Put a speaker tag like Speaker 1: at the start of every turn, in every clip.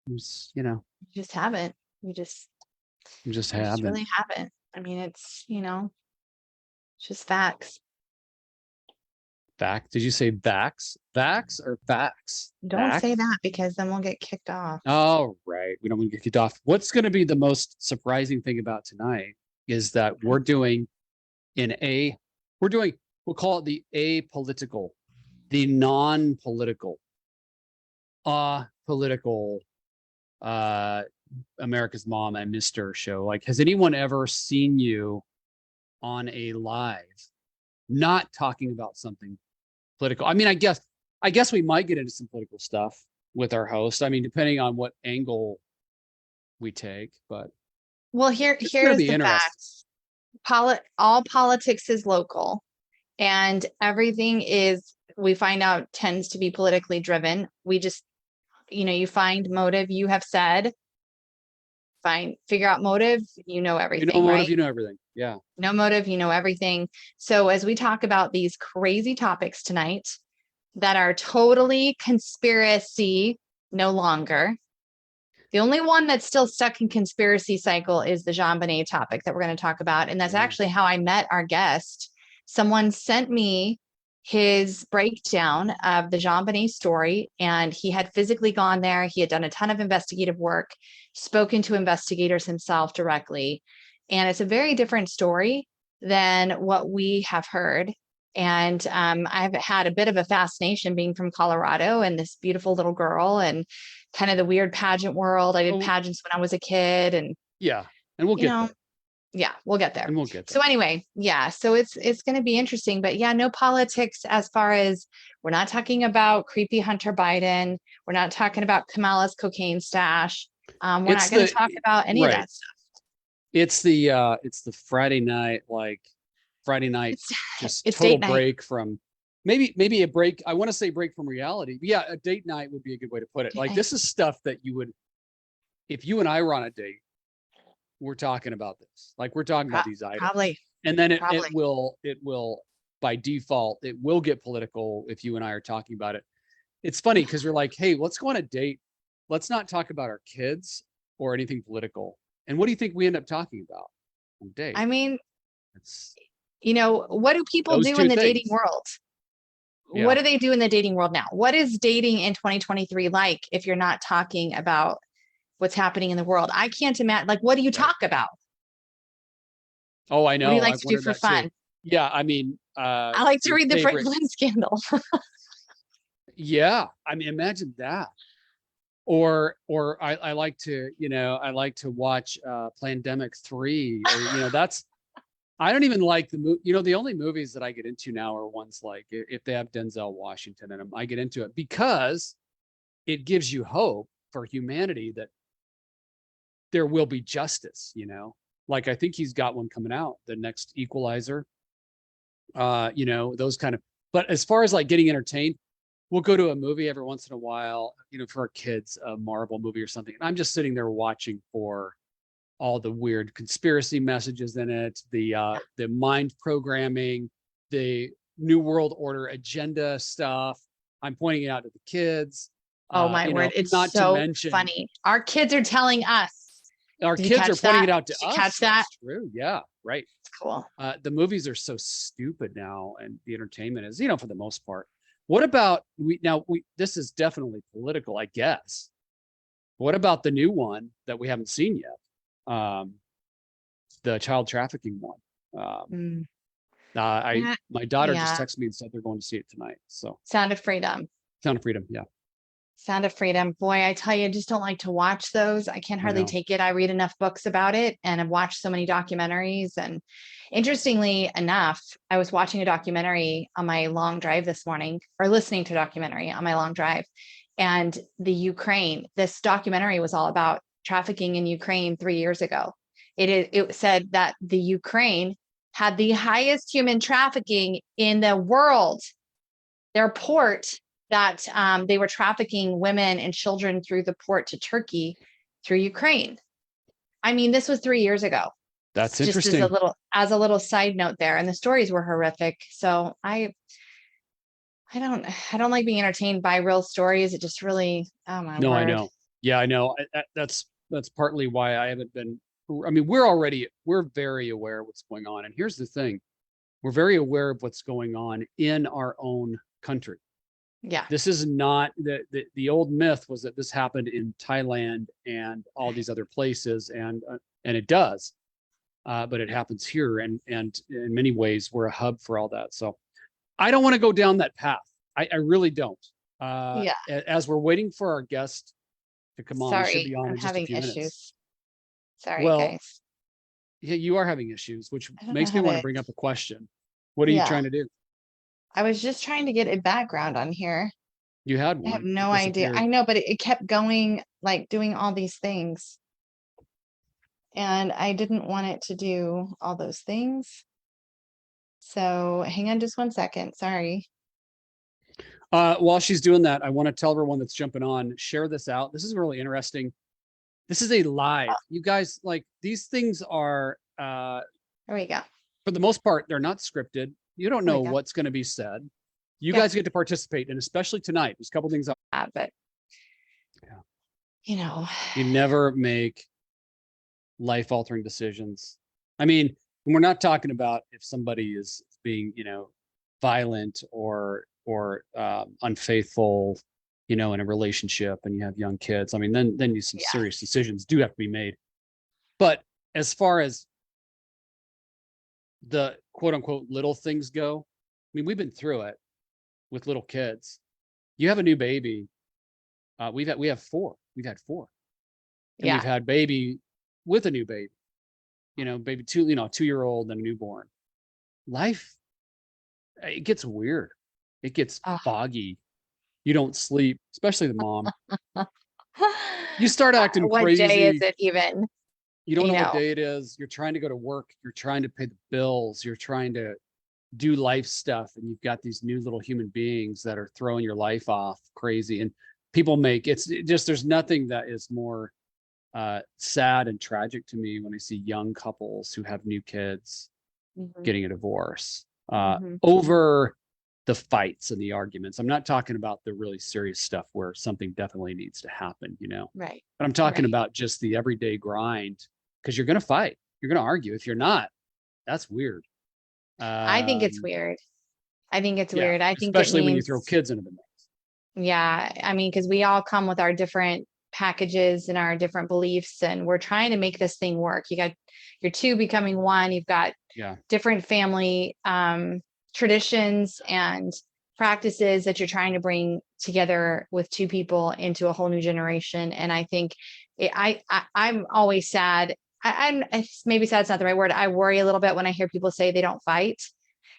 Speaker 1: We just haven't.
Speaker 2: We just
Speaker 1: We just
Speaker 2: haven't.
Speaker 1: really haven't. I mean, it's just facts.
Speaker 2: Fact? Did you say vax? Vax or facts?
Speaker 1: Don't say
Speaker 2: Vax?
Speaker 1: that because then we'll get kicked off.
Speaker 2: Oh, right. We don't want to get kicked off. What's going to be the most surprising thing about tonight is that we're doing we'll call it the apolitical, the non-political, political, uh, America's Mom and Mr. show. Like, has anyone ever seen you on a live not talking about something political? I mean, I guess we might get into some political stuff with our host. I mean, depending on what angle we take, but
Speaker 1: Well,
Speaker 2: it's going to
Speaker 1: here's
Speaker 2: be
Speaker 1: the
Speaker 2: interesting.
Speaker 1: fact. All politics is local, and everything we find out tends to be politically driven. We just, you find motive, you have said, figure out motive,
Speaker 2: You know
Speaker 1: everything,
Speaker 2: motive,
Speaker 1: right?
Speaker 2: you know everything. Yeah.
Speaker 1: No motive, everything. So as we talk about these crazy topics tonight that are totally conspiracy no longer, the only one that's still stuck in conspiracy cycle is the JonBenét topic that we're going to talk about. And that's actually how I met our guest. Someone sent me his breakdown of the JonBenét story, and he had physically gone there. He had done a ton of investigative work, spoken to investigators himself directly. And it's a very different story than what we have heard. And I've had a bit of a fascination being from Colorado and this beautiful little girl and kind of the weird pageant world. I did pageants when I was a kid, and
Speaker 2: yeah, and we'll get there.
Speaker 1: Yeah, we'll get there.
Speaker 2: And we'll get there.
Speaker 1: So anyway, yeah, so it's going to be interesting, but yeah, no politics as far as we're not talking about creepy Hunter Biden. We're not talking about Kamala's cocaine stash. We're not going to talk about any of that stuff.
Speaker 2: It's the Friday night, just
Speaker 1: it's
Speaker 2: total
Speaker 1: date
Speaker 2: break
Speaker 1: night.
Speaker 2: from maybe a break. I want to say break from reality. Yeah, a date night would be a good way to put it. Like, this is stuff that you would, if you and I were on a date, we're talking about this. Like, we're talking about these items.
Speaker 1: Probably.
Speaker 2: And then it will by default, it will get political if you and I are talking about it. It's funny because you're like, hey, let's go on a date. Let's not talk about our kids or anything political. And what do you think we end up talking about on a date?
Speaker 1: I mean, what do people do in the dating world? Yeah. What do they do in the dating world now? What is dating in 2023 like if you're not talking about what's happening in the world? I can't imagine. Like, what do you talk about?
Speaker 2: Oh, I know.
Speaker 1: What do you like to do for fun?
Speaker 2: Too. Yeah, I mean,
Speaker 1: I like to read the Frank Glenn scandal.
Speaker 2: Yeah, I mean, imagine that. Or I like to, watch Plandemic 3. Or, that's. I don't even like the movie. The only movies that I get into now are ones like if they have Denzel Washington in them, I get into it because it gives you hope for humanity that there will be justice. Like, I think he's got one coming out, the next Equalizer. Those kind of. But as far as like getting entertained, we'll go to a movie every once in a while, for our kids, a Marvel movie or something. And I'm just sitting there watching for all the weird conspiracy messages in it, the mind programming, the New World Order agenda stuff. I'm pointing it out to the kids.
Speaker 1: Oh my word. It's not so funny. Our kids are telling us.
Speaker 2: Our kids are pointing it out to us.
Speaker 1: Did you catch that?
Speaker 2: That's true. Yeah, right.
Speaker 1: It's cool.
Speaker 2: The movies are so stupid now, and the entertainment is, for the most part. What about this is definitely political, I guess. What about the new one that we haven't seen yet? The child trafficking one. My daughter just texted me and said they're going to see it tonight. So
Speaker 1: Sound of Freedom.
Speaker 2: Sound of Freedom, yeah.
Speaker 1: Sound of Freedom. Boy, I tell you, I just don't like to watch those. I can't hardly take it. I read enough books about it, and I've watched so many documentaries. And interestingly enough, I was watching a documentary on my long drive this morning, or listening to a documentary on my long drive. And this documentary was all about trafficking in Ukraine 3 years ago. It said that the Ukraine had the highest human trafficking in the world. Their port that they were trafficking women and children through the port to Turkey through Ukraine. I mean, this was 3 years ago.
Speaker 2: That's interesting.
Speaker 1: Just as a little side note there, and the stories were horrific. So I don't like being entertained by real stories. It just really, oh my word.
Speaker 2: I know. Yeah, I know. That's partly why I haven't been. I mean, we're very aware of what's going on. And here's the thing. We're very aware of what's going on in our own country.
Speaker 1: Yeah.
Speaker 2: This is not the old myth was that this happened in Thailand and all these other places, and it does, but it happens here, and in many ways we're a hub for all that. So I don't want to go down that path. I really don't.
Speaker 1: Yeah.
Speaker 2: As we're waiting for our guest to come on, he should
Speaker 1: Sorry,
Speaker 2: be on
Speaker 1: I'm
Speaker 2: in just a
Speaker 1: having
Speaker 2: few minutes.
Speaker 1: issues. Sorry,
Speaker 2: Well,
Speaker 1: guys.
Speaker 2: yeah, you are having issues, which
Speaker 1: I don't know
Speaker 2: makes me
Speaker 1: how
Speaker 2: want to
Speaker 1: to.
Speaker 2: bring up a question. What are you
Speaker 1: Yeah.
Speaker 2: trying to do?
Speaker 1: I was just trying to get a background on here.
Speaker 2: You had
Speaker 1: I have
Speaker 2: one. It
Speaker 1: no idea.
Speaker 2: disappeared.
Speaker 1: I know, but it kept going, like doing all these things. And I didn't want it to do all those things. So hang on just one second. Sorry.
Speaker 2: While she's doing that, I want to tell everyone that's jumping on, share this out. This is really interesting. This is a live. You guys, like, these things are,
Speaker 1: There we go.
Speaker 2: for the most part, they're not scripted. You don't
Speaker 1: There
Speaker 2: know
Speaker 1: we go.
Speaker 2: what's going to be said. You
Speaker 1: Yeah.
Speaker 2: guys get to participate, and especially tonight, there's a couple things.
Speaker 1: But
Speaker 2: Yeah.
Speaker 1: you know,
Speaker 2: You never make life-altering decisions. I mean, we're not talking about if somebody is being, violent or unfaithful, in a relationship, and you have young kids. I mean, then you some
Speaker 1: Yeah.
Speaker 2: serious decisions do have to be made. But as far as the quote unquote little things go, I mean, we've been through it with little kids. You have a new baby. We have four. We've had four. And
Speaker 1: yeah.
Speaker 2: we've had baby with a new baby. Baby 2-year-old and a newborn. Life, it gets weird. It gets
Speaker 1: Oh.
Speaker 2: foggy. You don't sleep, especially the mom. You start acting
Speaker 1: What
Speaker 2: crazy.
Speaker 1: day is it even?
Speaker 2: You don't
Speaker 1: You
Speaker 2: know what
Speaker 1: know.
Speaker 2: day it is. You're trying to go to work. You're trying to pay the bills. You're trying to do life stuff. And you've got these new little human beings that are throwing your life off crazy. And people there's nothing that is more sad and tragic to me when I see young couples who have new kids
Speaker 1: Mhm.
Speaker 2: getting a divorce
Speaker 1: Mhm.
Speaker 2: over the fights and the arguments. I'm not talking about the really serious stuff where something definitely needs to happen,
Speaker 1: Right.
Speaker 2: but I'm talking
Speaker 1: Right.
Speaker 2: about just the everyday grind, because you're going to fight. You're going to argue. If you're not, that's weird.
Speaker 1: I think it's weird. I think it's
Speaker 2: Yeah,
Speaker 1: weird. I think it
Speaker 2: especially when you throw
Speaker 1: means,
Speaker 2: kids into the mix.
Speaker 1: yeah. I mean, because we all come with our different packages and our different beliefs, and we're trying to make this thing work. You got your two becoming one. You've got
Speaker 2: Yeah.
Speaker 1: different family traditions and practices that you're trying to bring together with two people into a whole new generation. And I think I'm always sad. Maybe sad's not the right word. I worry a little bit when I hear people say they don't fight,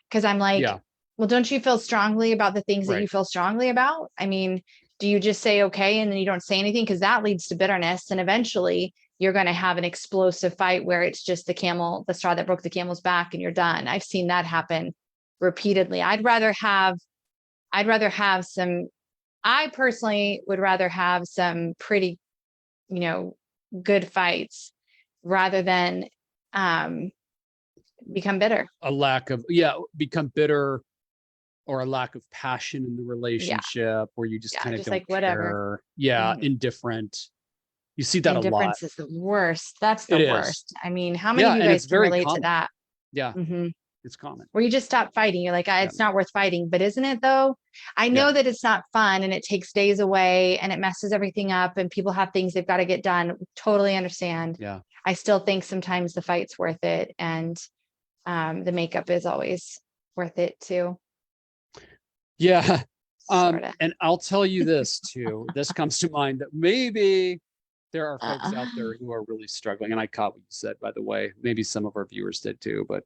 Speaker 1: because I'm like,
Speaker 2: Yeah.
Speaker 1: well, don't you feel strongly about the things that you
Speaker 2: Right.
Speaker 1: feel strongly about? I mean, do you just say okay and then you don't say anything? Because that leads to bitterness, and eventually you're going to have an explosive fight where it's just the straw that broke the camel's back, and you're done. I've seen that happen repeatedly. I personally would rather have some pretty, good fights rather than become bitter.
Speaker 2: Become bitter, or a lack of passion in the relationship, where you just kind of
Speaker 1: Just
Speaker 2: don't
Speaker 1: like whatever.
Speaker 2: care. Yeah.
Speaker 1: Mhm.
Speaker 2: Indifferent. You see that a lot.
Speaker 1: Indifference is the worst. That's the
Speaker 2: It is.
Speaker 1: worst. I mean, how many of you
Speaker 2: and
Speaker 1: guys
Speaker 2: it's
Speaker 1: can
Speaker 2: very
Speaker 1: relate to
Speaker 2: common.
Speaker 1: that?
Speaker 2: Yeah.
Speaker 1: Mhm.
Speaker 2: It's common.
Speaker 1: Where you just stop fighting. You're like, it's not worth fighting, but isn't it though? I know
Speaker 2: Yeah.
Speaker 1: that it's not fun and it takes days away and it messes everything up and people have things they've got to get done. Totally understand.
Speaker 2: Yeah.
Speaker 1: I still think sometimes the fight's worth it, and the makeup is always worth it too.
Speaker 2: Yeah.
Speaker 1: Sorta.
Speaker 2: And I'll tell you this too. This comes to mind, that maybe there are folks out there who are really struggling. And I caught what you said, by the way. Maybe some of our viewers did too. But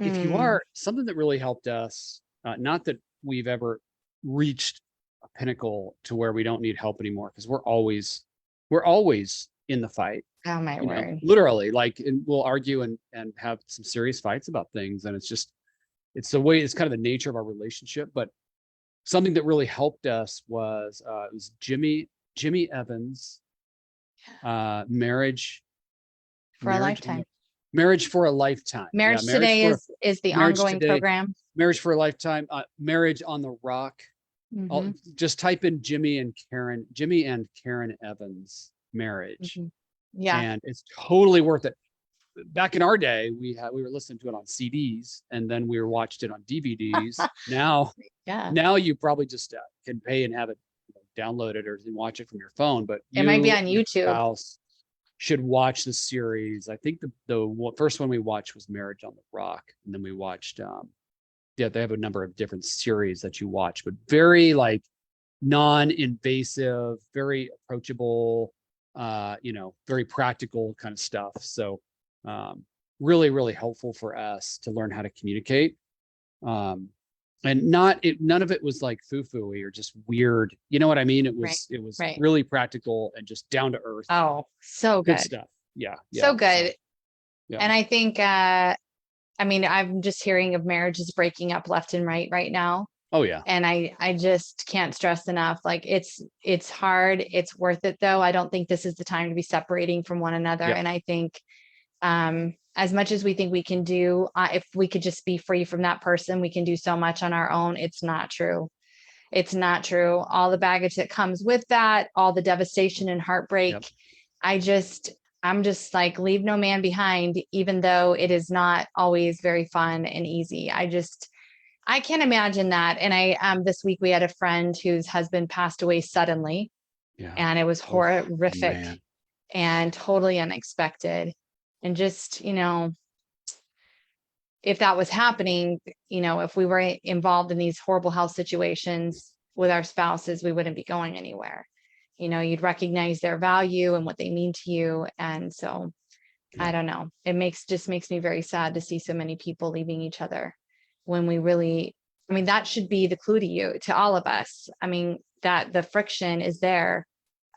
Speaker 2: if you are, something that really helped us, not that we've ever reached a pinnacle to where we don't need help anymore, because we're always in the fight.
Speaker 1: Oh my word.
Speaker 2: Literally, like, and we'll argue and have some serious fights about things. And it's the way, it's kind of the nature of our relationship. But something that really helped us was it was Jimmy Evans, marriage
Speaker 1: For a lifetime.
Speaker 2: Marriage for a Lifetime.
Speaker 1: Marriage Today is the
Speaker 2: Marriage
Speaker 1: ongoing
Speaker 2: Today,
Speaker 1: program.
Speaker 2: Marriage for a Lifetime, Marriage on the Rock.
Speaker 1: Mhm,
Speaker 2: Just type in Jimmy and Karen Evans marriage,
Speaker 1: mhm. Yeah,
Speaker 2: and it's totally worth it. Back in our day, we were listening to it on CDs, and then we watched it on DVDs.
Speaker 1: yeah.
Speaker 2: Now you probably just can pay and have it downloaded or watch it from your phone. But
Speaker 1: It might be
Speaker 2: you
Speaker 1: on
Speaker 2: and your
Speaker 1: YouTube.
Speaker 2: spouse should watch the series. I think the first one we watched was Marriage on the Rock, and then we watched yeah, they have a number of different series that you watch, but very like non-invasive, very approachable, very practical kind of stuff. So really, really helpful for us to learn how to communicate. And none of it was like foo-foo-y or just weird. You know what I mean?
Speaker 1: Right,
Speaker 2: It was
Speaker 1: right.
Speaker 2: really practical and just down to earth.
Speaker 1: Oh, so
Speaker 2: Good
Speaker 1: good.
Speaker 2: stuff. Yeah.
Speaker 1: So
Speaker 2: Yeah. So,
Speaker 1: good.
Speaker 2: yeah.
Speaker 1: And I think, I mean, I'm just hearing of marriages breaking up left and right now.
Speaker 2: Oh yeah.
Speaker 1: And I just can't stress enough. Like it's hard. It's worth it though. I don't think this is the time to be separating from one another.
Speaker 2: Yeah.
Speaker 1: And I think, as much as we think we can do, if we could just be free from that person, we can do so much on our own. It's not true. It's not true. All the baggage that comes with that, all the devastation and heartbreak.
Speaker 2: Yep.
Speaker 1: I'm just like, leave no man behind, even though it is not always very fun and easy. I can't imagine that. And this week we had a friend whose husband passed away suddenly,
Speaker 2: Yeah.
Speaker 1: and it was
Speaker 2: Oh,
Speaker 1: horrific
Speaker 2: man.
Speaker 1: and totally unexpected. And just, if that was happening, if we were involved in these horrible health situations with our spouses, we wouldn't be going anywhere. You'd recognize their value and what they mean to you. And so
Speaker 2: Yeah.
Speaker 1: I don't know. It just makes me very sad to see so many people leaving each other when we really, I mean, that should be the clue to all of us. I mean, that the friction is there.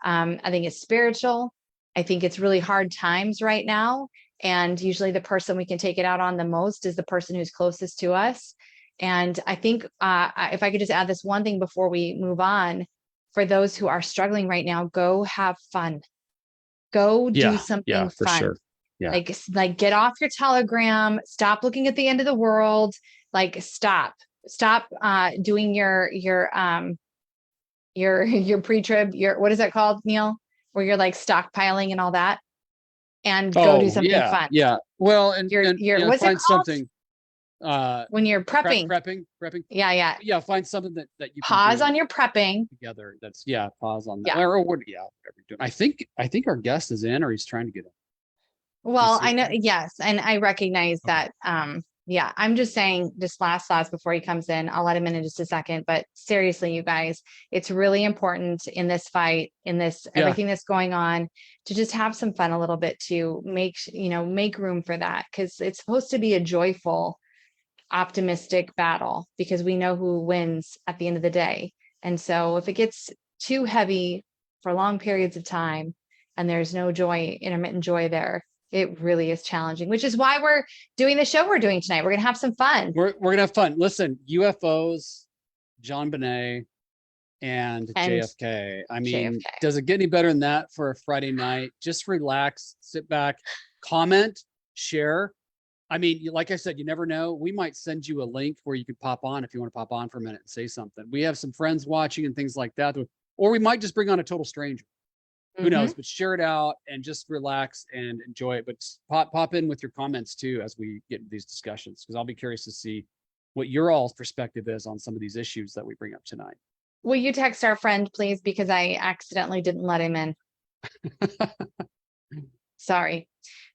Speaker 1: I think it's spiritual. I think it's really hard times right now. And usually the person we can take it out on the most is the person who's closest to us. And I think if I could just add this one thing before we move on, for those who are struggling right now, go have fun. Go do something
Speaker 2: for
Speaker 1: fun.
Speaker 2: sure. Yeah.
Speaker 1: Like get off your Telegram, stop looking at the end of the world, like stop doing your pre-trib, what is that called, Neil? Where you're like stockpiling and all that, and go do something fun.
Speaker 2: Yeah. Well,
Speaker 1: What's it
Speaker 2: find
Speaker 1: called?
Speaker 2: something
Speaker 1: When you're prepping.
Speaker 2: prepping.
Speaker 1: Yeah.
Speaker 2: Yeah. Find something that you
Speaker 1: Pause
Speaker 2: can do
Speaker 1: on your prepping.
Speaker 2: together. Pause on that.
Speaker 1: Yeah.
Speaker 2: Or whatever you're doing. I think our guest is in, or he's trying to get in.
Speaker 1: Well, I know, yes, and I recognize that. Yeah, I'm just saying, just last thoughts before he comes in. I'll let him in just a second, but seriously, you guys, it's really important in this fight, in this everything that's going on, to just have some fun a little bit, to make room for that, because it's supposed to be a joyful, optimistic battle, because we know who wins at the end of the day. And so if it gets too heavy for long periods of time and there's no joy, intermittent joy there, it really is challenging, which is why we're doing the show we're doing tonight. We're going to have some fun.
Speaker 2: We're going to have fun. Listen, UFOs, JonBenét, and JFK. I mean,
Speaker 1: JFK.
Speaker 2: Does it get any better than that for a Friday night? Just relax, sit back, comment, share. I mean, like I said, you never know. We might send you a link where you could pop on if you want to pop on for a minute and say something. We have some friends watching and things like that. Or we might just bring on a total stranger. Who knows? But share it out and just relax and enjoy it. But pop in with your comments too as we get into these discussions, because I'll be curious to see what your all's perspective is on some of these issues that we bring up tonight.
Speaker 1: Will you text our friend, please? Because I accidentally didn't let him in. Sorry.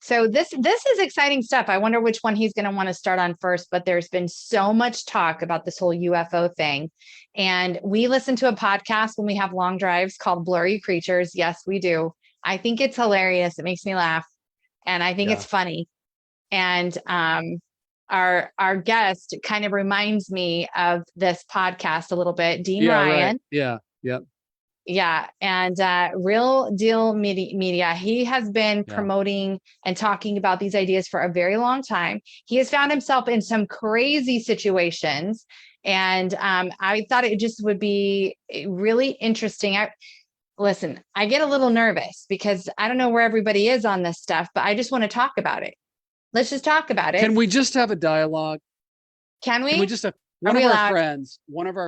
Speaker 1: So this is exciting stuff. I wonder which one he's going to want to start on first, but there's been so much talk about this whole UFO thing. And we listen to a podcast when we have long drives called Blurry Creatures. Yes, we do. I think it's hilarious. It makes me laugh. And I think it's funny. And our guest kind of reminds me of this podcast a little bit, Dean Ryan.
Speaker 2: Right. Yeah. Yep.
Speaker 1: Yeah. And Real Deal Media, he has been promoting and talking about these ideas for a very long time. He has found himself in some crazy situations. And I thought it just would be really interesting. Listen, I get a little nervous because I don't know where everybody is on this stuff, but I just want to talk about it. Let's just talk about it.
Speaker 2: Can we just have a dialogue?
Speaker 1: Can we?
Speaker 2: Can we just have, One
Speaker 1: we
Speaker 2: of our
Speaker 1: allowed?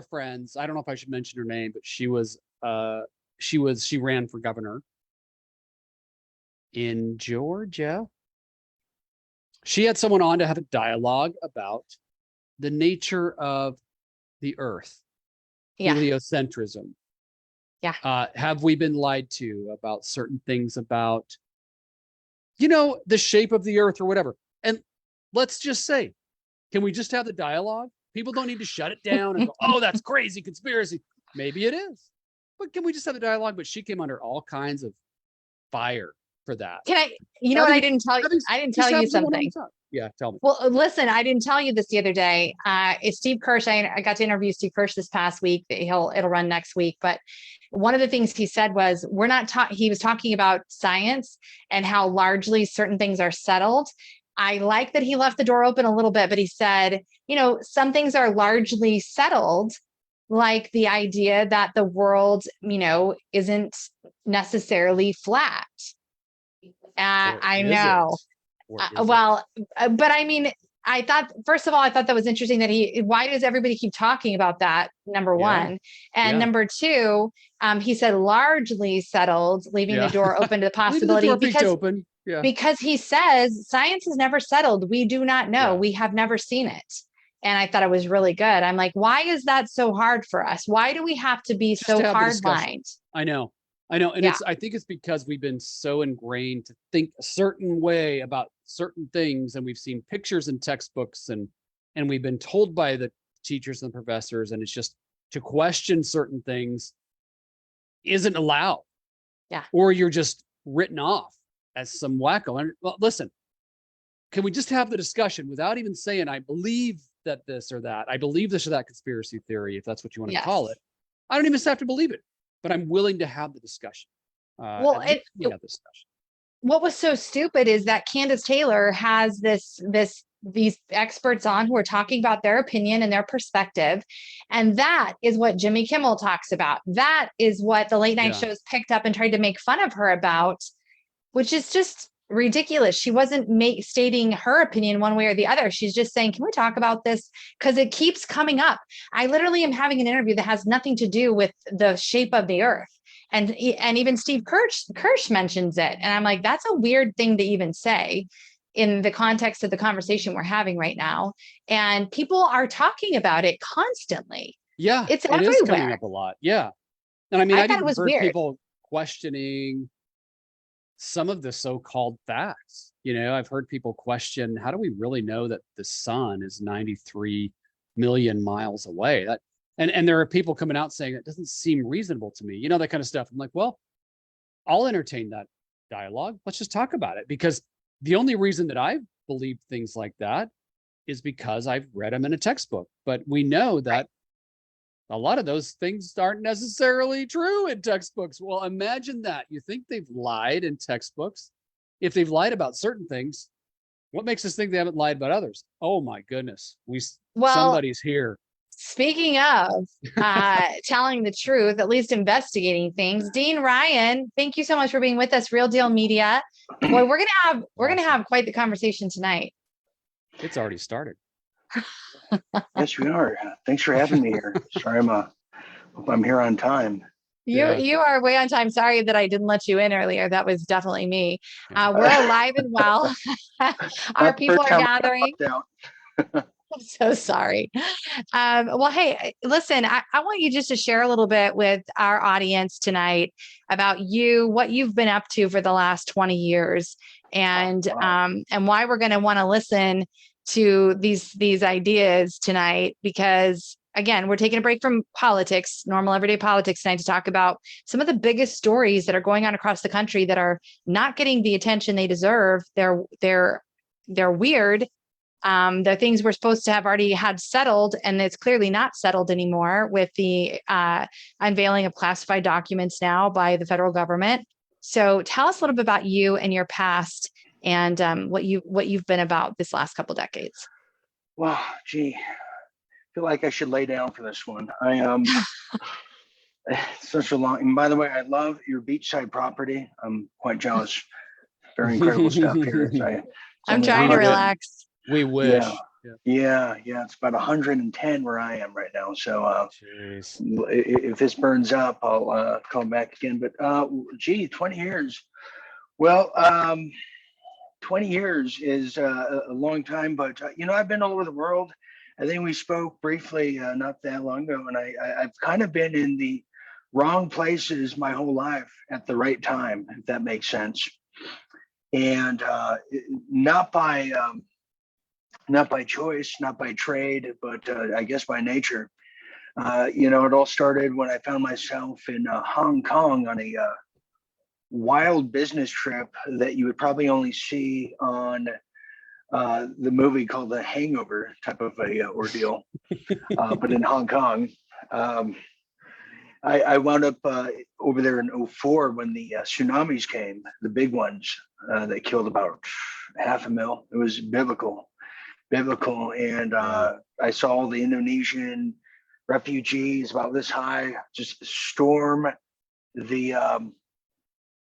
Speaker 2: friends, I don't know if I should mention her name, but she ran for governor in Georgia. She had someone on to have a dialogue about the nature of the earth,
Speaker 1: Yeah.
Speaker 2: heliocentrism.
Speaker 1: Yeah.
Speaker 2: Have we been lied to about certain things about, the shape of the earth or whatever? And let's just say, can we just have the dialogue? People don't need to shut it down and go, oh, that's crazy conspiracy. Maybe it is, but can we just have the dialogue? But she came under all kinds of fire for that.
Speaker 1: Can I, you know what? I didn't tell you. I didn't tell you something.
Speaker 2: Yeah, tell me.
Speaker 1: Well, listen, I didn't tell you this the other day. It's Steve Kirsch. I got to interview Steve Kirsch this past week. It'll run next week. But one of the things he said was, he was talking about science and how largely certain things are settled. I like that he left the door open a little bit, but he said, some things are largely settled, like the idea that the world, isn't necessarily flat. I know. Well, but I mean, I thought, first of all, I thought that was interesting that why does everybody keep talking about that? Number one. And number two, he said largely settled, leaving the door open to the possibility because he says science is never settled. We do not know. We have never seen it. And I thought it was really good. I'm like, why is that so hard for us? Why do we have to be so hard-lined?
Speaker 2: I know. And I think it's because we've been so ingrained to think a certain way about certain things. And we've seen pictures in textbooks and we've been told by the teachers and professors, and it's just to question certain things isn't allowed.
Speaker 1: Yeah.
Speaker 2: Or you're just written off as some wacko. And well, listen, can we just have the discussion without even saying, I believe that this or that, I believe this or that conspiracy theory, if that's what you want to call it. I don't even have to believe it, but I'm willing to have the discussion.
Speaker 1: What was so stupid is that Candace Taylor has these experts on who are talking about their opinion and their perspective. And that is what Jimmy Kimmel talks about. That is what the late night shows picked up and tried to make fun of her about, which is just ridiculous. She wasn't stating her opinion one way or the other. She's just saying, can we talk about this? Because it keeps coming up. I literally am having an interview that has nothing to do with the shape of the earth. And even Steve Kirsch mentions it. And I'm like, that's a weird thing to even say in the context of the conversation we're having right now. And people are talking about it constantly.
Speaker 2: Yeah,
Speaker 1: it's everywhere.
Speaker 2: Is coming up a lot. Yeah. And I mean, I've even heard people questioning some of the so-called facts. I've heard people question, how do we really know that the sun is 93 million miles away? And there are people coming out saying it doesn't seem reasonable to me, that kind of stuff. I'm like, well, I'll entertain that dialogue. Let's just talk about it, because the only reason that I've believed things like that is because I've read them in a textbook. But we know that a lot of those things aren't necessarily true in textbooks. Well, imagine that. You think they've lied in textbooks? If they've lied about certain things, what makes us think they haven't lied about others? Oh my goodness. Somebody's here.
Speaker 1: Speaking of telling the truth, at least investigating things, Dean Ryan, thank you so much for being with us. Real Deal Media. Boy, we're gonna have quite the conversation tonight.
Speaker 2: It's already started.
Speaker 3: Yes, we are. Thanks for having me here. Sorry, hope I'm here on time.
Speaker 1: You are way on time. Sorry that I didn't let you in earlier. That was definitely me. We're alive and well. Our people are gathering. I'm so sorry. Well, hey, listen, I want you just to share a little bit with our audience tonight about what you've been up to for the last 20 years and why we're going to want to listen to these ideas tonight, because again, we're taking a break from politics, normal everyday politics tonight, to talk about some of the biggest stories that are going on across the country that are not getting the attention they deserve. They're weird. The things we're supposed to have already had settled, and it's clearly not settled anymore with the unveiling of classified documents now by the federal government. So tell us a little bit about you and your past, and what you've been about this last couple decades.
Speaker 3: Wow, gee, I feel like I should lay down for this one. Such a long. And by the way, I love your beachside property. I'm quite jealous. Very incredible stuff here.
Speaker 1: I'm trying to relax.
Speaker 2: We wish.
Speaker 3: Yeah, it's about 110 where I am right now. So
Speaker 2: Jeez.
Speaker 3: if this burns up, I'll come back again. But 20 years. Well, 20 years is a long time, but I've been all over the world. I think we spoke briefly not that long ago, and I've kind of been in the wrong places my whole life at the right time, if that makes sense. And not by choice, not by trade, but I guess by nature. It all started when I found myself in Hong Kong on a wild business trip that you would probably only see on the movie called The Hangover type of a ordeal, but in Hong Kong. I wound up over there in 2004 when the tsunamis came, the big ones that killed about 500,000. It was biblical. And I saw all the Indonesian refugees about this high just storm the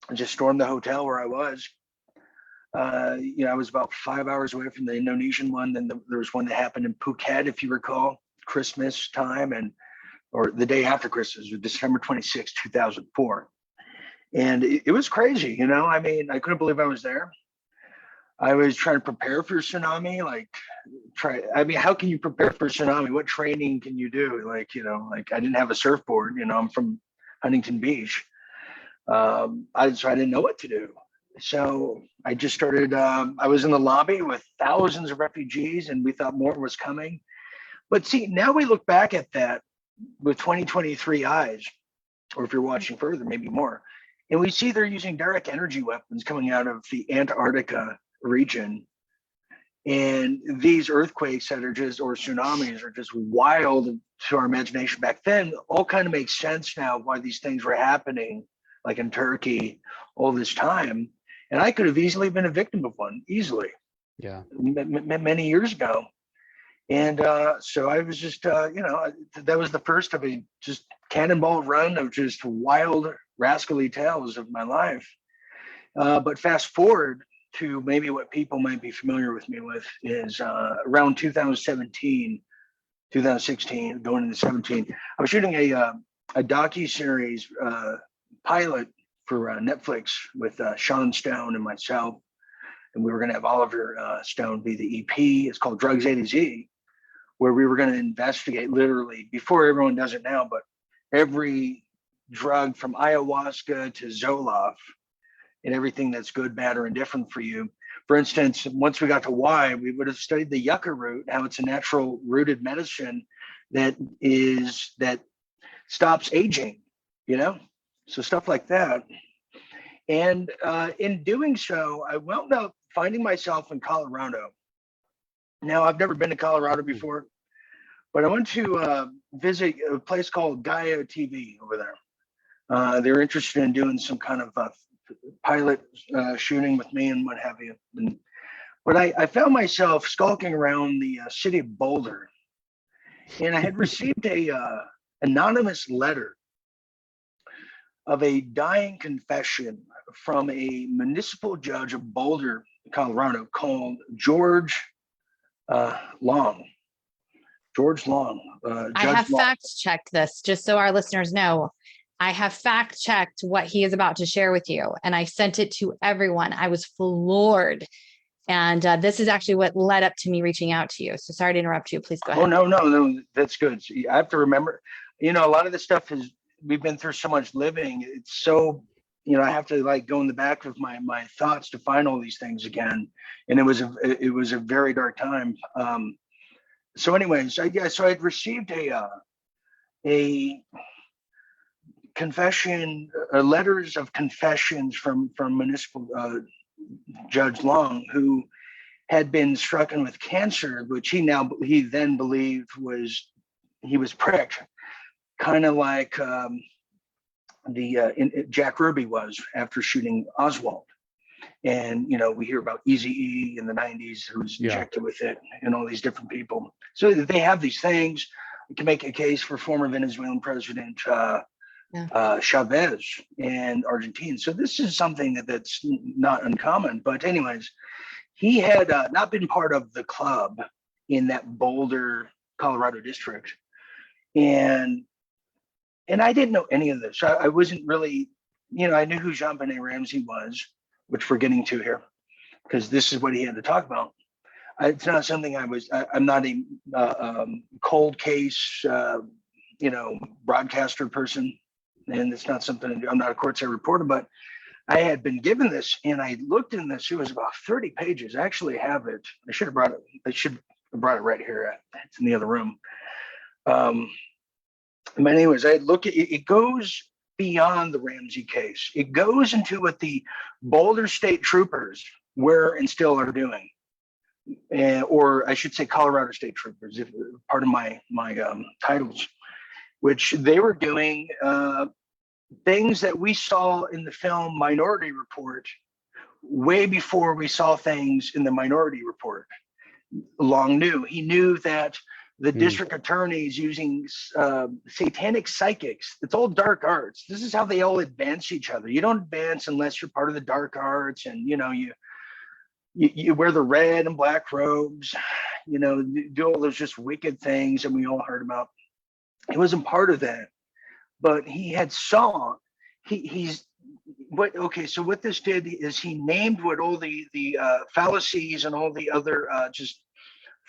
Speaker 3: hotel where I was. I was about 5 hours away from the Indonesian one. Then there was one that happened in Phuket, if you recall, Christmas time, or the day after Christmas, December 26, 2004. And it was crazy, I couldn't believe I was there. I was trying to prepare for a tsunami, how can you prepare for a tsunami? What training can you do? I didn't have a surfboard, I'm from Huntington Beach. So I didn't know what to do. So I just started, I was in the lobby with thousands of refugees, and we thought more was coming. But see, now we look back at that with 2023 eyes, or if you're watching further, maybe more, and we see they're using direct energy weapons coming out of the Antarctica region. And these earthquakes that are just, or tsunamis are just wild to our imagination back then, all kind of makes sense now why these things were happening, like in Turkey, all this time. And I could have easily been a victim of one, easily.
Speaker 2: Yeah.
Speaker 3: Many years ago. And so I was just, that was the first of a just cannonball run of just wild, rascally tales of my life. But fast forward to maybe what people might be familiar with me with is around 2016, going into 17. I was shooting a docu-series pilot for Netflix with Sean Stone and myself. And we were going to have Oliver Stone be the EP. It's called Drugs A to Z, where we were going to investigate literally, before everyone does it now, but every drug from ayahuasca to Zoloft and everything that's good, bad, or indifferent for you. For instance, once we got to why, we would have studied the yucca root, how it's a natural rooted medicine that stops aging, so stuff like that. And in doing so, I wound up finding myself in Colorado. Now, I've never been to Colorado before, but I went to visit a place called Gaia TV over there. They were interested in doing some kind of pilot shooting with me and what have you. But I found myself skulking around the city of Boulder, and I had received a anonymous letter of a dying confession from a municipal judge of Boulder, Colorado, called George Long. George Long.
Speaker 1: I have fact checked this just so our listeners know. I have fact checked what he is about to share with you, and I sent it to everyone. I was floored. And this is actually what led up to me reaching out to you. So sorry to interrupt you. Please go ahead.
Speaker 3: Oh, no, that's good. So I have to remember, a lot of this stuff we've been through so much living. It's so, I have to go in the back of my thoughts to find all these things again. And it was a very dark time. So anyways, so I'd received a confession, letters of confessions from municipal Judge Long, who had been stricken with cancer, which he then believed he was pricked, kind of like Jack Ruby was after shooting Oswald. And we hear about Eazy-E in the 90s, who was injected with it, and all these different people. So they have these things. You can make a case for former Venezuelan president Chavez and Argentina. So this is something that's not uncommon. But anyways, he had not been part of the club in that Boulder, Colorado district. And I didn't know any of this. I wasn't really, I knew who JonBenét Ramsey was, which we're getting to here, because this is what he had to talk about. It's not something I'm not a cold case, broadcaster person. And it's not something, I'm not a courtside reporter, but I had been given this and I looked in this. It was about 30 pages. I actually have it. I should have brought it right here. It's in the other room. But anyways, I look at it, it goes beyond the Ramsey case. It goes into what the Boulder State Troopers were and still are doing. Or I should say Colorado State Troopers, if part of my titles, which they were doing things that we saw in the film Minority Report way before we saw things in the Minority Report. Long knew. He knew that the district attorneys using satanic psychics, it's all dark arts. This is how they all advance each other. You don't advance unless you're part of the dark arts, and you wear the red and black robes, do all those just wicked things that we all heard about. He wasn't part of that, but he had saw. So what this did is he named what all the fallacies and all the other just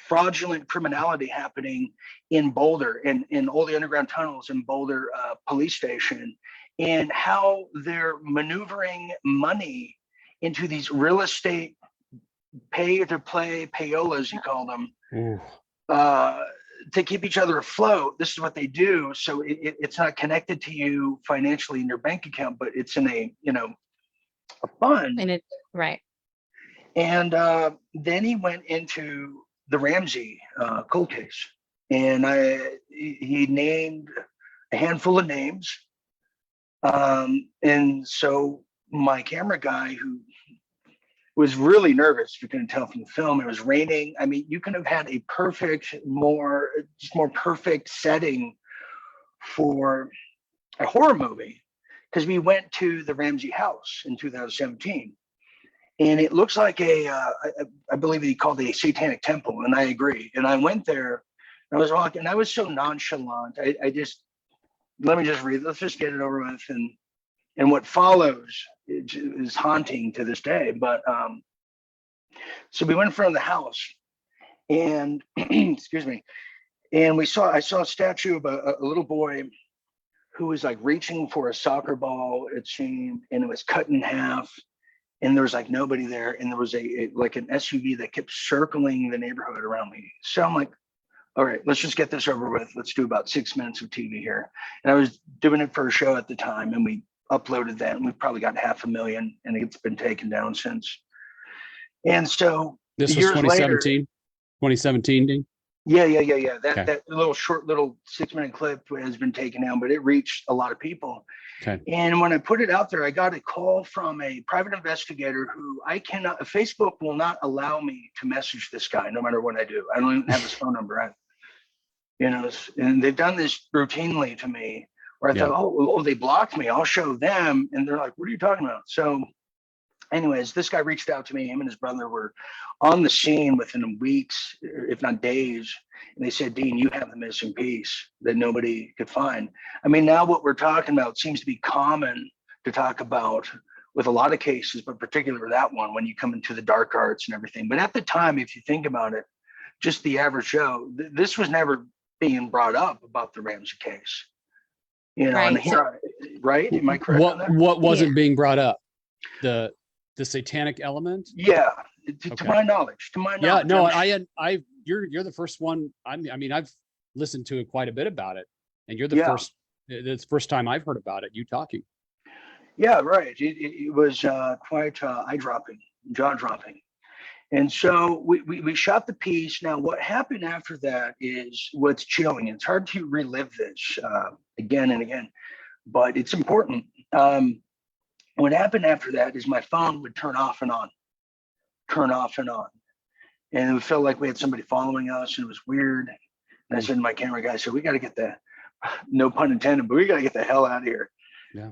Speaker 3: fraudulent criminality happening in Boulder and in all the underground tunnels in Boulder police station, and how they're maneuvering money into these real estate pay-to-play payolas, you call them, to keep each other afloat. This is what they do. So it's not connected to you financially in your bank account, but it's in a fund.
Speaker 1: And right.
Speaker 3: And then he went into the Ramsey cold case, and he named a handful of names. And so my camera guy, who was really nervous, you can tell from the film, it was raining. I mean, you could have had a more perfect setting for a horror movie, because we went to the Ramsey house in 2017. And it looks like I believe he called it a satanic temple. And I agree. And I went there, and I was walking, and I was so nonchalant. Let me just read, let's just get it over with. And what follows is haunting to this day. But so we went in front of the house, and excuse me, and I saw a statue of a little boy who was like reaching for a soccer ball, it seemed, and it was cut in half. And there was like nobody there, and there was like an SUV that kept circling the neighborhood around me. So I'm like, all right, let's just get this over with. Let's do about 6 minutes of TV here. And I was doing it for a show at the time, and we uploaded that, and we probably got 500,000, and it's been taken down since. And so
Speaker 2: this was
Speaker 3: years
Speaker 2: 2017.
Speaker 3: later,
Speaker 2: 2017, Dean?
Speaker 3: Yeah.
Speaker 2: Okay.
Speaker 3: That little 6-minute clip has been taken down, but it reached a lot of people.
Speaker 2: Okay.
Speaker 3: And when I put it out there, I got a call from a private investigator who Facebook will not allow me to message this guy no matter what I do. I don't even have his phone number. And they've done this routinely to me, where I thought, oh, they blocked me. I'll show them. And they're like, what are you talking about? So anyways, this guy reached out to me. Him and his brother were on the scene within weeks, if not days. And they said, Dean, you have the missing piece that nobody could find. I mean, now what we're talking about seems to be common to talk about with a lot of cases, but particularly that one, when you come into the dark arts and everything. But at the time, if you think about it, just the average Joe, this was never being brought up about the Ramsey case.
Speaker 1: Right.
Speaker 3: And here, right? Am I correct on that?
Speaker 2: What wasn't being brought up? The satanic element?
Speaker 3: Yeah, to my knowledge.
Speaker 2: Yeah, no, you're the first one. I mean, I've listened to it quite a bit about it, and you're the first. It's the first time I've heard about it. You talking?
Speaker 3: Yeah, right. It was quite eye-dropping, jaw-dropping, and so we shot the piece. Now, what happened after that is what's chilling. It's hard to relive this again and again, but it's important. What happened after that is my phone would turn off and on. And it would feel like we had somebody following us, and it was weird. And I said to my camera guy, so we got to get no pun intended, but we got to get the hell out of here.
Speaker 2: Yeah.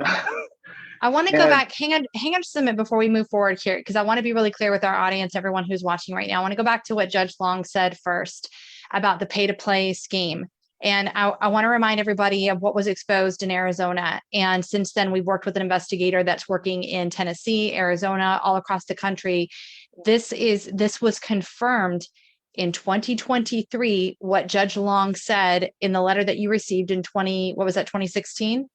Speaker 1: I want to go
Speaker 3: And-
Speaker 1: back. Hang on just a minute before we move forward here, because I want to be really clear with our audience, everyone who's watching right now. I want to go back to what Judge Long said first about the pay to play scheme. And I want to remind everybody of what was exposed in Arizona. And since then, we've worked with an investigator that's working in Tennessee, Arizona, all across the country. This was confirmed in 2023, what Judge Long said in the letter that you received in 2016?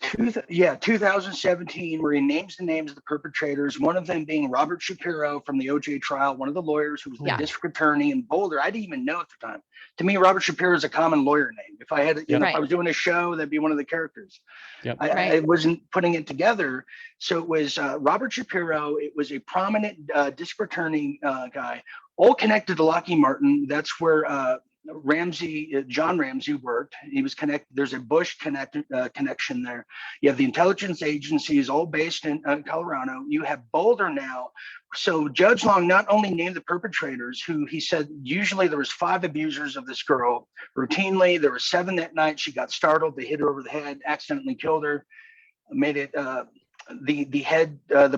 Speaker 3: 2017, where he names the names of the perpetrators, one of them being Robert Shapiro from the OJ trial, one of the lawyers who was the
Speaker 1: Yeah.
Speaker 3: district attorney in Boulder. I didn't even know at the time. To me, Robert Shapiro is a common lawyer name. If I had, if I was doing a show, that'd be one of the characters.
Speaker 2: Yep.
Speaker 3: I wasn't putting it together. So it was Robert Shapiro. It was a prominent district attorney guy, all connected to Lockheed Martin. That's where John Ramsey worked. He was connected. There's a Bush connection there. You have the intelligence agencies all based in Colorado. You have Boulder now. So Judge Long not only named the perpetrators, who he said usually there was 5 abusers of this girl. Routinely, there were 7 that night. She got startled. They hit her over the head, accidentally killed her. Made it. The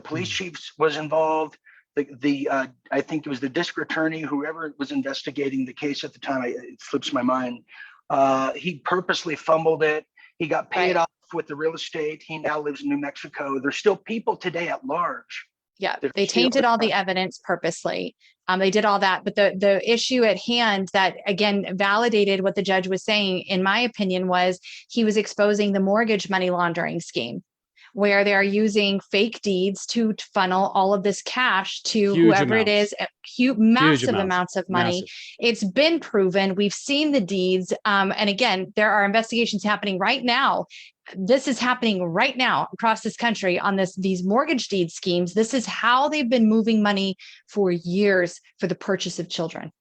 Speaker 3: police chief was involved. I think it was the district attorney, whoever was investigating the case at the time. It slips my mind. He purposely fumbled it. He got paid off with the real estate. He now lives in New Mexico. There's still people today at large.
Speaker 1: Yeah, they tainted all the evidence purposely. They did all that. But the issue at hand that, again, validated what the judge was saying, in my opinion, was he was exposing the mortgage money laundering scheme, where they are using fake deeds to funnel all of this cash to whoever it is, massive amounts of money.
Speaker 2: Massive.
Speaker 1: It's been proven. We've seen the deeds. And again, there are investigations happening right now. This is happening right now across this country on these mortgage deed schemes. This is how they've been moving money for years for the purchase of children.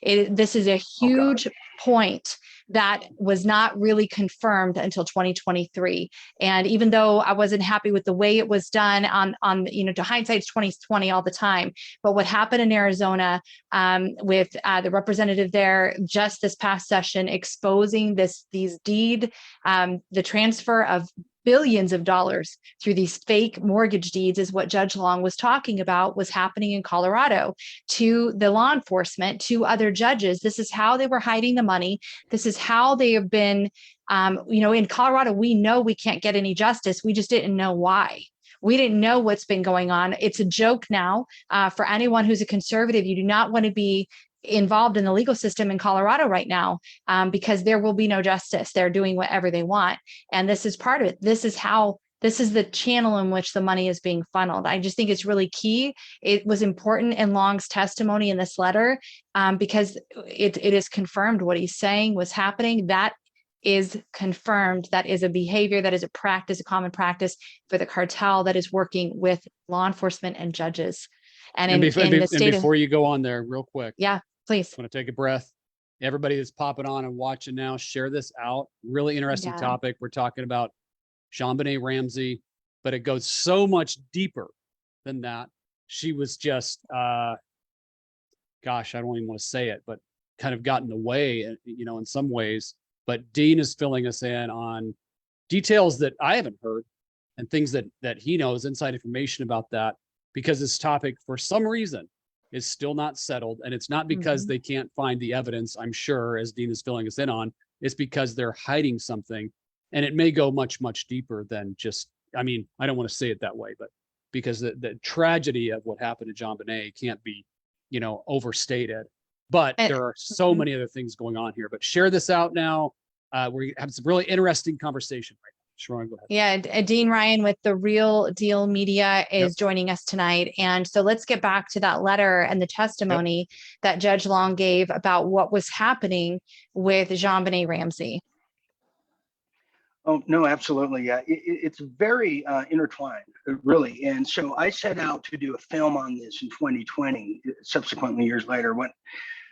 Speaker 1: This is a huge point that was not really confirmed until 2023. And even though I wasn't happy with the way it was done to hindsight's 2020 all the time, but what happened in Arizona with the representative there just this past session, exposing the transfer of billions of dollars through these fake mortgage deeds, is what Judge Long was talking about was happening in Colorado to the law enforcement, to other judges. This is how they were hiding the money. This is how they have been, in Colorado, we know we can't get any justice. We just didn't know why. We didn't know what's been going on. It's a joke now for anyone who's a conservative. You do not want to be involved in the legal system in Colorado right now because there will be no justice. They're doing whatever they want. And this is part of it. This is the channel in which the money is being funneled. I just think it's really key. It was important in Long's testimony in this letter because it is confirmed what he's saying was happening. That is confirmed. That is a behavior, that is a practice, a common practice for the cartel that is working with law enforcement and judges. And
Speaker 2: before you go on there real quick.
Speaker 1: Yeah, please.
Speaker 2: I want to take a breath. Everybody that's popping on and watching now, share this out. Really interesting topic. We're talking about JonBenét Ramsey, but it goes so much deeper than that. She was just, I don't even want to say it, but kind of got in the way, in some ways. But Dean is filling us in on details that I haven't heard and things that he knows, inside information about that, because this topic, for some reason, is still not settled. And it's not because they can't find the evidence, I'm sure, as Dean is filling us in on. It's because they're hiding something. And it may go much, much deeper than just, I don't want to say it that way, but because the tragedy of what happened to JonBenét can't be, overstated. But there are so many other things going on here. But share this out now. We're having some really interesting conversation right now. Sure, go ahead.
Speaker 1: Yeah, Dean Ryan with The Real Deal Media is joining us tonight. And so let's get back to that letter and the testimony that Judge Long gave about what was happening with JonBenét Ramsey.
Speaker 3: Oh, no, absolutely. Yeah, it's very intertwined, really. And so I set out to do a film on this in 2020, subsequently years later, when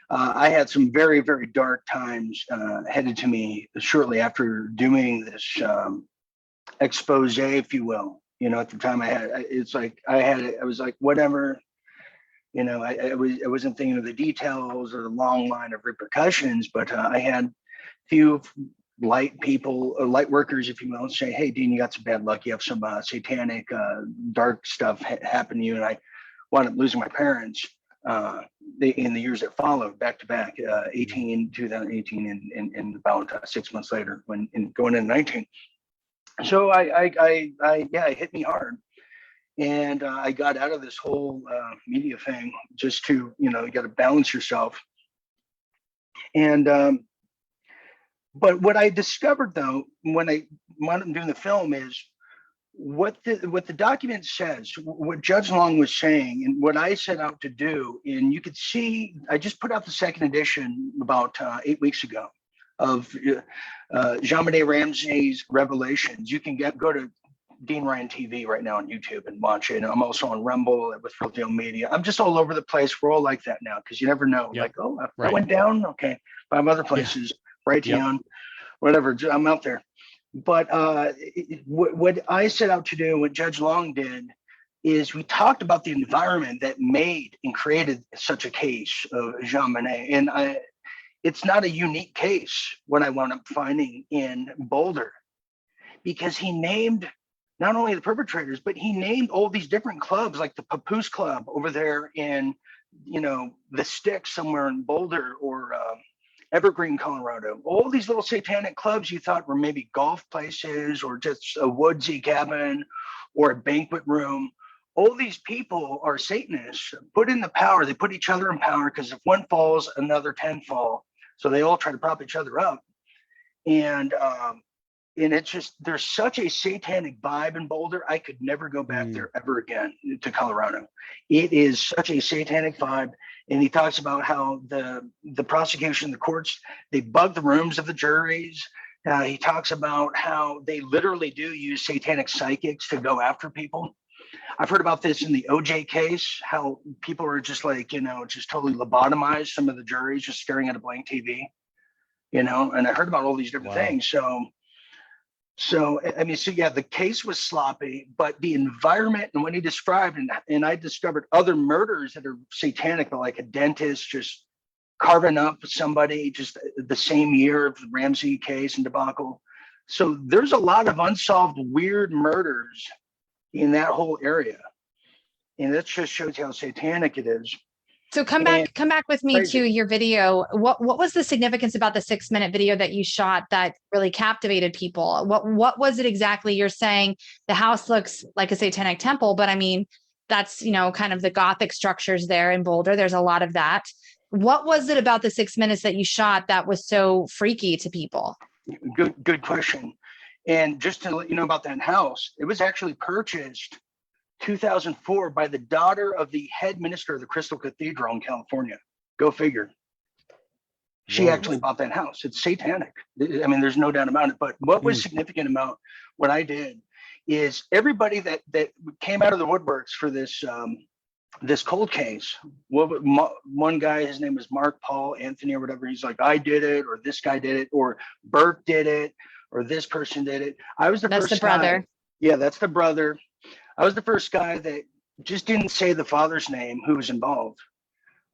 Speaker 3: I had some very, very dark times headed to me shortly after doing this expose, if you will. At the time I was like, whatever, I wasn't thinking of the details or the long line of repercussions, but I had few light people, or light workers, if you will, say, hey, Dean, you got some bad luck. You have some satanic, dark stuff happen to you. And I wound up losing my parents in the years that followed, back to back, 2018, and about 6 months later, when going into 19. So it hit me hard. And I got out of this whole media thing just to, you got to balance yourself. And but what I discovered, though, when I wound up doing the film, is what the document says, what Judge Long was saying, and what I set out to do. And you could see, I just put out the second edition about 8 weeks ago of JonBenet Ramsey's Revelations. You can go to Dean Ryan TV right now on YouTube and watch it. And I'm also on Rumble with Real Deal Media. I'm just all over the place. We're all like that now, because you never know.
Speaker 2: Yep.
Speaker 3: Like, oh,
Speaker 2: Right.
Speaker 3: I went down. Okay, 5 other places, Brighteon, whatever. I'm out there. But what I set out to do, what Judge Long did, is we talked about the environment that made and created such a case of JonBenet. And it's not a unique case, what I wound up finding in Boulder, because he named not only the perpetrators, but he named all these different clubs, like the Papoose Club over there in, the Sticks somewhere in Boulder, or Evergreen, Colorado. All these little satanic clubs you thought were maybe golf places or just a woodsy cabin or a banquet room. All these people are Satanists put in the power. They put each other in power, because if one falls, another 10 fall. So they all try to prop each other up. And it's just, there's such a satanic vibe in Boulder. I could never go back there ever again, to Colorado. It is such a satanic vibe. And he talks about how the prosecution, the courts, they bug the rooms of the juries. He talks about how they literally do use satanic psychics to go after people. I've heard about this in the OJ case, how people are just like, just totally lobotomized, some of the juries just staring at a blank TV, and I heard about all these different things. So, I mean, the case was sloppy, but the environment and what he described, and I discovered other murders that are satanic, like a dentist just carving up somebody just the same year of the Ramsey case and debacle. So there's a lot of unsolved weird murders in that whole area. And that just shows how satanic it is.
Speaker 1: So come back with me
Speaker 3: Crazy.
Speaker 1: to your video. What was the significance about the 6-minute video that you shot that really captivated people? What was it exactly? You're saying the house looks like a satanic temple, but I mean, that's, kind of the Gothic structures there in Boulder. There's a lot of that. What was it about the 6 minutes that you shot that was so freaky to people?
Speaker 3: Good question. And just to let you know about that house, it was actually purchased 2004 by the daughter of the head minister of the Crystal Cathedral in California. Go figure. She actually bought that house. It's satanic. I mean, there's no doubt about it. But what was significant about what I did is everybody that came out of the woodworks for this this cold case. One guy, his name was Mark Paul Anthony or whatever. He's like, I did it, or this guy did it, or Burke did it, or this person did it. I was the first.
Speaker 1: That's the brother.
Speaker 3: Yeah, that's the brother. I was the first guy that just didn't say the father's name who was involved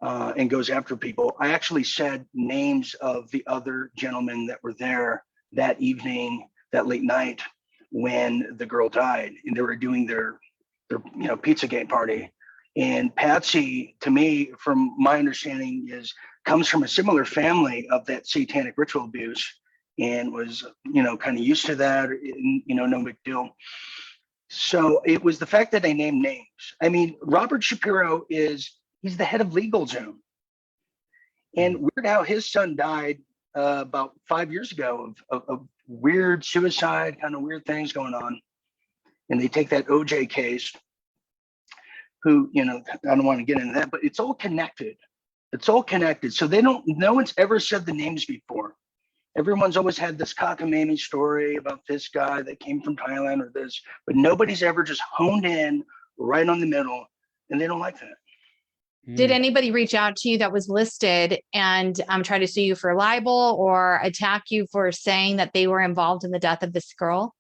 Speaker 3: and goes after people. I actually said names of the other gentlemen that were there that evening, that late night when the girl died, and they were doing their Pizzagate party. And Patsy, to me, from my understanding, comes from a similar family of that satanic ritual abuse, and was kind of used to that. No big deal. So it was the fact that they named names. I mean, Robert Shapiro he's the head of LegalZoom. And weird how his son died about 5 years ago of weird suicide, kind of weird things going on. And they take that OJ case, who, I don't want to get into that, but it's all connected. It's all connected. So no one's ever said the names before. Everyone's always had this cockamamie story about this guy that came from Thailand or this, but nobody's ever just honed in right on the middle, and they don't like that.
Speaker 1: Did anybody reach out to you that was listed and try to sue you for libel or attack you for saying that they were involved in the death of this girl?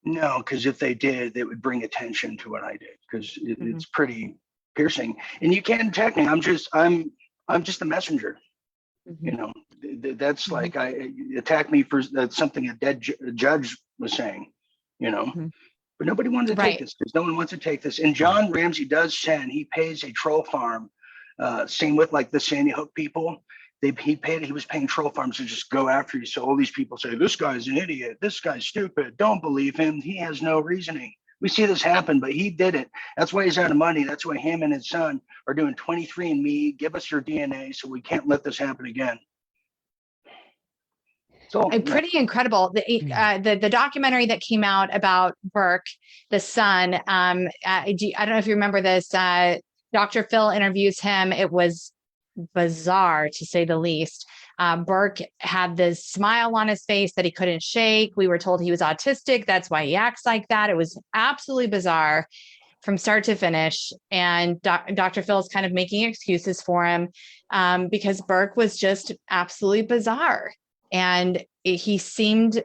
Speaker 3: No, because if they did, they would bring attention to what I did, because it's pretty piercing. And you can't attack me. I'm just a messenger. That's
Speaker 1: Mhm.
Speaker 3: like attack me for something a dead judge was saying, you know.
Speaker 1: Mhm.
Speaker 3: But nobody wanted to take
Speaker 1: Right.
Speaker 3: this because no one wants to take this. And John Ramsey does send, he pays a troll farm. Same with like the Sandy Hook people. He was paying troll farms to just go after you. So all these people say, this guy's an idiot. This guy's stupid. Don't believe him. He has no reasoning. We see this happen, but he did it. That's why he's out of money. That's why him and his son are doing 23andMe. Give us your DNA so we can't let this happen again. So
Speaker 1: Pretty incredible. The documentary that came out about Burke, the son. I don't know if you remember this. Dr. Phil interviews him. It was bizarre to say the least. Burke had this smile on his face that he couldn't shake. We were told he was autistic. That's why he acts like that. It was absolutely bizarre from start to finish. And Dr. Phil's kind of making excuses for him because Burke was just absolutely bizarre. And he seemed,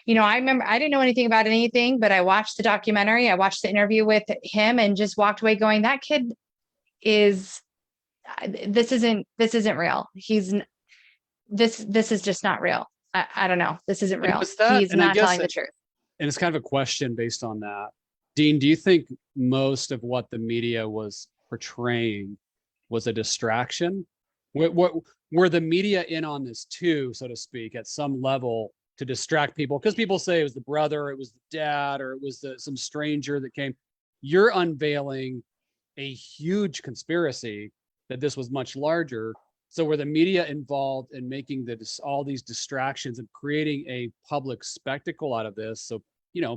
Speaker 1: I remember I didn't know anything about anything, but I watched the documentary. I watched the interview with him and just walked away going, that kid is, this isn't real. This is just not real. I don't know. This isn't real. He's not telling the truth.
Speaker 2: And it's kind of a question based on that. Dean, do you think most of what the media was portraying was a distraction? Were the media in on this too, so to speak, at some level to distract people? Because people say it was the brother, it was the dad, or it was some stranger that came. You're unveiling a huge conspiracy that this was much larger. So were the media involved in making all these distractions and creating a public spectacle out of this? So,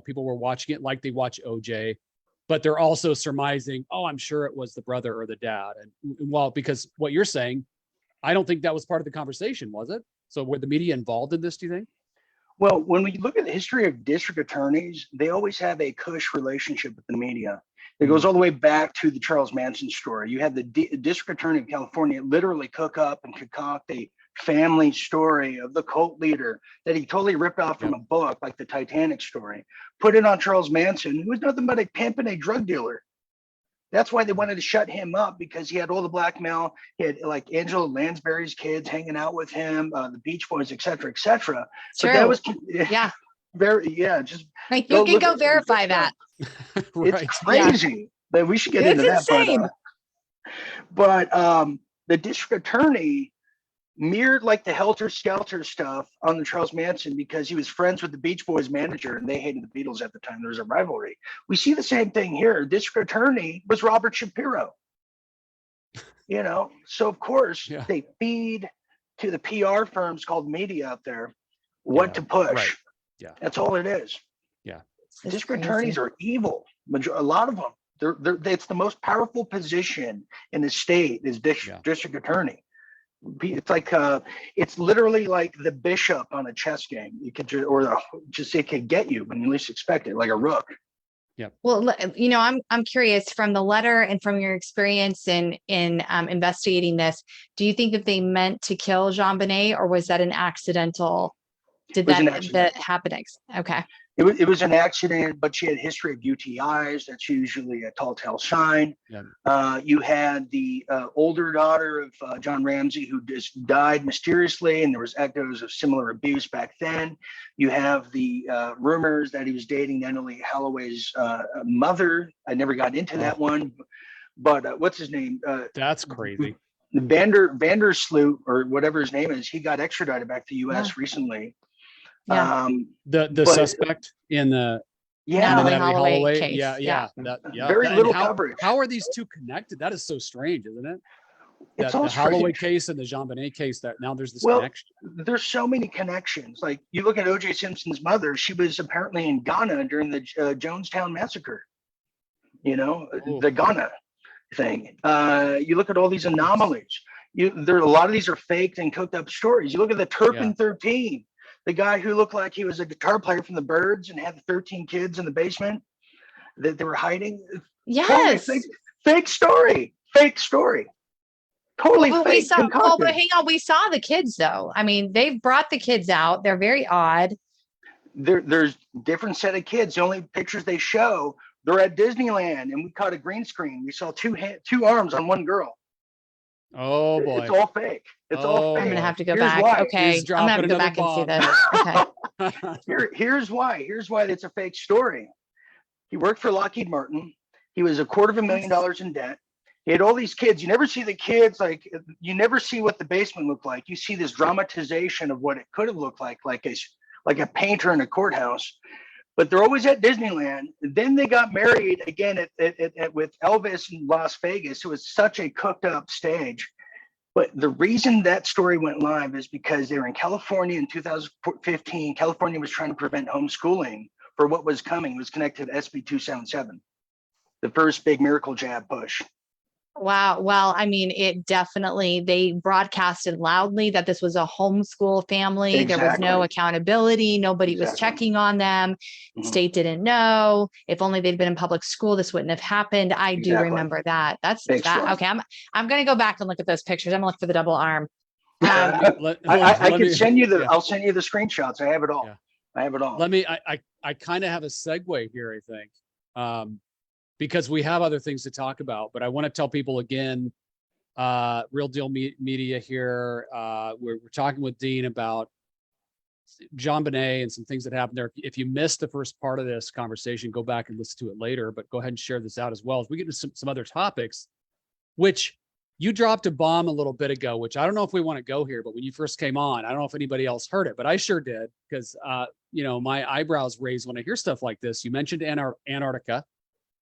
Speaker 2: people were watching it like they watch OJ, but they're also surmising, oh, I'm sure it was the brother or the dad. And well, because what you're saying, I don't think that was part of the conversation, was it? So were the media involved in this, do you think?
Speaker 3: Well, when we look at the history of district attorneys, they always have a cush relationship with the media. It goes all the way back to the Charles Manson story. You had the district attorney of California literally cook up and concoct a family story of the cult leader that he totally ripped off from a book, like the Titanic story, put it on Charles Manson, who was nothing but a pimp and a drug dealer. That's why they wanted to shut him up, because he had all the blackmail. He had like Angela Lansbury's kids hanging out with him, the Beach Boys, et cetera, et cetera.
Speaker 1: True.
Speaker 3: But that was just
Speaker 1: like you can go verify that.
Speaker 3: Right. It's crazy. But we should get into that.
Speaker 1: Insane.
Speaker 3: But the district attorney mirrored like the Helter Skelter stuff on the Charles Manson, because he was friends with the Beach Boys manager and they hated the Beatles at the time. There was a rivalry. We see the same thing here. District attorney was Robert Shapiro. So of course they feed to the PR firms called media out there what to push.
Speaker 2: Right. Yeah.
Speaker 3: That's all it is.
Speaker 2: Yeah.
Speaker 3: District attorneys are evil. A lot of them. It's the most powerful position in the state is district attorney. It's like it's literally like the bishop on a chess game. You could it could get you when you least expect it, like a rook.
Speaker 2: Yeah.
Speaker 1: Well, I'm curious from the letter and from your experience in investigating this. Do you think that they meant to kill JonBenét, or was that an accidental? Did that happen? Okay.
Speaker 3: It was an accident, but she had a history of UTIs. That's usually a tall tale sign. Yeah. You had the older daughter of John Ramsey, who just died mysteriously, and there was echoes of similar abuse back then. You have the rumors that he was dating Natalie Holloway's mother. I never got into that one, but what's his name?
Speaker 2: That's crazy.
Speaker 3: Vandersloot, or whatever his name is, he got extradited back to the U.S. recently.
Speaker 1: Yeah.
Speaker 2: The suspect in the
Speaker 1: Natalie Holloway case.
Speaker 2: Yeah.
Speaker 3: Very little coverage.
Speaker 2: How are these two connected? That is so strange, isn't it?
Speaker 3: It's
Speaker 2: the Holloway case and the JonBenét case, that now there's this connection.
Speaker 3: There's so many connections. Like you look at O.J. Simpson's mother, she was apparently in Ghana during the Jonestown massacre. The Ghana thing. You look at all these anomalies. A lot of these are faked and cooked up stories. You look at the Turpin 13. The guy who looked like he was a guitar player from the Byrds and had the 13 kids in the basement that they were hiding.
Speaker 1: Yes.
Speaker 3: Totally fake story. Totally fake.
Speaker 1: But hang on. We saw the kids though. I mean, they've brought the kids out. They're very odd.
Speaker 3: There's different set of kids. The only pictures they show, they're at Disneyland, and we caught a green screen. We saw two arms on one girl.
Speaker 2: Oh boy.
Speaker 3: It's all fake. It's all
Speaker 2: Oh,
Speaker 1: I'm
Speaker 3: fake.
Speaker 1: gonna
Speaker 2: boy.
Speaker 1: have to go
Speaker 3: Here's
Speaker 1: back.
Speaker 3: why.
Speaker 1: Okay,
Speaker 2: He's
Speaker 1: I'm gonna have
Speaker 2: dropping
Speaker 1: to go
Speaker 2: another
Speaker 1: back and see
Speaker 2: bomb.
Speaker 1: this. Okay.
Speaker 3: Here's why. Here's why it's a fake story. He worked for Lockheed Martin. He was $250,000 in debt. He had all these kids. You never see the kids, like you never see what the basement looked like. You see this dramatization of what it could have looked like a painter in a courthouse. But they're always at Disneyland. Then they got married again with Elvis in Las Vegas. It was such a cooked up stage. But the reason that story went live is because they were in California in 2015. California was trying to prevent homeschooling for what was coming. It was connected to SB 277, the first big miracle jab push.
Speaker 1: Wow. Well, I mean, it definitely, they broadcasted loudly that this was a homeschool family. There was no
Speaker 3: Exactly.
Speaker 1: accountability. Nobody was
Speaker 3: Exactly.
Speaker 1: checking on them.
Speaker 3: Mhm.
Speaker 1: State didn't know. If only they'd been in public school, this wouldn't have happened. I do
Speaker 3: Exactly.
Speaker 1: remember that. That's
Speaker 3: Big
Speaker 1: that.
Speaker 3: story.
Speaker 1: Okay. I'm going to go back and look at those pictures. I'm gonna look for the double arm.
Speaker 3: I can send you the.
Speaker 2: Yeah.
Speaker 3: I'll send you the screenshots. I have it all.
Speaker 2: Yeah.
Speaker 3: I have it all.
Speaker 2: I kind of have a segue here, I think, because we have other things to talk about, but I want to tell people again, Real Deal Media here. We're talking with Dean about JonBenét and some things that happened there. If you missed the first part of this conversation, go back and listen to it later, but go ahead and share this out as well as we get into some other topics, which you dropped a bomb a little bit ago, which I don't know if we want to go here, but when you first came on, I don't know if anybody else heard it, but I sure did, because my eyebrows raise when I hear stuff like this. You mentioned Antarctica,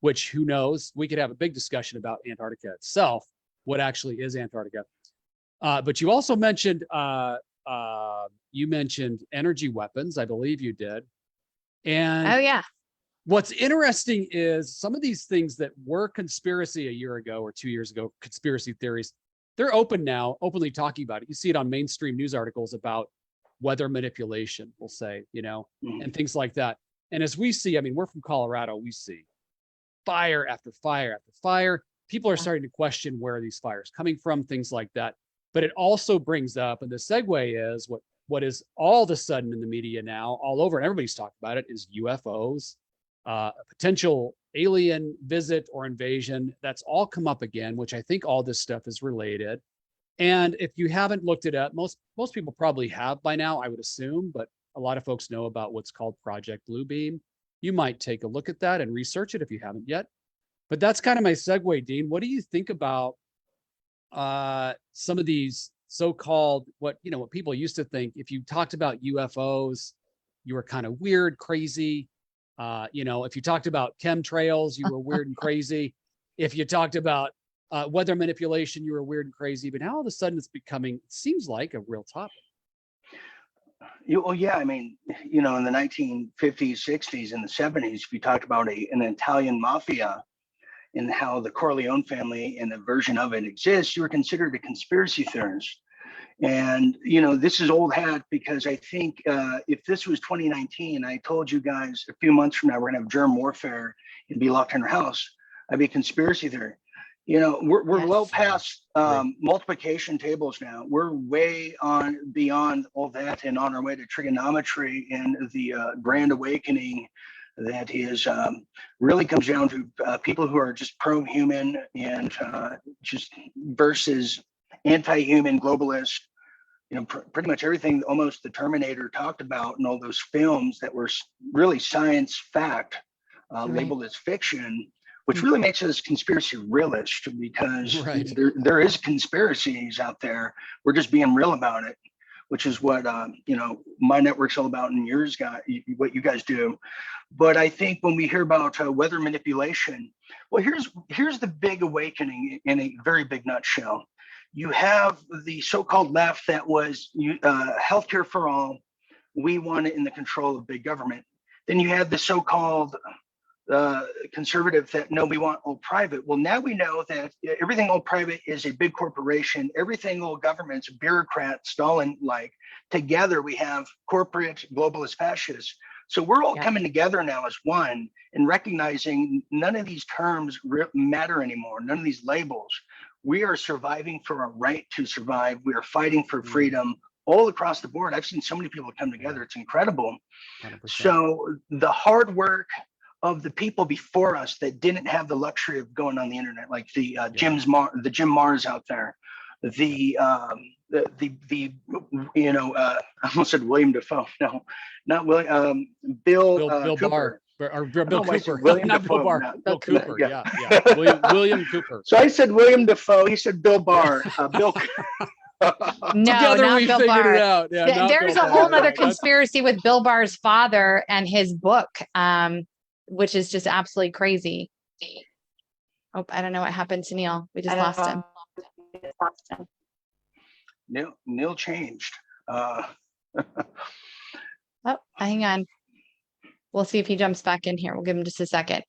Speaker 2: which who knows, we could have a big discussion about Antarctica itself, what actually is Antarctica. But you also mentioned energy weapons, I believe you did. And
Speaker 1: Oh yeah.
Speaker 2: what's interesting is some of these things that were conspiracy a year ago or 2 years ago, conspiracy theories, they're open now, openly talking about it. You see it on mainstream news articles about weather manipulation, we'll say, and things like that. And as we see, I mean, we're from Colorado, we see fire after fire after fire. People are starting to question where are these fires coming from, things like that. But it also brings up, and the segue is what is all of a sudden in the media now, all over, and everybody's talking about it, is UFOs, a potential alien visit or invasion. That's all come up again, which I think all this stuff is related. And if you haven't looked it up, most people probably have by now, I would assume, but a lot of folks know about what's called Project Bluebeam. You might take a look at that and research it if you haven't yet. But that's kind of my segue, Dean. What do you think about some of these so-called what people used to think? If you talked about UFOs, you were kind of weird, crazy. If you talked about chemtrails, you were weird and crazy. If you talked about weather manipulation, you were weird and crazy. But now all of a sudden it's becoming, it seems like, a real topic.
Speaker 3: Well, yeah, I mean, in the 1950s, 60s, and the 70s, if you talked about an Italian mafia and how the Corleone family and a version of it exists, you were considered a conspiracy theorist. And, this is old hat, because I think if this was 2019, I told you guys a few months from now, we're going to have germ warfare and be locked in our house, I'd be a conspiracy theory. We're
Speaker 1: Yes.
Speaker 3: well past multiplication tables now. We're way beyond all that and on our way to trigonometry and the grand awakening that is really comes down to people who are just pro-human and just versus anti-human globalist. Pretty much everything almost the Terminator talked about and all those films that were really science fact labeled as fiction, which really makes us conspiracy realist, because there is conspiracies out there. We're just being real about it, which is what my network's all about, and yours what you guys do. But I think when we hear about weather manipulation, well, here's the big awakening in a very big nutshell. You have the so-called left that was healthcare for all. We want it in the control of big government. Then you have the so-called conservative that no, we want all private. Well, now we know that everything all private is a big corporation. Everything all government's a bureaucrat, Stalin-like. Together we have corporate globalist fascists. So we're all coming together now as one and recognizing none of these terms matter anymore. None of these labels. We are surviving for our right to survive. We are fighting for freedom all across the board. I've seen so many people come together. It's incredible. 100%. So the hard work of the people before us that didn't have the luxury of going on the internet, like the Jim Mars out there, I almost said William Dafoe. No, not William. Bill
Speaker 2: Bill
Speaker 3: Cooper.
Speaker 2: Barr or
Speaker 3: I don't
Speaker 2: Bill
Speaker 3: know why I said
Speaker 2: Cooper.
Speaker 3: William
Speaker 2: Not Bill
Speaker 3: Dafoe.
Speaker 2: Barr.
Speaker 3: No,
Speaker 2: Bill Cooper.
Speaker 3: yeah.
Speaker 2: Yeah. William Cooper.
Speaker 3: So I said William Dafoe. He said Bill Barr. Bill.
Speaker 1: No,
Speaker 2: Together
Speaker 1: not
Speaker 2: we
Speaker 1: Bill
Speaker 2: figured
Speaker 1: Barr.
Speaker 2: it out. Yeah, not
Speaker 1: There's
Speaker 2: Bill
Speaker 1: a whole
Speaker 2: Barr.
Speaker 1: nother
Speaker 2: Yeah, that's-
Speaker 1: conspiracy with Bill Barr's father and his book, which is just absolutely crazy. Oh, I don't know what happened to Neil. We just lost him.
Speaker 3: Neil changed.
Speaker 1: Oh, hang on. We'll see if he jumps back in here. We'll give him just a second.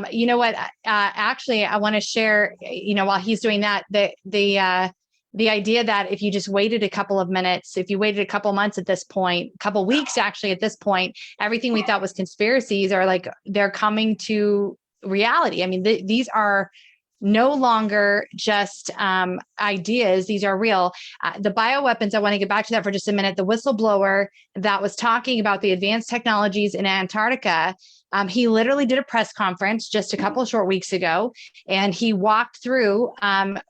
Speaker 1: You know what? Actually, I want to share, while he's doing that, the idea that if you just waited a couple of minutes, if you waited a couple months at this point, a couple weeks actually at this point, everything we thought was conspiracies are like, they're coming to reality. I mean, these are no longer just ideas. These are real. The bioweapons, I want to get back to that for just a minute. The whistleblower that was talking about the advanced technologies in Antarctica, he literally did a press conference just a couple of short weeks ago, and he walked through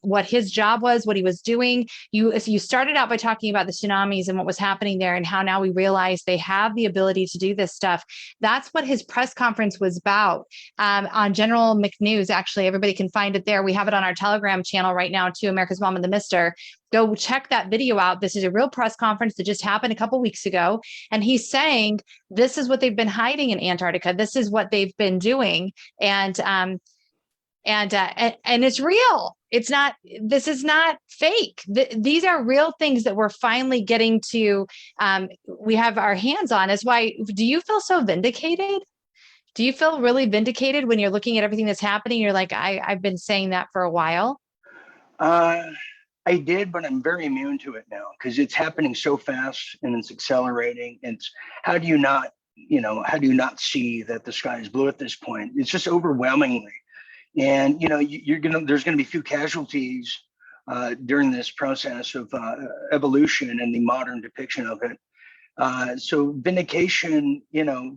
Speaker 1: what his job was, what he was doing. You started out by talking about the tsunamis and what was happening there and how now we realize they have the ability to do this stuff. That's what his press conference was about on General McNews. Actually, everybody can find it there. We have it on our Telegram channel right now too, America's Mom and the Mister. Go check that video out. This is a real press conference that just happened a couple weeks ago. And he's saying, this is what they've been hiding in Antarctica. This is what they've been doing. And it's real. It's not, this is not fake. These are real things that we're finally getting to, we have our hands on. Is why, do you feel so vindicated? Do you feel really vindicated when you're looking at everything that's happening? You're like, I've been saying that for a while.
Speaker 3: I did, but I'm very immune to it now because it's happening so fast and it's accelerating. It's how do you not see that the sky is blue at this point? It's just overwhelmingly. And, there's going to be few casualties during this process of evolution and the modern depiction of it. So vindication,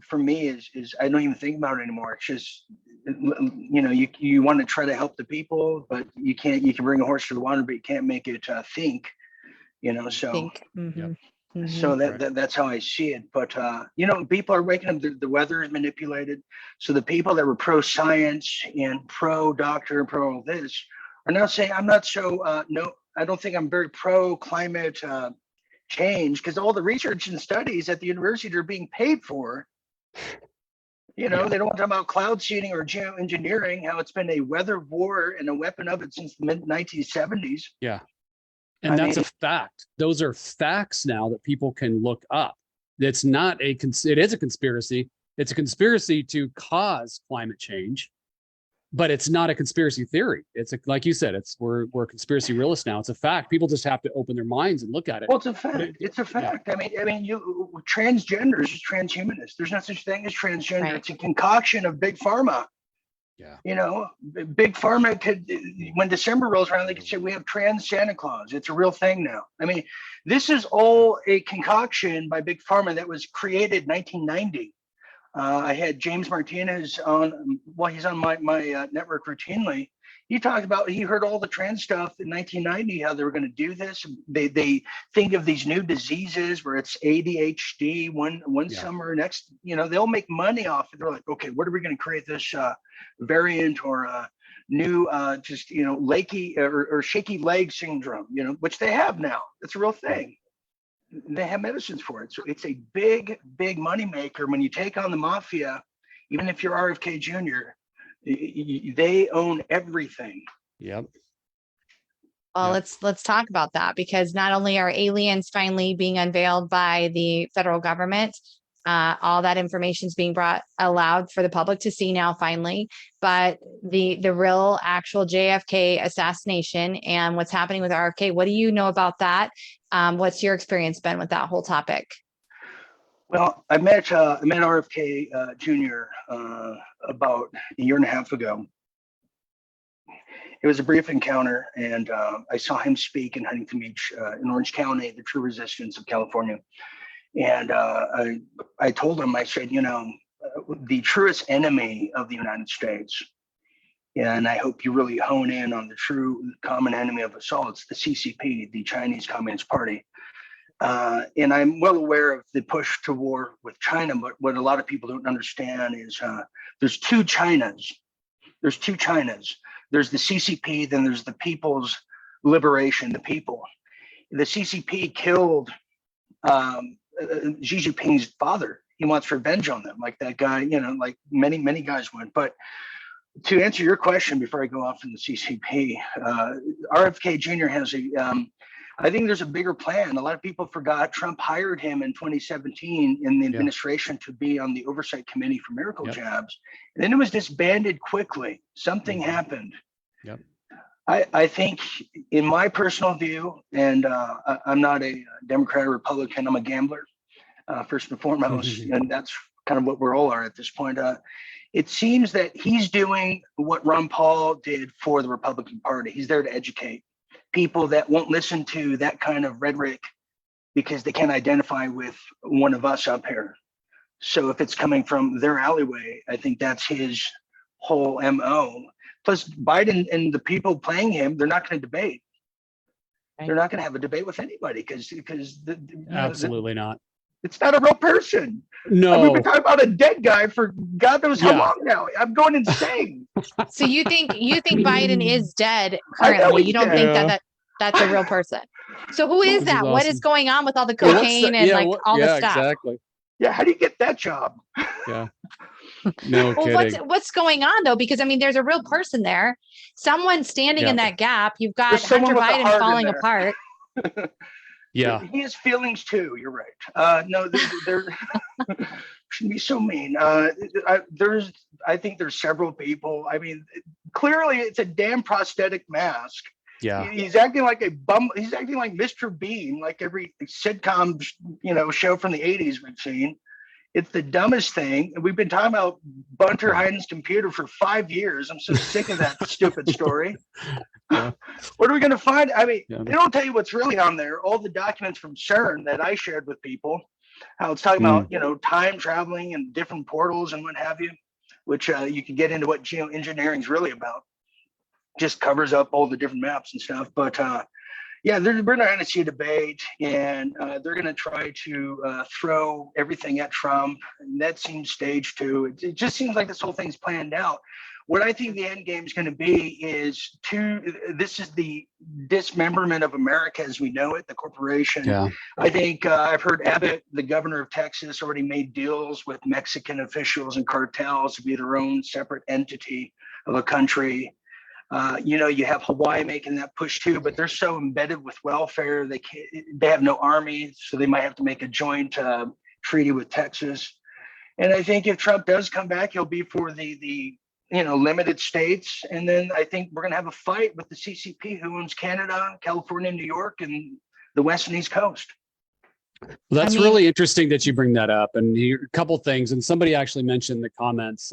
Speaker 3: for me is I don't even think about it anymore. It's just, you want to try to help the people, but you can't. You can bring a horse to the water, but you can't make it think. So
Speaker 1: Think. Mm-hmm.
Speaker 2: Yep.
Speaker 1: Mm-hmm.
Speaker 3: so that's how I see it. But people are waking up. The weather is manipulated. So the people that were pro science and pro doctor and pro all this are now saying, I'm not so no. I don't think I'm very pro climate change because all the research and studies at the university are being paid for. They don't want to talk about cloud seeding or geoengineering, how it's been a weather war and a weapon of it since the mid-1970s.
Speaker 2: Yeah. And that's a fact. Those are facts now that people can look up. It's not it is a conspiracy. It's a conspiracy to cause climate change, but it's not a conspiracy theory. It's like you said, we're conspiracy realists now. It's a fact. People just have to open their minds and look at it.
Speaker 3: Well, it's a fact. It's a fact. Yeah. I mean, transgender is transhumanist. There's no such thing as transgender. Right. It's a concoction of big pharma. Yeah. Big pharma could, when December rolls around, they could say we have trans Santa Claus. It's a real thing now. I mean, this is all a concoction by big pharma that was created 1990. I had James Martinez on. Well, he's on my network routinely. He talked about, he heard all the trans stuff in 1990, how they were going to do this. They think of these new diseases where it's ADHD one summer, next, they'll make money off it. They're like, okay, what are we going to create this variant or new, lakey or shaky leg syndrome, which they have now. It's a real thing. They have medicines for it. So it's a big, big money maker. When you take on the mafia, even if you're RFK Jr., they own everything.
Speaker 2: Yep.
Speaker 1: Well, let's talk about that, because not only are aliens finally being unveiled by the federal government, all that information is being allowed for the public to see now finally, but the real actual JFK assassination and what's happening with RFK. What do you know about that? What's your experience been with that whole topic?
Speaker 3: Well, I met RFK Jr. About a year and a half ago. It was a brief encounter, and I saw him speak in Huntington Beach, in Orange County, the true resistance of California. And I told him, I said, the truest enemy of the United States Yeah, and I hope you really hone in on the true common enemy of us all. It's the CCP, the Chinese Communist Party. And I'm well aware of the push to war with China, but what a lot of people don't understand is there's two Chinas. There's two Chinas. There's the CCP, then there's the People's Liberation, the people. The CCP killed Xi Jinping's father. He wants revenge on them, like that guy, like many guys would. But to answer your question before I go off from the CCP, RFK Jr. has I think there's a bigger plan. A lot of people forgot Trump hired him in 2017 in the administration to be on the oversight committee for miracle jabs. And then it was disbanded quickly. Something happened.
Speaker 2: Yep.
Speaker 3: I think, in my personal view, and I'm not a Democrat or Republican, I'm a gambler, first and foremost, and that's kind of what we all are at this point. It seems that he's doing what Ron Paul did for the Republican Party. He's there to educate people that won't listen to that kind of rhetoric because they can't identify with one of us up here. So if it's coming from their alleyway, I think that's his whole MO. Plus, Biden and the people playing him, they're not going to debate. Right. They're not going to have a debate with anybody because
Speaker 2: absolutely not.
Speaker 3: It's not a real person.
Speaker 2: No,
Speaker 3: I mean, we're talking about a dead guy for God knows how long now. I'm going insane.
Speaker 1: So you think Biden is dead currently? You don't think that's a real person? So who is that? Awesome. What is going on with all the cocaine and all the stuff?
Speaker 2: Exactly.
Speaker 3: Yeah, how do you get that job?
Speaker 2: Yeah. No kidding.
Speaker 1: What's going on though? Because I mean, there's a real person there. Someone standing in that gap. You've got Hunter Biden falling apart.
Speaker 2: Yeah,
Speaker 3: he has feelings too. You're right. No, there shouldn't be so mean. I think there's several people. I mean, clearly it's a damn prosthetic mask.
Speaker 2: Yeah,
Speaker 3: he's acting like a bum. He's acting like Mr. Bean, like every sitcom, show from the '80s we've seen. It's the dumbest thing. We've been talking about Bunter Heiden's computer for 5 years. I'm so sick of that stupid story. Yeah. What are we going to find? I mean, they don't tell you what's really on there. All the documents from CERN that I shared with people, how it's talking about, time traveling and different portals and what have you, which you can get into what geoengineering is really about. Just covers up all the different maps and stuff. But we're not going to see a debate, and they're going to try to throw everything at Trump. And that seems staged too. It just seems like this whole thing's planned out. What I think the end game is going to be is this is the dismemberment of America as we know it, the corporation.
Speaker 2: Yeah.
Speaker 3: I think I've heard Abbott, the governor of Texas, already made deals with Mexican officials and cartels to be their own separate entity of a country. You have Hawaii making that push too, but they're so embedded with welfare. They have no army, so they might have to make a joint treaty with Texas. And I think if Trump does come back, he'll be for the limited states. And then I think we're going to have a fight with the CCP, who owns Canada, California, New York, and the West and East Coast.
Speaker 2: Well, that's really interesting that you bring that up. And a couple things, and somebody actually mentioned in the comments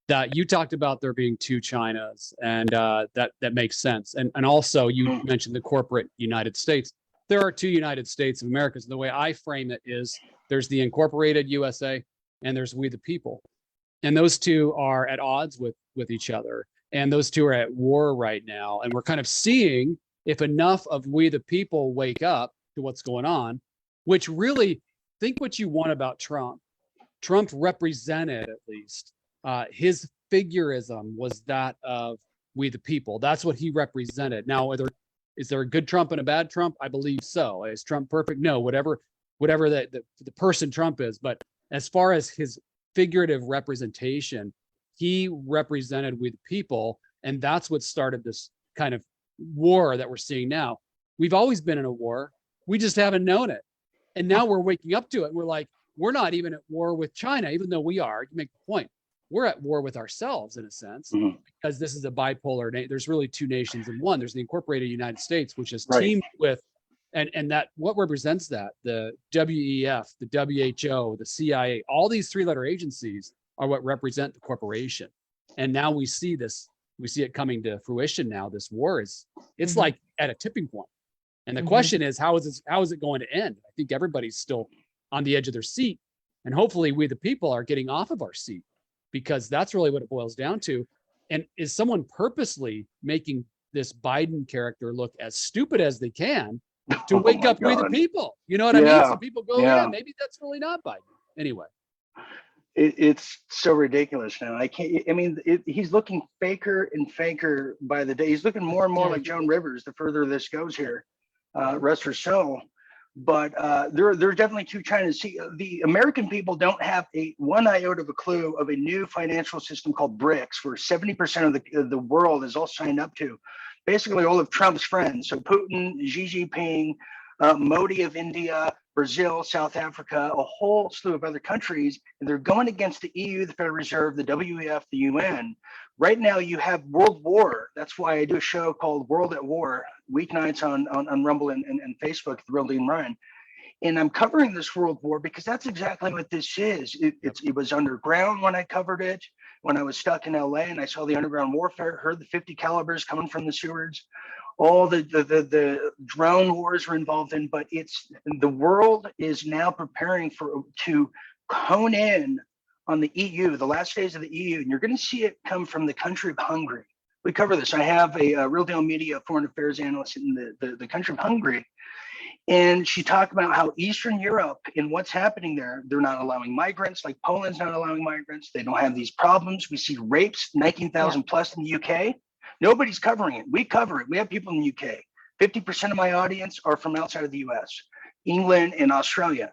Speaker 2: that you talked about there being two Chinas, and that makes sense. And also you mentioned the corporate United States. There are two United States of America. The way I frame it is there's the incorporated USA and there's we the people. And those two are at odds with each other. And those two are at war right now. And we're kind of seeing if enough of we the people wake up to what's going on, which really, think what you want about Trump. Trump represented, at least, his figurism was that of we the people. That's what he represented. Now, is there a good Trump and a bad Trump? I believe so. Is Trump perfect? No, whatever the person Trump is. But as far as his figurative representation, he represented we the people, and that's what started this kind of war that we're seeing now. We've always been in a war. We just haven't known it. And now we're waking up to it. We're like, we're not even at war with China, even though we are. You make the point. We're at war with ourselves in a sense, because this is a bipolar. There's really two nations in one. There's the incorporated United States, which is teamed with, and that what represents that, the WEF, the WHO, the CIA, all these three-letter agencies are what represent the corporation. And now we see it coming to fruition now. This war it's like at a tipping point. And the question is, how is it going to end? I think everybody's still on the edge of their seat. And hopefully we the people are getting off of our seat, because that's really what it boils down to. And is someone purposely making this Biden character look as stupid as they can to
Speaker 3: Oh
Speaker 2: wake
Speaker 3: my
Speaker 2: up we the
Speaker 3: God.
Speaker 2: people? You know what I mean?
Speaker 3: Yeah,
Speaker 2: So people go,
Speaker 3: yeah.
Speaker 2: yeah, maybe that's really not Biden. Anyway.
Speaker 3: It's so ridiculous now. I can't. I mean, he's looking faker and faker by the day. He's looking more and more
Speaker 1: Yeah.
Speaker 3: like Joan Rivers the further this goes here. Rest her soul. But there are definitely two Chinas. See, the American people don't have a one iota of a clue of a new financial system called BRICS, where 70% of the world is all signed up to. Basically, all of Trump's friends. So Putin, Xi Jinping, Modi of India, Brazil, South Africa, a whole slew of other countries, and they're going against the EU, the Federal Reserve, the WEF, the UN. Right now, you have world war. That's why I do a show called World at War, weeknights on Rumble and Facebook, The Real Dean Ryan. And I'm covering this world war because that's exactly what this is. It was underground when I covered it, when I was stuck in LA and I saw the underground warfare, heard the 50 calibers coming from the sewers. All the drone wars were involved in, but the world is now preparing to hone in on the EU, the last days of the EU, and you're going to see it come from the country of Hungary. We cover this. I have a Real Deal Media foreign affairs analyst in the country of Hungary, and she talked about how Eastern Europe and what's happening there, they're not allowing migrants, like Poland's not allowing migrants. They don't have these problems. We see rapes, 19,000 plus in the UK. Nobody's covering it. We cover it. We have people in the UK. 50% of my audience are from outside of the US, England and Australia.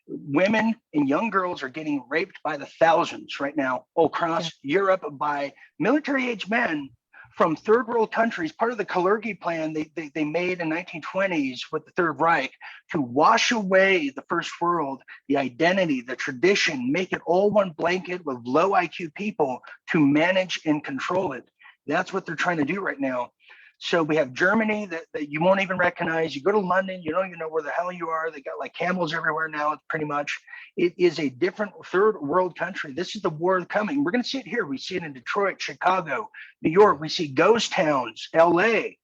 Speaker 3: Women and young girls are getting raped by the thousands right now across Europe by military-age men from third world countries. Part of the Kalergi plan they made in 1920s with the Third Reich to wash away the first world, the identity, the tradition, make it all one blanket with low IQ people to manage and control it. That's what they're trying to do right now. So we have Germany that you won't even recognize. You go to London, you don't even know where the hell you are. They got like camels everywhere now, pretty much. It is a different third world country. This is the war coming. We're going to see it here. We see it in Detroit, Chicago, New York. We see ghost towns, LA.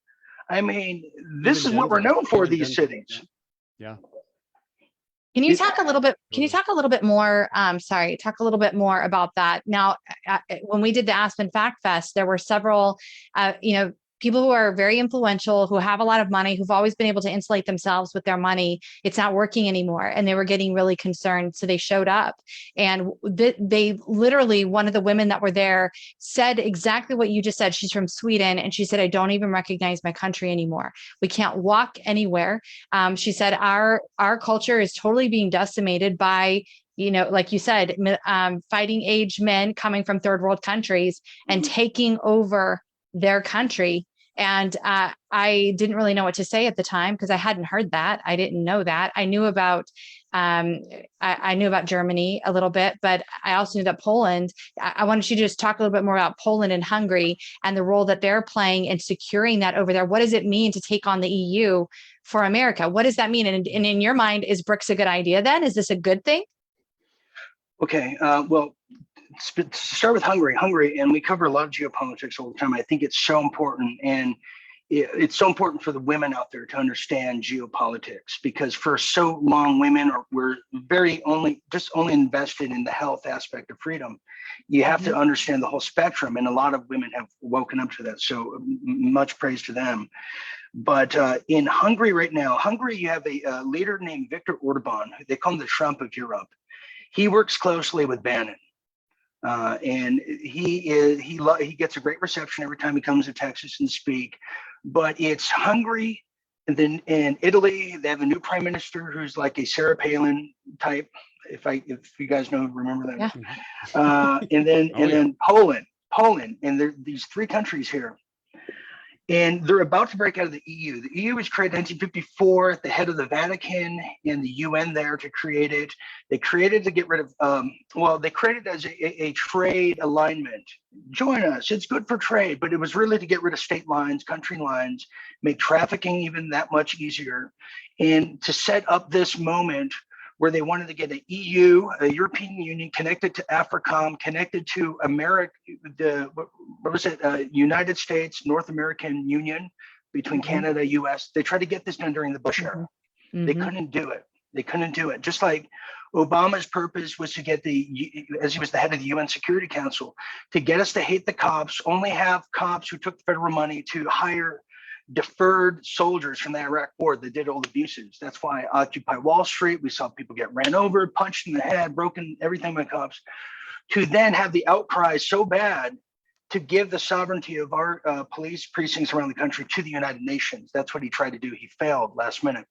Speaker 3: I mean, this
Speaker 2: Even
Speaker 3: is what we're
Speaker 2: Denver.
Speaker 3: known for,
Speaker 2: Even
Speaker 3: these
Speaker 2: Denver.
Speaker 3: cities.
Speaker 2: Yeah.
Speaker 1: Can you
Speaker 3: It-
Speaker 1: talk a little bit? Can you talk a little bit more? Talk a little bit more about that. Now, when we did the Aspen Fact Fest, there were several, people who are very influential, who have a lot of money, who've always been able to insulate themselves with their money. It's not working anymore, and they were getting really concerned. So they showed up, and they literally, one of the women that were there said exactly what you just said. She's from Sweden, and she said, "I don't even recognize my country anymore. We can't walk anywhere." She said, "Our culture is totally being decimated by." Like you said, fighting age men coming from third world countries and taking over their country. And I didn't really know what to say at the time because I hadn't heard that. I didn't know that. I knew about I knew about Germany a little bit, but I also knew that Poland. I wanted you to just talk a little bit more about Poland and Hungary and the role that they're playing in securing that over there. What does it mean to take on the EU for America? What does that mean? And in your mind, is BRICS a good idea then? Is this a good thing?
Speaker 3: Okay, well, to start with Hungary, and we cover a lot of geopolitics all the time. I think it's so important, and it's so important for the women out there to understand geopolitics, because for so long women were only invested in the health aspect of freedom. You have to understand the whole spectrum, and a lot of women have woken up to that. So much praise to them. But in Hungary right now, you have a leader named Viktor Orban. They call him the Trump of Europe. He works closely with Bannon. And he gets a great reception every time he comes to Texas and speak. But it's Hungary, and then in Italy they have a new prime minister who's like a Sarah Palin type. If you guys remember that.
Speaker 1: Yeah.
Speaker 3: And then Poland, and there these three countries here. And they're about to break out of the EU. The EU was created in 1954, the head of the Vatican and the UN there to create it. They created to get rid of, they created as a trade alignment. Join us, it's good for trade, but it was really to get rid of state lines, country lines, make trafficking even that much easier, and to set up this moment where they wanted to get an EU, a European Union, connected to AFRICOM, connected to America, United States, North American Union, between Canada, US. They tried to get this done during the Bush era. They couldn't do it. They couldn't do it. Just like Obama's purpose was to get as he was the head of the UN Security Council, to get us to hate the cops, only have cops who took federal money to hire deferred soldiers from the Iraq war that did all the abuses. That's why Occupy Wall Street, we saw people get ran over, punched in the head, broken, everything by cops, to then have the outcry so bad to give the sovereignty of our police precincts around the country to the United Nations. That's what he tried to do. He failed last minute,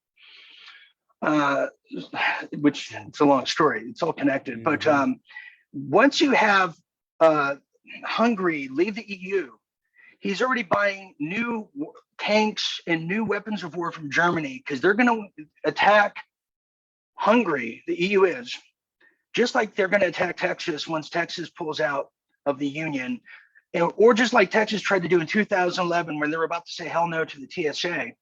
Speaker 3: which it's a long story. It's all connected. But once you have Hungary leave the EU, he's already buying new tanks and new weapons of war from Germany because they're going to attack Hungary. The EU is, just like they're going to attack Texas once Texas pulls out of the Union, or just like Texas tried to do in 2011 when they were about to say hell no to the TSA.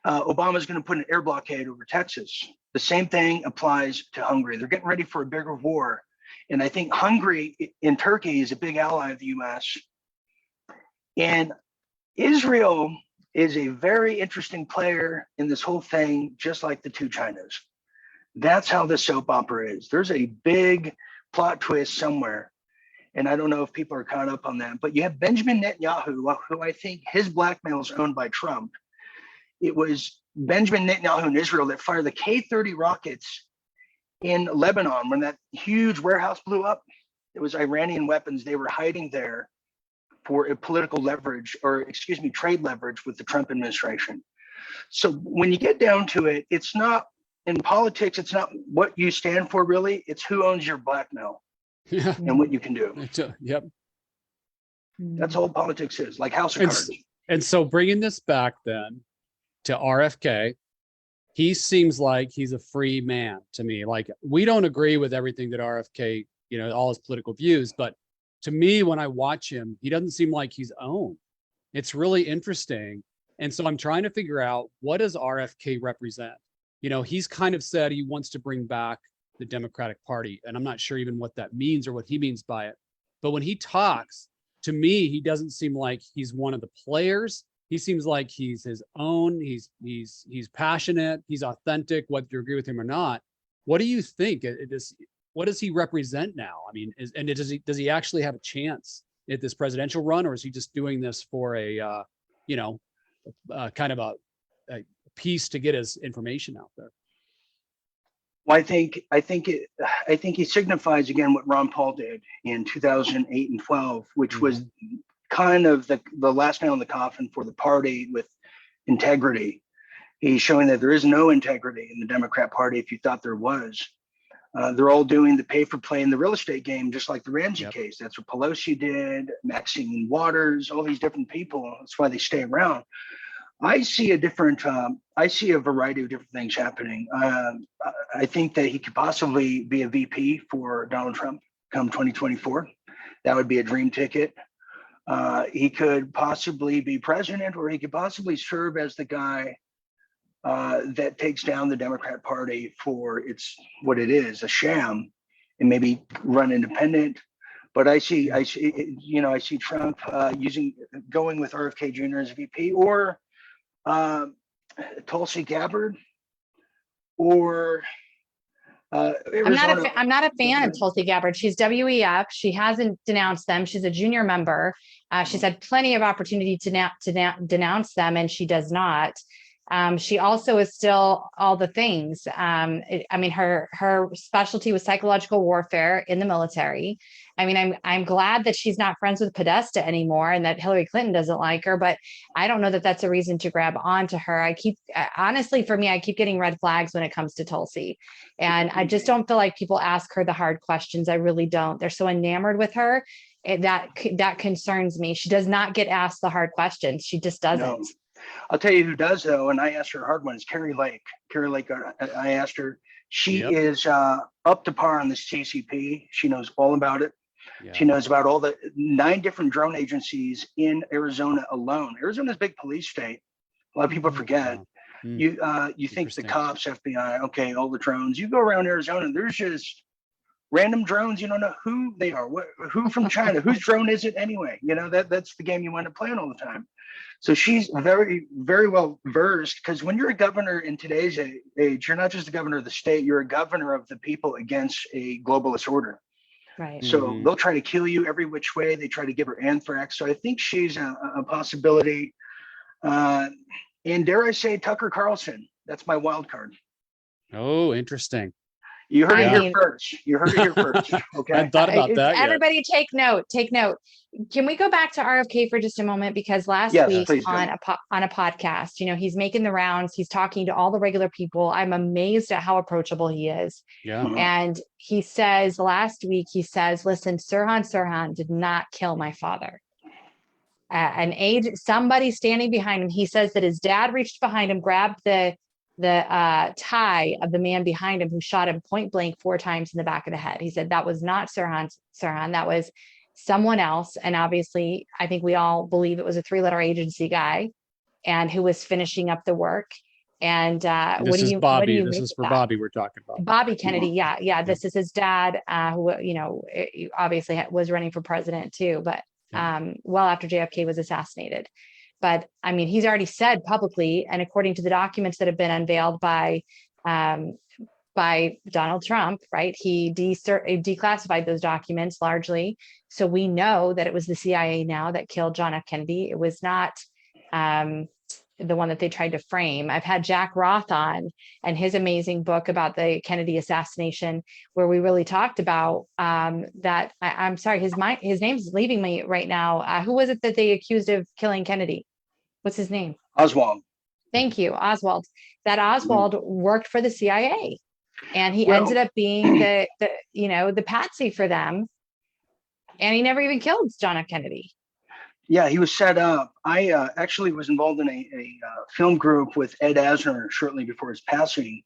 Speaker 3: Obama's going to put an air blockade over Texas. The same thing applies to Hungary. They're getting ready for a bigger war. And I think Hungary in Turkey is a big ally of the US. And Israel is a very interesting player in this whole thing, just like the two Chinas. That's how the soap opera is. There's a big plot twist somewhere. And I don't know if people are caught up on that, but you have Benjamin Netanyahu, who I think his blackmail is owned by Trump. It was Benjamin Netanyahu in Israel that fired the K-30 rockets in Lebanon when that huge warehouse blew up. It was Iranian weapons. They were hiding there for a political leverage, or excuse me, trade leverage with the Trump administration. So when you get down to it, it's not, in politics, it's not what you stand for really, it's who owns your blackmail and what you can do.
Speaker 2: Yep.
Speaker 3: That's all politics is, like House of Cards.
Speaker 2: And so bringing this back then to RFK, he seems like he's a free man to me. Like, we don't agree with everything that RFK, all his political views, but to me, when I watch him, he doesn't seem like he's owned. It's really interesting. And so I'm trying to figure out, what does RFK represent? He's kind of said he wants to bring back the Democratic Party, and I'm not sure even what that means or what he means by it. But when he talks, to me, he doesn't seem like he's one of the players. He seems like he's his own. He's passionate. He's authentic, whether you agree with him or not. What do you think? What does he represent now? I mean, does he actually have a chance at this presidential run, or is he just doing this for a kind of a piece to get his information out there?
Speaker 3: Well, I think he signifies again what Ron Paul did in 2008 and 12, which was kind of the last nail in the coffin for the party with integrity. He's showing that there is no integrity in the Democrat Party if you thought there was. They're all doing the pay for play in the real estate game, just like the Ramsey case. That's what Pelosi did, Maxine Waters, all these different people. That's why they stay around. I see a variety of different things happening. I think that he could possibly be a VP for Donald Trump come 2024. That would be a dream ticket. He could possibly be president, or he could possibly serve as the guy that takes down the Democrat Party for what it is, a sham, and maybe run independent. But I see Trump going with RFK Jr. as VP, or Tulsi Gabbard, or Arizona.
Speaker 1: I'm not a fan of Tulsi Gabbard. She's WEF. She hasn't denounced them. She's a junior member. She's had plenty of opportunity to denounce them, and she does not. She also is still all the things. Her specialty was psychological warfare in the military. I mean, I'm glad that she's not friends with Podesta anymore, and that Hillary Clinton doesn't like her, but I don't know that that's a reason to grab onto her. Honestly, for me, I keep getting red flags when it comes to Tulsi, and I just don't feel like people ask her the hard questions. I really don't. They're so enamored with her. That concerns me. She does not get asked the hard questions. She just doesn't.
Speaker 3: No. I'll tell you who does though, and I asked her a hard one, is Carrie Lake. Carrie Lake, I asked her, she is up to par on this TCP. She knows all about it. Yeah. She knows about all the 9 different drone agencies in Arizona alone. Arizona's a big police state. A lot of people forget. You think the cops, FBI, okay, all the drones. You go around Arizona, there's just random drones, you don't know who they are, who from China, whose drone is it anyway? You know, that's the game you wind up playing all the time. So she's very, very well versed, because when you're a governor in today's age, you're not just a governor of the state, you're a governor of the people against a globalist order.
Speaker 1: Right.
Speaker 3: So they'll try to kill you every which way. They try to give her anthrax. So I think she's a possibility. And dare I say, Tucker Carlson, that's my wild card.
Speaker 2: Oh, interesting.
Speaker 3: You heard it
Speaker 1: I
Speaker 3: here
Speaker 1: mean-
Speaker 3: first. You heard it here first.
Speaker 2: I
Speaker 3: Okay.
Speaker 2: hadn't thought about that yet.
Speaker 1: Everybody take note, take note. Can we go back to RFK for just a moment? Because last
Speaker 3: Yes,
Speaker 1: week
Speaker 3: please do.
Speaker 1: on a podcast, you know, he's making the rounds. He's talking to all the regular people. I'm amazed at how approachable he is.
Speaker 2: Yeah.
Speaker 3: Mhm.
Speaker 1: And he says last week, he says, listen, Sirhan did not kill my father. Somebody standing behind him. He says that his dad reached behind him, grabbed the tie of the man behind him who shot him point blank 4 times in the back of the head. He said that was not Sirhan, that was someone else. And obviously, I think we all believe it was a 3-letter agency guy, and who was finishing up the work. And
Speaker 2: This is
Speaker 1: what do
Speaker 2: Bobby.
Speaker 1: you
Speaker 2: This
Speaker 1: make
Speaker 2: is
Speaker 1: of
Speaker 2: for
Speaker 1: that?
Speaker 2: Bobby we're talking about.
Speaker 1: Bobby Kennedy. Yeah. This is his dad, who, you know, obviously was running for president too, but well after JFK was assassinated. But I mean, he's already said publicly, and according to the documents that have been unveiled by Donald Trump, right? He declassified those documents largely. So we know that it was the CIA now that killed John F. Kennedy. It was not the one that they tried to frame. I've had Jack Roth on, and his amazing book about the Kennedy assassination, where we really talked about that. I'm sorry, his name's leaving me right now. Who was it that they accused of killing Kennedy? What's his name?
Speaker 3: Oswald.
Speaker 1: Thank you, Oswald. That Oswald worked for the CIA, and he
Speaker 3: Well-
Speaker 1: ended up being the patsy for them, and he never even killed John F. Kennedy.
Speaker 3: Yeah, he was set up. I actually was involved in a film group with Ed Asner shortly before his passing,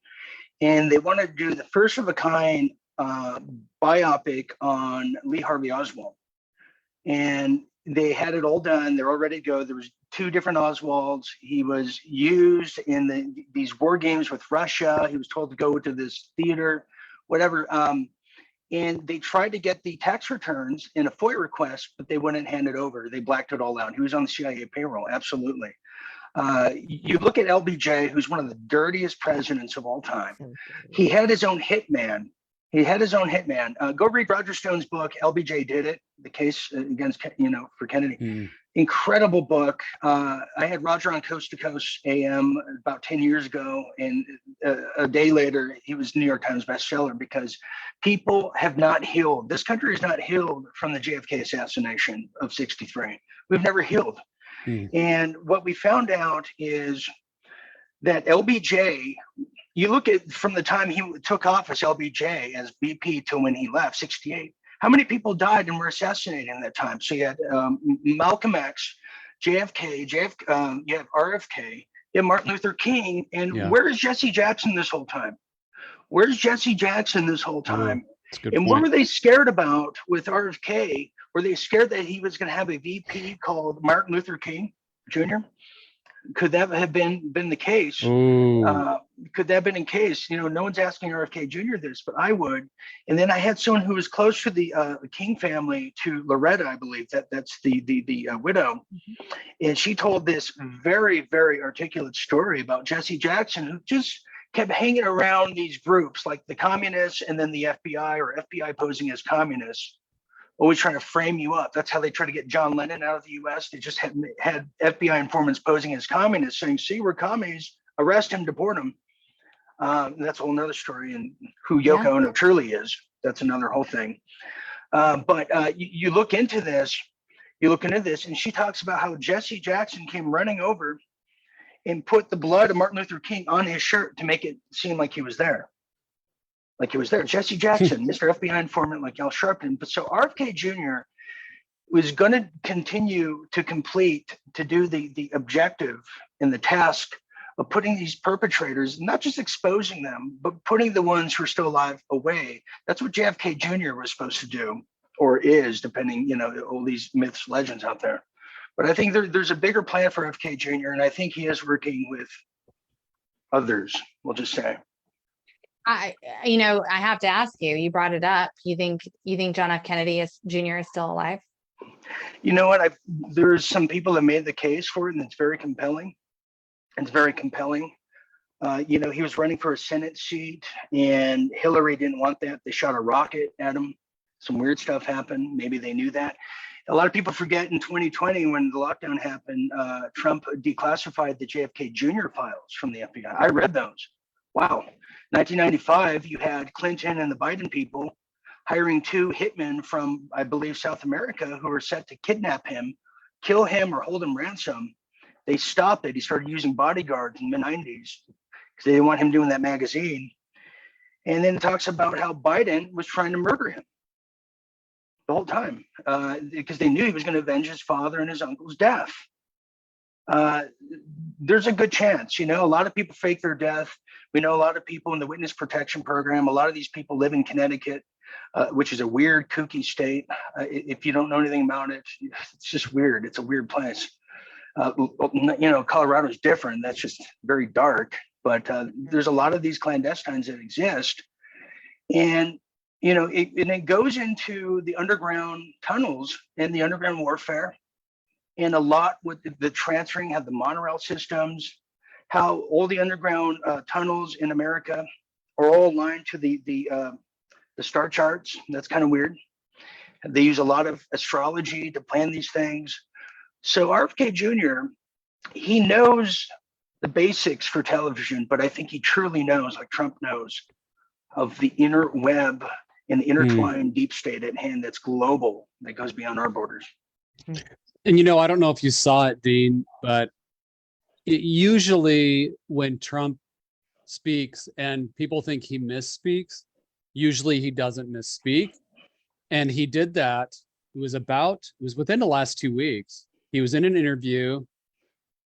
Speaker 3: and they wanted to do the first of a kind biopic on Lee Harvey Oswald. And they had it all done. They're all ready to go. There was 2 different Oswalds. He was used in these war games with Russia. He was told to go to this theater, whatever. And they tried to get the tax returns in a FOIA request, but they wouldn't hand it over. They blacked it all out. He was on the CIA payroll, absolutely. You look at LBJ, who's one of the dirtiest presidents of all time. He had his own hitman. Go read Roger Stone's book, LBJ Did It, the case against, for Kennedy. Incredible book. I had Roger on Coast to Coast AM about 10 years ago, and a day later, he was New York Times bestseller, because people have not healed. This country is not healed from the JFK assassination of '63. We've never healed. And what we found out is that LBJ, you look at from the time he took office, LBJ as VP to when he left, '68. How many people died and were assassinated in that time? So you had Malcolm X, JFK, you have RFK, you have Martin Luther King, and where is Jesse Jackson this whole time? Where's Jesse Jackson this whole time?
Speaker 2: That's a good
Speaker 3: And
Speaker 2: point.
Speaker 3: what were they scared about with RFK? Were they scared that he was going to have a VP called Martin Luther King Jr.? Could that have been the case? Could that have been in case? No one's asking RFK Jr. this, but I would. And then I had someone who was close to the King family, to Loretta, I believe that's the widow, and she told this very, very articulate story about Jesse Jackson, who just kept hanging around these groups like the communists, and then the FBI, or FBI posing as communists, always trying to frame you up. That's how they try to get John Lennon out of the US. They just had FBI informants posing as communists, saying, see, we're commies, arrest him, deport him. That's a whole nother story, and who Yoko Ono truly is. That's another whole thing. But you look into this, and she talks about how Jesse Jackson came running over and put the blood of Martin Luther King on his shirt to make it seem like he was there. Jesse Jackson, Mr. FBI informant, like Al Sharpton. But so RFK Jr. was going to continue to do the objective and the task of putting these perpetrators, not just exposing them, but putting the ones who are still alive away. That's what JFK Jr. was supposed to do, or is, depending, all these myths, legends out there. But I think there's a bigger plan for RFK Jr., and I think he is working with others, we'll just say.
Speaker 1: I have to ask you, you brought it up. You think John F. Kennedy Jr. is still alive?
Speaker 3: You know what? There's some people that made the case for it, and it's very compelling. It's very compelling. He was running for a Senate seat, and Hillary didn't want that. They shot a rocket at him. Some weird stuff happened. Maybe they knew that. A lot of people forget in 2020, when the lockdown happened, Trump declassified the JFK Jr. files from the FBI. I read those. Wow. 1995, you had Clinton and the Biden people hiring 2 hitmen from, I believe, South America, who were set to kidnap him, kill him, or hold him ransom. They stopped it. He started using bodyguards in the mid-90s because they didn't want him doing that magazine. And then it talks about how Biden was trying to murder him the whole time because they knew he was going to avenge his father and his uncle's death. There's a good chance, a lot of people fake their death. We know a lot of people in the witness protection program. A lot of these people live in Connecticut, which is a weird, kooky state. If you don't know anything about it, it's just weird. It's a weird place. Colorado is different. That's just very dark. But there's a lot of these clandestines that exist. And, it goes into the underground tunnels and the underground warfare. And a lot with the transferring of the monorail systems, how all the underground tunnels in America are all aligned to the star charts. That's kind of weird. They use a lot of astrology to plan these things. So RFK Jr., he knows the basics for television, but I think he truly knows, like Trump knows, of the inner web and the intertwined deep state at hand that's global, that goes beyond our borders.
Speaker 2: And, I don't know if you saw it, Dean, but usually when Trump speaks and people think he misspeaks, usually he doesn't misspeak. And he did that. It was within the last 2 weeks. He was in an interview.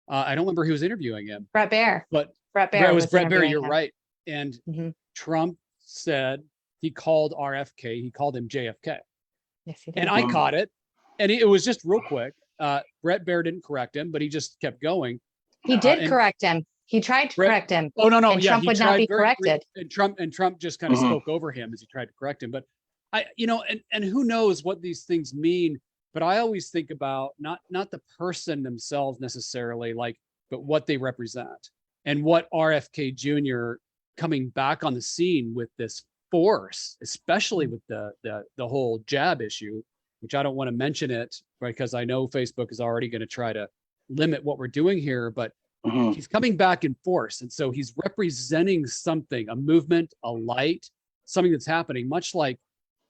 Speaker 2: I don't remember who was interviewing him.
Speaker 1: Bret Baier.
Speaker 2: But
Speaker 1: Bret Baier
Speaker 2: was Bret Baier.
Speaker 1: interviewing
Speaker 2: You're
Speaker 1: him.
Speaker 2: right. And Trump said he called RFK. He called him JFK.
Speaker 1: Yes, he did.
Speaker 2: And I caught it. And it was just real quick. Bret Baier didn't correct him, but he just kept going.
Speaker 1: He did
Speaker 2: and
Speaker 1: correct him. He tried to correct him.
Speaker 2: Oh, no.
Speaker 1: And
Speaker 2: Yeah,
Speaker 1: Trump
Speaker 2: he
Speaker 1: would not
Speaker 2: tried
Speaker 1: be
Speaker 2: very
Speaker 1: corrected.
Speaker 2: And Trump just kind of spoke over him as he tried to correct him. But and who knows what these things mean. But I always think about not the person themselves necessarily, but what they represent, and what RFK Jr. coming back on the scene with this force, especially with the whole jab issue, which I don't want to mention it because I know Facebook is already going to try to limit what we're doing here, but he's coming back in force. And so he's representing something, a movement, a light, something that's happening, much like,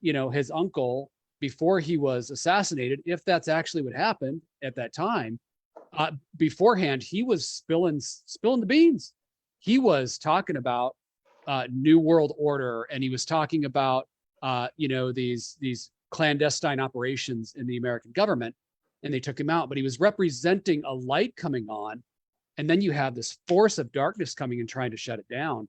Speaker 2: his uncle before he was assassinated, if that's actually what happened at that time. Beforehand, he was spilling the beans. He was talking about New World Order, and he was talking about these clandestine operations in the American government, and they took him out. But he was representing a light coming on, and then you have this force of darkness coming and trying to shut it down.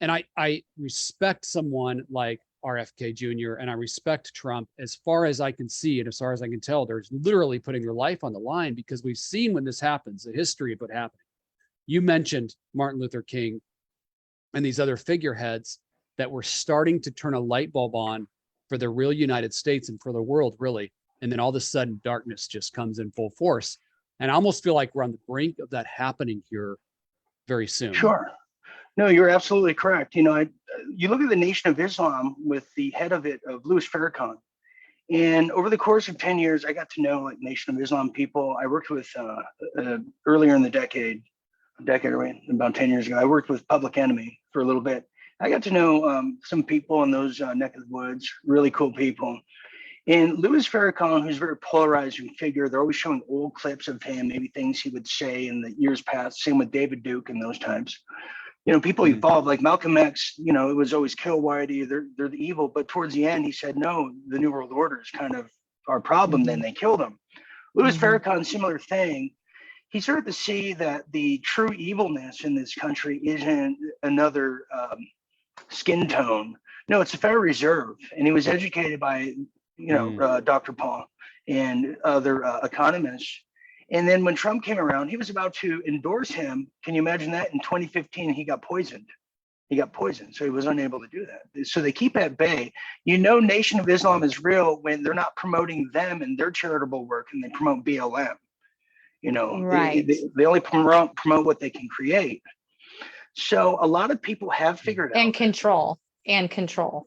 Speaker 2: And I respect someone like RFK Jr. and I respect Trump as far as I can see, and as far as I can tell, they're literally putting their life on the line, because we've seen when this happens, the history of what happened. You mentioned Martin Luther King and these other figureheads that were starting to turn a light bulb on for the real United States and for the world, really. And then all of a sudden, darkness just comes in full force. And I almost feel like we're on the brink of that happening here very soon.
Speaker 3: Sure. No, you're absolutely correct. You look at the Nation of Islam with the head of it, of Louis Farrakhan. And over the course of 10 years, I got to know Nation of Islam people. I worked with earlier in the decade, about 10 years ago, I worked with Public Enemy for a little bit. I got to know some people in those neck of the woods, really cool people. And Louis Farrakhan, who's a very polarizing figure, they're always showing old clips of him, maybe things he would say in the years past. Same with David Duke in those times. People evolve, like Malcolm X, it was always kill Whitey, they're the evil. But towards the end, he said, no, the New World Order is kind of our problem. Then they killed him. Louis Farrakhan, similar thing. He started to see that the true evilness in this country isn't another skin tone. No, it's the Federal Reserve. And he was educated by, Dr. Paul and other economists. And then when Trump came around, he was about to endorse him. Can you imagine that? In 2015, he got poisoned. He got poisoned, so he was unable to do that. So they keep at bay. You know, Nation of Islam is real when they're not promoting them and their charitable work, and they promote BLM. You know,
Speaker 1: Right.
Speaker 3: they only promote what they can create. So a lot of people have figured out
Speaker 1: And control and control.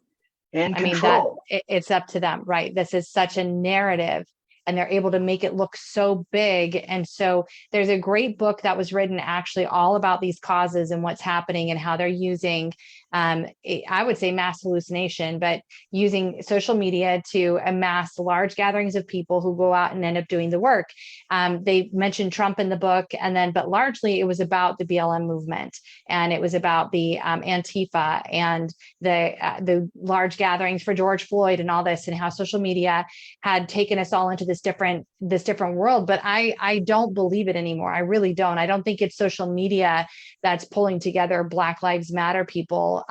Speaker 3: and
Speaker 1: I mean, that
Speaker 3: control.
Speaker 1: it's up to them, right? This is such a narrative, and they're able to make it look so big. And so there's a great book that was written actually all about these causes and what's happening and how they're using, I would say mass hallucination, but using social media to amass large gatherings of people who go out and end up doing the work. They mentioned Trump in the book, and then, but largely it was about the BLM movement, and it was about the Antifa and the large gatherings for George Floyd and all this, and how social media had taken us all into this different world. But I don't believe it anymore. I really don't. I don't think it's social media that's pulling together Black Lives Matter people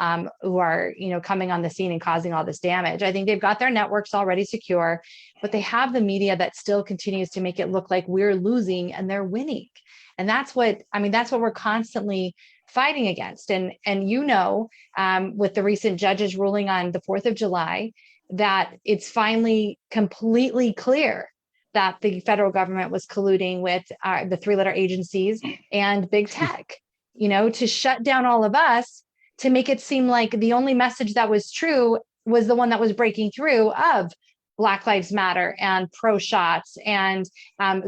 Speaker 1: who are, you know, coming on the scene and causing all this damage. I think they've got their networks already secure, but they have the media that still continues to make it look like we're losing and they're winning. And that's what, I mean, that's what we're constantly fighting against. And you know, with the recent judges ruling on the 4th of July, that it's finally completely clear that the federal government was colluding with the 3-letter agencies and big tech, you know, to shut down all of us, to make it seem like the only message that was true was the one that was breaking through of Black Lives Matter and pro shots and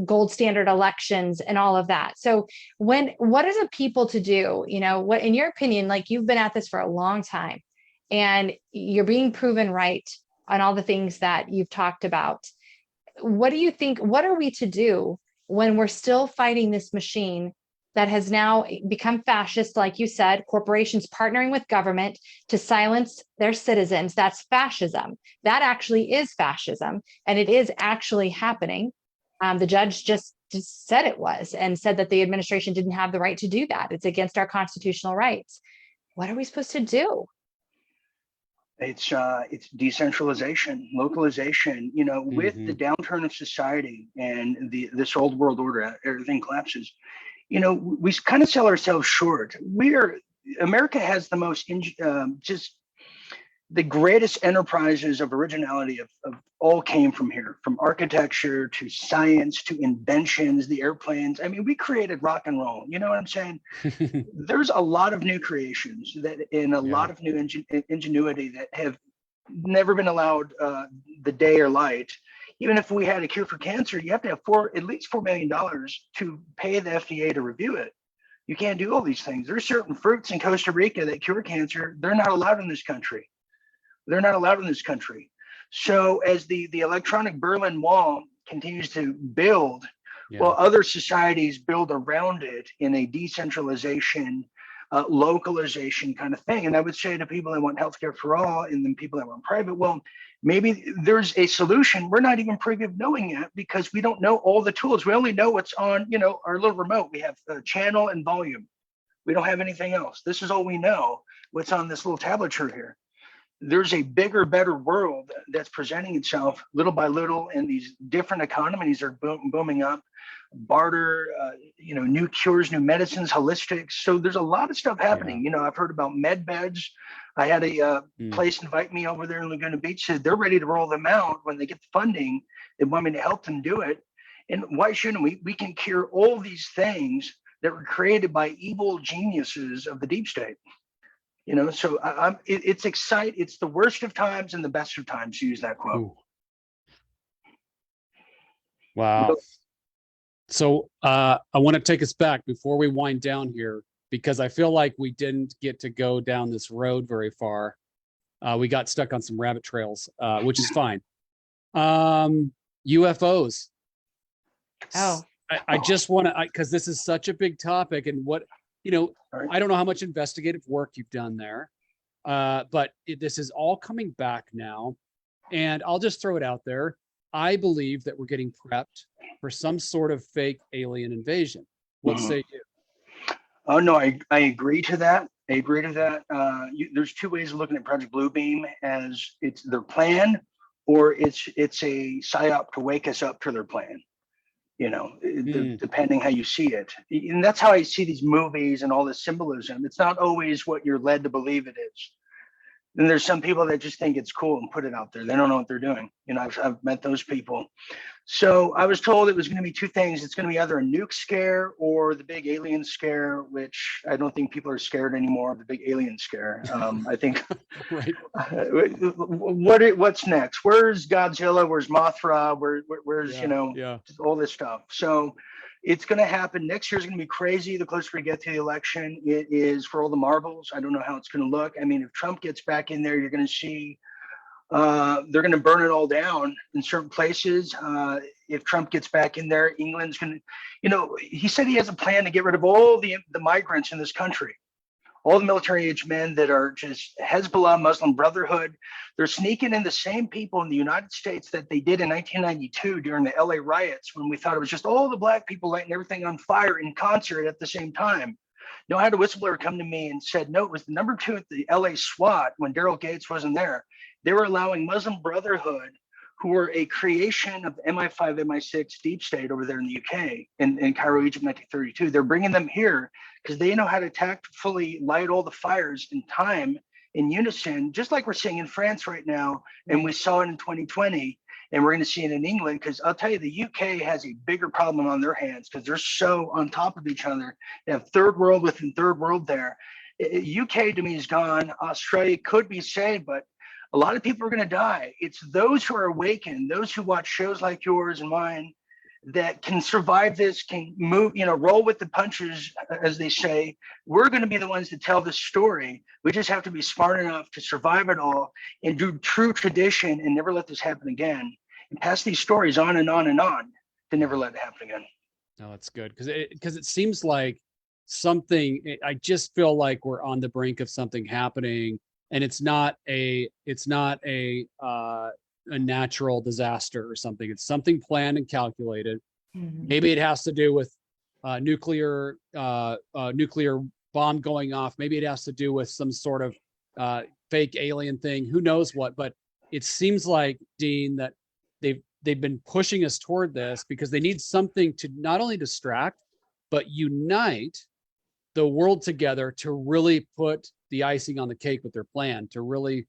Speaker 1: gold standard elections and all of that. So what is a people to do? You know, what, in your opinion, like, you've been at this for a long time and you're being proven right on all the things that you've talked about. What do you think? What are we to do when we're still fighting this machine that has now become fascist? Like you said, corporations partnering with government to silence their citizens. That's fascism. That actually is fascism. And it is actually happening. The judge just said it was, and said that the administration didn't have the right to do that. It's against our constitutional rights. What are we supposed to do?
Speaker 3: It's decentralization, localization. You know, with the
Speaker 2: Mhm.
Speaker 3: downturn of society and this old world order, everything collapses. You know, we kind of sell ourselves short. America has the most just the greatest enterprises of originality of all came from here, from architecture to science to inventions, the airplanes. I mean, we created rock and roll. You know what I'm saying? There's a lot of new creations that, and a
Speaker 2: Yeah.
Speaker 3: lot of new ingenuity that have never been allowed the day or light. Even if we had a cure for cancer, you have to have at least $4 million to pay the FDA to review it. You can't do all these things. There's certain fruits in Costa Rica that cure cancer. They're not allowed in this country. They're not allowed in this country. So as the electronic Berlin Wall continues to build,
Speaker 2: Yeah.
Speaker 3: well, other societies build around it in a decentralization, localization kind of thing. And I would say to people that want healthcare for all, and then people that want private, well, maybe there's a solution we're not even privy of knowing yet, because we don't know all the tools. We only know what's on, you know, our little remote. We have channel and volume. We don't have anything else. This is all we know, what's on this little tablature here. There's a bigger, better world that's presenting itself little by little, and these different economies are booming up. Barter, you know, new cures, new medicines, holistics. So there's a lot of stuff happening.
Speaker 2: Yeah.
Speaker 3: You know, I've heard about med beds. I had a place invite me over there in Laguna Beach. Said they're ready to roll them out when they get the funding. They want me to help them do it. And why shouldn't we? We can cure all these things that were created by evil geniuses of the deep state. You know, so it's exciting. It's the worst of times and the best of times, to use that quote.
Speaker 2: Ooh. Wow. So I want to take us back before we wind down here, because I feel like we didn't get to go down this road very far. We got stuck on some rabbit trails, which is fine. UFOs.
Speaker 1: Oh,
Speaker 2: I just want to, because this is such a big topic, and what, you know,
Speaker 3: Right.
Speaker 2: I don't know how much investigative work you've done there, but this is all coming back now. And I'll just throw it out there. I believe that we're getting prepped for some sort of fake alien invasion. What say you?
Speaker 3: Oh, no, I agree to that. I agree to that. There's two ways of looking at Project Bluebeam: as it's their plan, or it's a psyop to wake us up to their plan. depending how you see it. And that's how I see these movies and all this symbolism. It's not always what you're led to believe it is. And there's some people that just think it's cool and put it out there. They don't know what they're doing. I've met those people. So I was told it was going to be two things. It's going to be either a nuke scare or the big alien scare, which I don't think people are scared anymore of the big alien scare. I think,
Speaker 2: Right.
Speaker 3: What's next? Where's Godzilla? Where's Mothra? Where's,
Speaker 2: Yeah.
Speaker 3: all this stuff. So it's going to happen. Next year's going to be crazy. The closer we get to the election, it is for all the marbles. I don't know how it's going to look. I mean, if Trump gets back in there, you're going to see they're going to burn it all down in certain places. If Trump gets back in there, England's going to, he said he has a plan to get rid of all the migrants in this country, all the military age men that are just Hezbollah, Muslim Brotherhood. They're sneaking in the same people in the United States that they did in 1992 during the LA riots, when we thought it was just all the black people lighting everything on fire in concert at the same time. I had a whistleblower come to me and said, no, it was the number 2 at the LA SWAT when Daryl Gates wasn't there. They were allowing Muslim Brotherhood, who were a creation of MI5, MI6 deep state over there in the UK, in Cairo, Egypt, 1932. They're bringing them here because they know how to tactfully light all the fires in time, in unison, just like we're seeing in France right now. And we saw it in 2020, and we're going to see it in England, because I'll tell you, the UK has a bigger problem on their hands because they're so on top of each other. They have third world within third world there. UK to me is gone. Australia could be saved, but a lot of people are going to die. It's those who are awakened, those who watch shows like yours and mine, that can survive this, can move, roll with the punches, as they say. We're going to be the ones to tell this story. We just have to be smart enough to survive it all and do true tradition and never let this happen again, and pass these stories on and on and on to never let it happen again.
Speaker 2: No, that's good, because it seems like I just feel like we're on the brink of something happening. And it's not a natural disaster or something. It's something planned and calculated.
Speaker 1: Mhm.
Speaker 2: Maybe it has to do with nuclear bomb going off. Maybe it has to do with some sort of fake alien thing. Who knows what? But it seems like, Dean, that they've been pushing us toward this because they need something to not only distract but unite the world together to really put the icing on the cake with their plan, to really,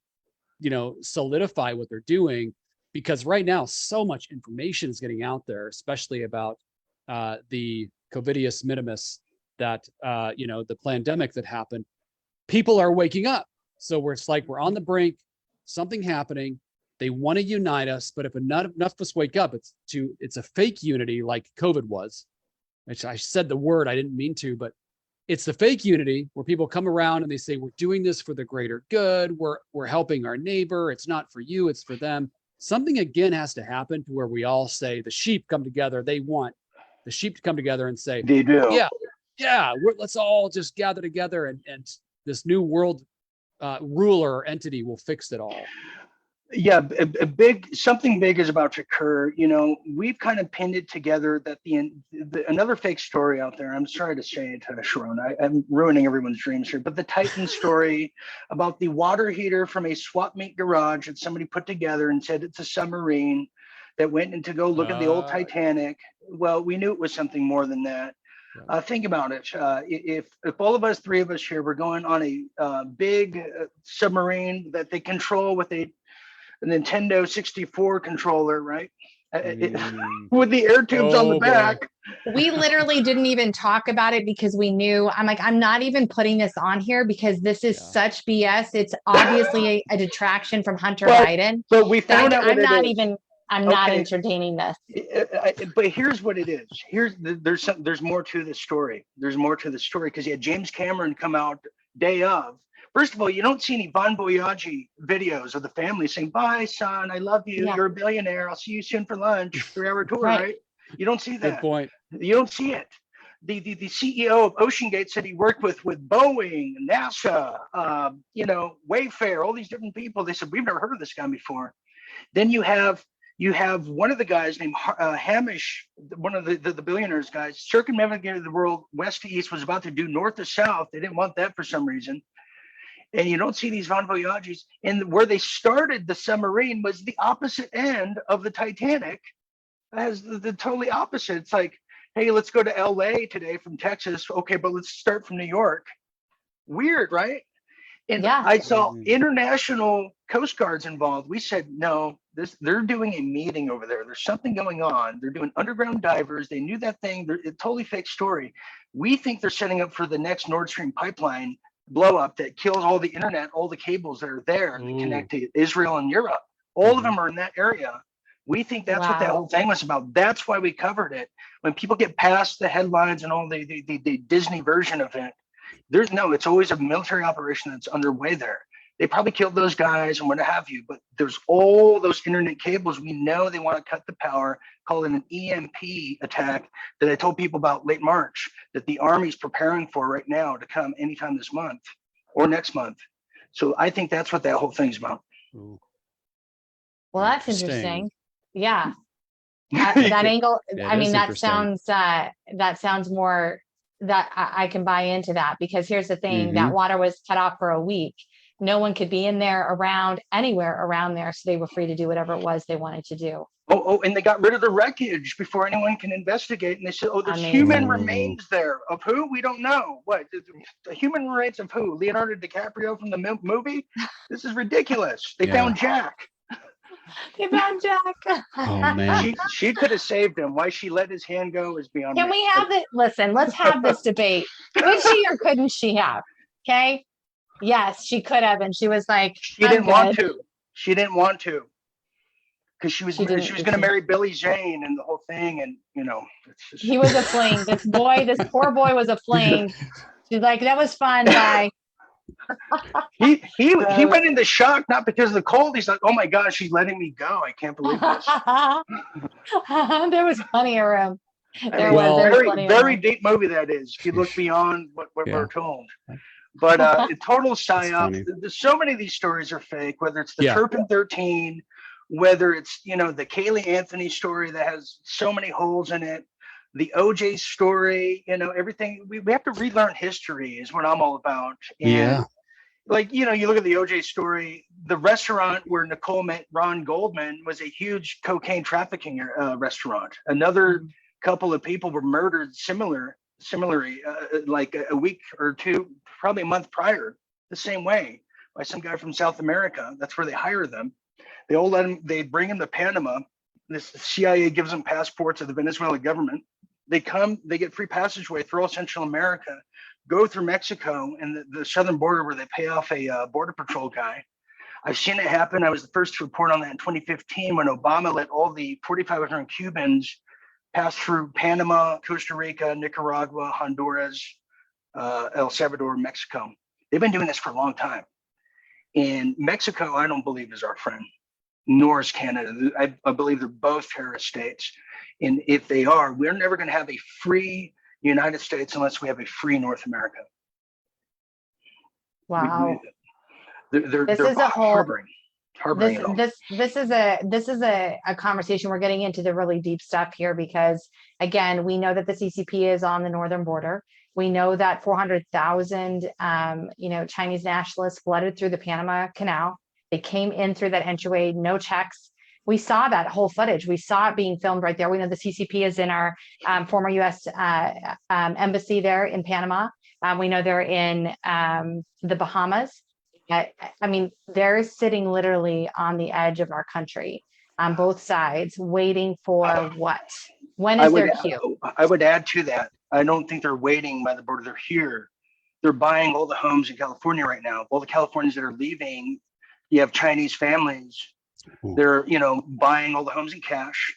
Speaker 2: solidify what they're doing. Because right now, so much information is getting out there, especially about the Covidius minimus, that, the pandemic that happened. People are waking up. So it's like we're on the brink, something happening. They want to unite us, but if enough of us wake up, it's a fake unity like COVID was, which I said the word, I didn't mean to, but it's the fake unity where people come around and they say, we're doing this for the greater good. We're helping our neighbor. It's not for you, it's for them. Something again has to happen to where we all say, the sheep come together. They want the sheep to come together and say,
Speaker 3: They do.
Speaker 2: yeah, let's all just gather together, and this new world ruler or entity will fix it all.
Speaker 3: Yeah, something big is about to occur. We've kind of pinned it together that another fake story out there. I'm sorry to say it, Sharon. I'm ruining everyone's dreams here, but the Titan story about the water heater from a swap meet garage that somebody put together and said it's a submarine that went in to go look at the old Titanic. Well, we knew it was something more than that. Think about it. If all of us, 3 of us here, were going on a big submarine that they control with a Nintendo 64 controller, right? With the air tubes on the back.
Speaker 1: We literally didn't even talk about it because we knew, I'm not even putting this on here because this is such BS. It's obviously a detraction from Hunter Biden.
Speaker 3: But we found out what
Speaker 1: I'm not entertaining this.
Speaker 3: But here's what it is. There's more to the story. There's more to the story because you had James Cameron come out day of. First of all, you don't see any Bon Voyage videos of the family saying, bye, son, I love you. You're a billionaire. I'll see you soon for lunch, 3-hour tour, right? You don't see that.
Speaker 2: Good point.
Speaker 3: You don't see it. The CEO of OceanGate said he worked with Boeing, NASA, Wayfair, all these different people. They said, we've never heard of this guy before. Then you have one of the guys named Hamish, one of the billionaires guys, circumnavigated the world west to east, was about to do north to south. They didn't want that for some reason. And you don't see these Bon Voyages. And where they started the submarine was the opposite end of the Titanic. has the totally opposite. It's like, hey, let's go to LA today from Texas. Okay, but let's start from New York. Weird, right? And
Speaker 1: Yeah.
Speaker 3: I saw
Speaker 2: Mhm.
Speaker 3: international Coast Guards involved. We said, no, they're doing a meeting over there. There's something going on. They're doing underground divers. They knew that thing. It's a totally fake story. We think they're setting up for the next Nord Stream pipeline blow up that kills all the internet, all the cables that are there that
Speaker 2: Ooh.
Speaker 3: connect to Israel and Europe. All of
Speaker 2: Mhm.
Speaker 3: them are in that area. We think that's what that
Speaker 1: Wow.
Speaker 3: whole thing was about. That's why we covered it. When people get past the headlines and all the Disney version of it, there's no, it's always a military operation that's underway there. They probably killed those guys and what have you, but there's all those internet cables. We know they want to cut the power, call it an EMP attack that I told people about late March that the Army's preparing for right now to come anytime this month or next month. So I think that's what that whole thing's about.
Speaker 2: Ooh.
Speaker 1: Well, that's interesting. Yeah. That angle,
Speaker 2: Yeah,
Speaker 1: I
Speaker 2: it
Speaker 1: mean,
Speaker 2: is interesting.
Speaker 1: that sounds more that I can buy into that, because here's the thing, that
Speaker 2: Mhm.
Speaker 1: water was cut off for a week. No one could be in there around anywhere around there. So they were free to do whatever it was they wanted to do.
Speaker 3: Oh, and they got rid of the wreckage before anyone can investigate. And they said, oh, there's human
Speaker 1: Amazing.
Speaker 2: Ooh.
Speaker 3: remains there. Of who? We don't know. What? The human remains of who? Leonardo DiCaprio from the movie? This is ridiculous. They
Speaker 2: Yeah.
Speaker 3: found Jack.
Speaker 1: They found Jack.
Speaker 2: Oh man.
Speaker 3: She could have saved him. Why she let his hand go is beyond
Speaker 1: Can
Speaker 3: me.
Speaker 1: we have it? Listen, let's have this debate. Could she or couldn't she have? Okay. Yes, she could have. And she was like,
Speaker 3: She
Speaker 1: I'm
Speaker 3: didn't want
Speaker 1: good.
Speaker 3: to. She didn't want to. Because she was
Speaker 1: She didn't,
Speaker 3: going
Speaker 1: did
Speaker 3: to
Speaker 1: she?
Speaker 3: marry Billy Zane and the whole thing. And, it's just.
Speaker 1: He was a fling. This boy, this poor boy was a fling. She's like, that was fun. Bye.
Speaker 3: He went into shock, not because of the cold. He's like, oh my gosh, she's letting me go. I can't believe this.
Speaker 1: There was plenty of room. There
Speaker 3: mean,
Speaker 1: was
Speaker 3: very,
Speaker 1: plenty of
Speaker 3: very
Speaker 1: room.
Speaker 3: deep movie that is, if you look beyond what
Speaker 2: Yeah.
Speaker 3: we're told. But total psyop.
Speaker 2: funny.
Speaker 3: There's so many of these stories are fake, whether it's the
Speaker 2: Yeah.
Speaker 3: Turpin 13, whether it's, the Kaylee Anthony story that has so many holes in it, the OJ story, everything. We have to relearn history is what I'm all about. And
Speaker 2: Yeah.
Speaker 3: like, you look at the OJ story, the restaurant where Nicole met Ron Goldman was a huge cocaine trafficking restaurant. Another couple of people were murdered similarly, like a week or two, probably a month prior, the same way by some guy from South America. That's where they hire them. They all let him, they bring him to Panama. This CIA gives them passports of the Venezuelan government. They come, they get free passageway through all Central America, go through Mexico and the southern border where they pay off a border patrol guy. I've seen it happen. I was the first to report on that in 2015 when Obama let all the 4,500 Cubans pass through Panama, Costa Rica, Nicaragua, Honduras, El Salvador, Mexico. They've been doing this for a long time. And Mexico, I don't believe is our friend, nor is Canada. I believe they're both terrorist states. And if they are, we're never going to have a free United States unless we have a free North America.
Speaker 1: Wow.
Speaker 3: They're
Speaker 1: This is a whole
Speaker 3: harboring it all.
Speaker 1: this is a conversation. We're getting into the really deep stuff here because, again, we know that the CCP is on the northern border. We know that 400,000 Chinese nationalists flooded through the Panama Canal. They came in through that entryway, no checks. We saw that whole footage. We saw it being filmed right there. We know the CCP is in our former U.S. Embassy there in Panama. We know they're in the Bahamas. I mean, they're sitting literally on the edge of our country on both sides, waiting for what? When is their cue?
Speaker 3: I would add to that. I don't think they're waiting by the border. They're here. They're buying all the homes in California right now. All the Californians that are leaving, you have Chinese families. They're, buying all the homes in cash.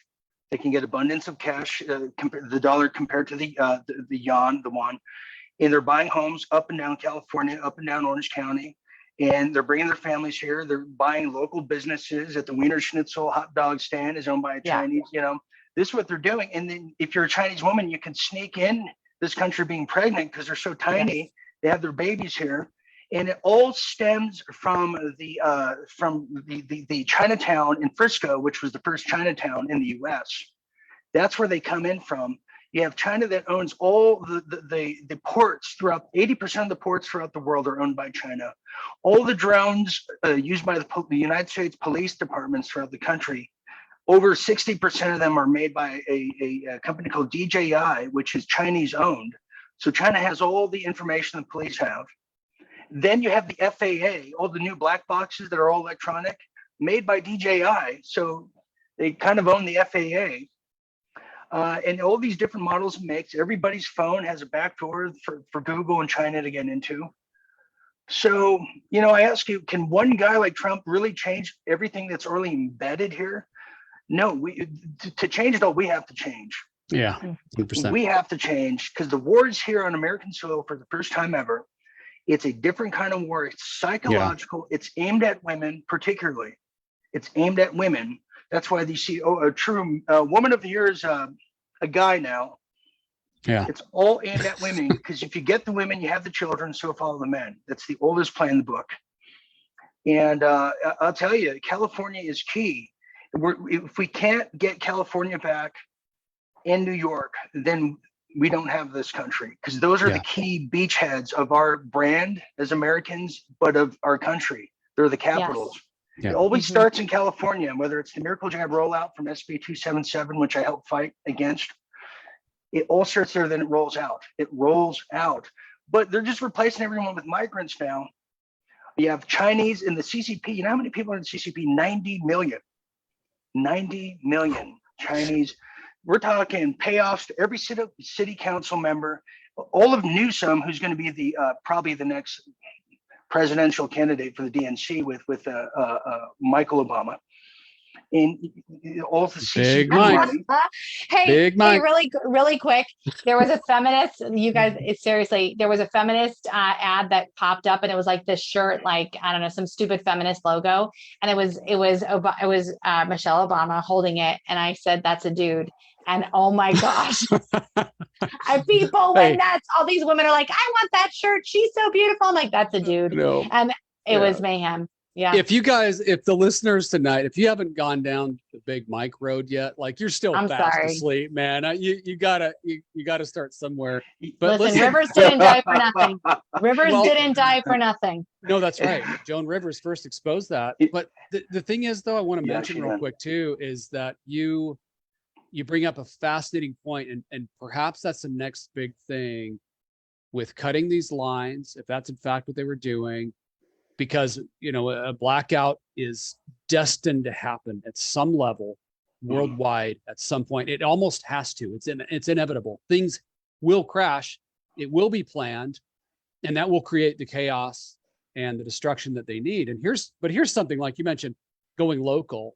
Speaker 3: They can get abundance of cash, the dollar compared to the yuan, the yuan. And they're buying homes up and down California, up and down Orange County. And they're bringing their families here. They're buying local businesses. At the Wiener Schnitzel hot dog stand is owned by a Chinese, this is what they're doing. And then if you're a Chinese woman, you can sneak in this country being pregnant because they're so tiny. Yes. They have their babies here. And it all stems from the Chinatown in Frisco, which was the first Chinatown in the US. That's where they come in from. You have China that owns all the ports throughout, 80% of the ports throughout the world are owned by China. All the drones used by the United States police departments throughout the country, over 60% of them are made by a company called DJI, which is Chinese owned. So China has all the information the police have. Then you have the FAA, all the new black boxes that are all electronic, made by DJI. So they kind of own the FAA. And all these different models and makes. Everybody's phone has a backdoor for Google and China to get into. So, you know, I ask you, can one guy like Trump really change everything that's already embedded here? No, to change it all, we have to change.
Speaker 2: Yeah, 100%.
Speaker 3: We have to change because the war is here on American soil for the first time ever. It's a different kind of war. It's psychological. Yeah. It's aimed at women, particularly. It's aimed at women. That's why they see a true woman of the year is a guy now.
Speaker 2: Yeah.
Speaker 3: It's all aimed at women because if you get the women, you have the children, so follow the men. That's the oldest play in the book. And I'll tell you, California is key. If we can't get California back in New York, then we don't have this country because those are the key beachheads of our brand as Americans, but of our country. They're the capitals. Yes. Yeah. It always starts in California, whether it's the Miracle Jab rollout from SB 277, which I helped fight against. It all starts there, then it rolls out. It rolls out. But they're just replacing everyone with migrants now. You have Chinese in the CCP. You know how many people are in the CCP? 90 million. 90 million Chinese. We're talking payoffs to every city council member, all of Newsom, who's going to be the probably the next presidential candidate for the DNC with Michael Obama, and all the
Speaker 2: Big money.
Speaker 1: Hey, really quick. There was a feminist. You guys, seriously, there was a feminist ad that popped up, and it was like this shirt, like I don't know, some stupid feminist logo, and it was Michelle Obama holding it, and I said, "That's a dude." And oh my gosh, people went nuts. All these women are like, I want that shirt. She's so beautiful. I'm like, that's a dude.
Speaker 2: No.
Speaker 1: And it was mayhem. Yeah.
Speaker 2: If the listeners tonight, if you haven't gone down the Big Mike Road yet, like you're still fast asleep, man. You gotta start somewhere. But
Speaker 1: listen, Rivers didn't die for nothing. Rivers didn't die for nothing.
Speaker 2: No, that's right. Joan Rivers first exposed that. But the thing is, though, I want to mention real quick too, is that you bring up a fascinating point, and perhaps that's the next big thing with cutting these lines, if that's in fact what they were doing, because, you know, a blackout is destined to happen at some level worldwide at some point. It almost has to. It's inevitable. Things will crash. It will be planned, and that will create the chaos and the destruction that they need. And here's something, like you mentioned, going local.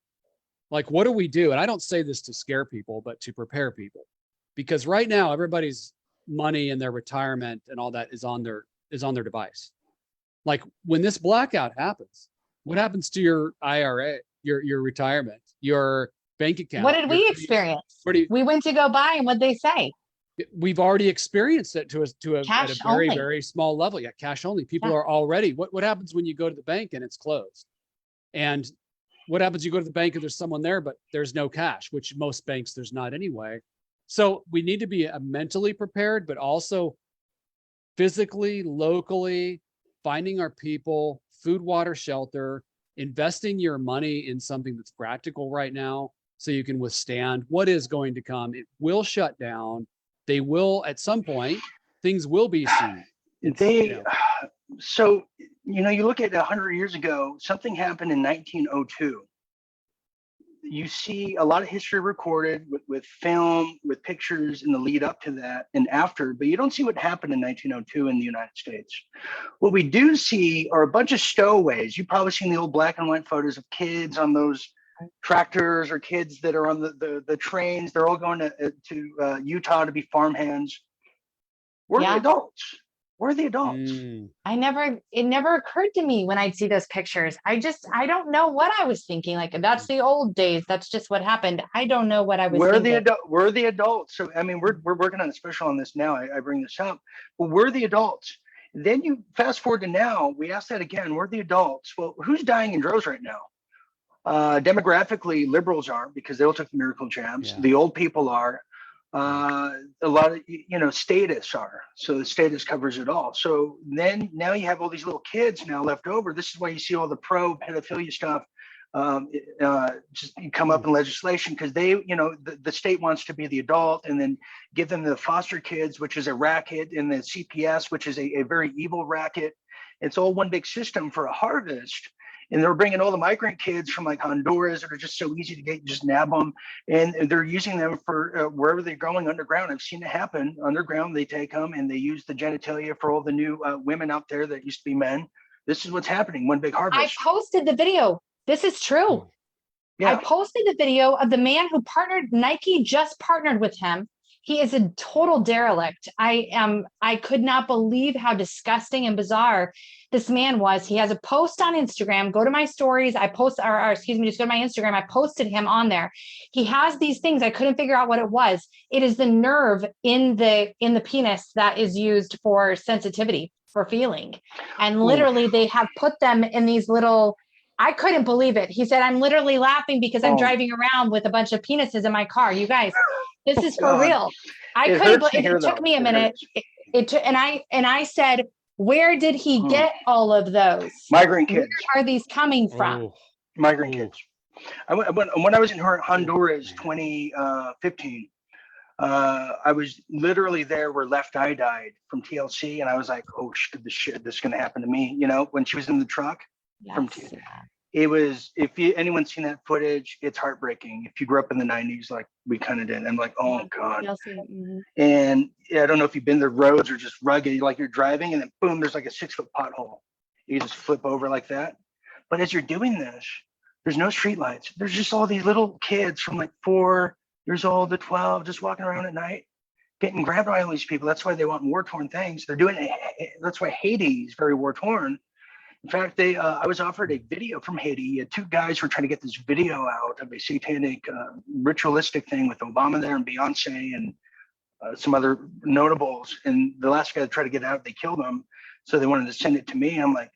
Speaker 2: Like, what do we do? And I don't say this to scare people, but to prepare people, because right now everybody's money and their retirement and all that is on their device. Like, when this blackout happens, what happens to your IRA, your retirement, your bank account?
Speaker 1: What did we experience? We went to go buy, and what'd they say?
Speaker 2: We've already experienced it at a very,
Speaker 1: only.
Speaker 2: very small level. Yeah, cash only. People are already. What happens when you go to the bank and it's closed? And what happens? You go to the bank and there's someone there, but there's no cash, which most banks there's not anyway. So we need to be mentally prepared, but also physically, locally, finding our people, food, water, shelter, investing your money in something that's practical right now so you can withstand what is going to come. It will shut down. They will, at some point, things will be seen.
Speaker 3: So, you know, you look at 100 years ago, something happened in 1902. You see a lot of history recorded with film, with pictures in the lead up to that and after, but you don't see what happened in 1902 in the United States. What we do see are a bunch of stowaways. You've probably seen the old black and white photos of kids on those tractors, or kids that are on the trains. They're all going to Utah to be farmhands. We're the adults. We're the adults.
Speaker 1: It never occurred to me when I'd see those pictures. I don't know what I was thinking. Like, that's the old days. That's just what happened. I don't know what I was thinking.
Speaker 3: We're the adults. So, I mean, we're working on a special on this now. I bring this up, but we're the adults. Then you fast forward to now, we ask that again, we're the adults. Well, who's dying in droves right now? Demographically, liberals are, because they all took the miracle jabs. Yeah. The old people are. A lot of, you know, status are. So the status covers it all. So then now you have all these little kids now left over. This is why you see all the pro pedophilia stuff just come up in legislation because they, the state wants to be the adult and then give them the foster kids, which is a racket, and the CPS, which is a very evil racket. It's all one big system for a harvest. And they're bringing all the migrant kids from like Honduras that are just so easy to get, just nab them. And they're using them for wherever they're going underground. I've seen it happen underground. They take them and they use the genitalia for all the new women out there that used to be men. This is what's happening. One big harvest.
Speaker 1: I posted the video. This is true.
Speaker 3: Yeah.
Speaker 1: I posted the video of the man who partnered. Nike just partnered with him. He is a total derelict. I could not believe how disgusting and bizarre this man was. He has a post on Instagram. Go to my stories. I post, or excuse me, just go to my Instagram. I posted him on there. He has these things. I couldn't figure out what it was. It is the nerve in the penis that is used for sensitivity, for feeling. And literally they have put them in these little, I couldn't believe it. He said, I'm literally laughing because I'm driving around with a bunch of penises in my car. You guys, this is for real. I couldn't, it took me a minute. And I said, where did he get all of those?
Speaker 3: Migrant kids.
Speaker 1: Where are these coming from?
Speaker 3: Migrant kids. When I was in Honduras 2015, I was literally there where Left Eye died from TLC. And I was like, oh shit, this is going to happen to me. When she was in the truck.
Speaker 1: Yes.
Speaker 3: It was, if anyone's seen that footage, it's heartbreaking. If you grew up in the 90s, like we kind of did, I'm like, oh God.
Speaker 1: Mm-hmm.
Speaker 3: And I don't know if you've been, the roads are just rugged, like you're driving and then boom, there's like a 6-foot pothole. You just flip over like that. But as you're doing this, there's no street lights. There's just all these little kids from like 4 years old to 12, just walking around at night, getting grabbed by all these people. That's why they want war-torn things. They're doing it. That's why Haiti is very war-torn. In fact, I was offered a video from Haiti. 2 guys were trying to get this video out of a satanic ritualistic thing with Obama there and Beyonce and some other notables. And the last guy that tried to get it out, they killed him. So they wanted to send it to me. I'm like,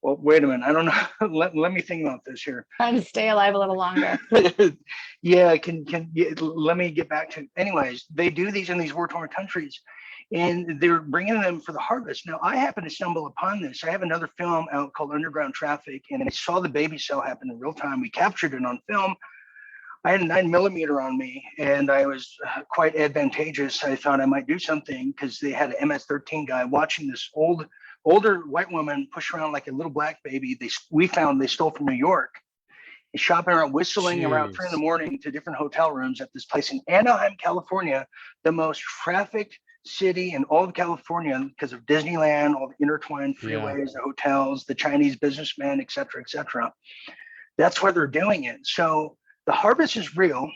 Speaker 3: well, wait a minute. I don't know. let me think about this here.
Speaker 1: Trying to stay alive a little longer.
Speaker 3: Yeah, let me get back to. Anyways, they do these in these war-torn countries. And they're bringing them for the harvest. Now, I happen to stumble upon this. I have another film out called Underground Traffic, and I saw the baby cell happen in real time. We captured it on film. I had a 9mm on me, and I was quite advantageous. I thought I might do something because they had an MS-13 guy watching this older white woman push around like a little black baby. They stole from New York. And shopping around, whistling around 3 a.m. to different hotel rooms at this place in Anaheim, California, the most trafficked city in all of California because of Disneyland, all the intertwined freeways, the hotels, the Chinese businessmen, et cetera, et cetera. That's why they're doing it. So the harvest is real.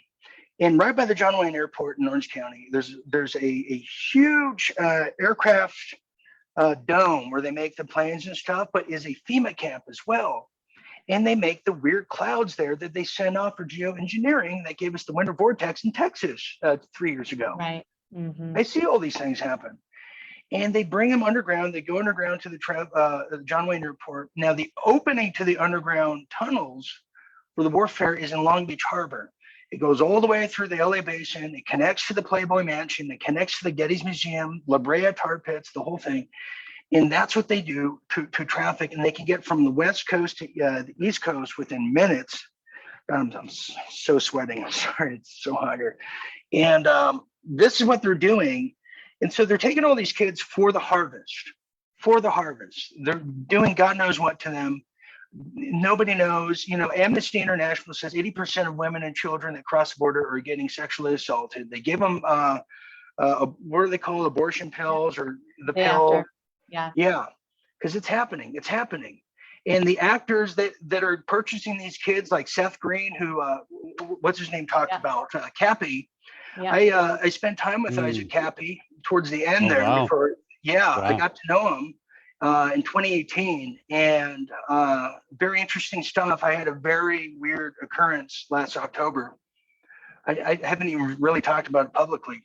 Speaker 3: And right by the John Wayne Airport in Orange County, there's a huge aircraft dome where they make the planes and stuff, but is a FEMA camp as well. And they make the weird clouds there that they send off for geoengineering that gave us the winter vortex in Texas 3 years ago.
Speaker 1: Right. Mm-hmm.
Speaker 3: I see all these things happen, and they bring them underground. They go underground to the John Wayne Airport. Now, the opening to the underground tunnels for the warfare is in Long Beach Harbor. It goes all the way through the LA Basin. It connects to the Playboy Mansion. It connects to the Getty's Museum, La Brea tar pits, the whole thing. And that's what they do to traffic. And they can get from the West Coast to the East Coast within minutes. I'm so sweating. I'm sorry. It's so hot here. And this is what they're doing. And so they're taking all these kids for the harvest. They're doing God knows what to them. Nobody knows. Amnesty International says 80% of women and children that cross the border are getting sexually assaulted. They give them, what do they call abortion pills or the pill? Yeah, because it's happening. And the actors that are purchasing these kids, like Seth Green, who, what's his name, talked about, Cappy. Yeah. I spent time with Isaac Cappy towards the end there. Wow. I got to know him in 2018, and very interesting stuff. I had a very weird occurrence last October. I haven't even really talked about it publicly.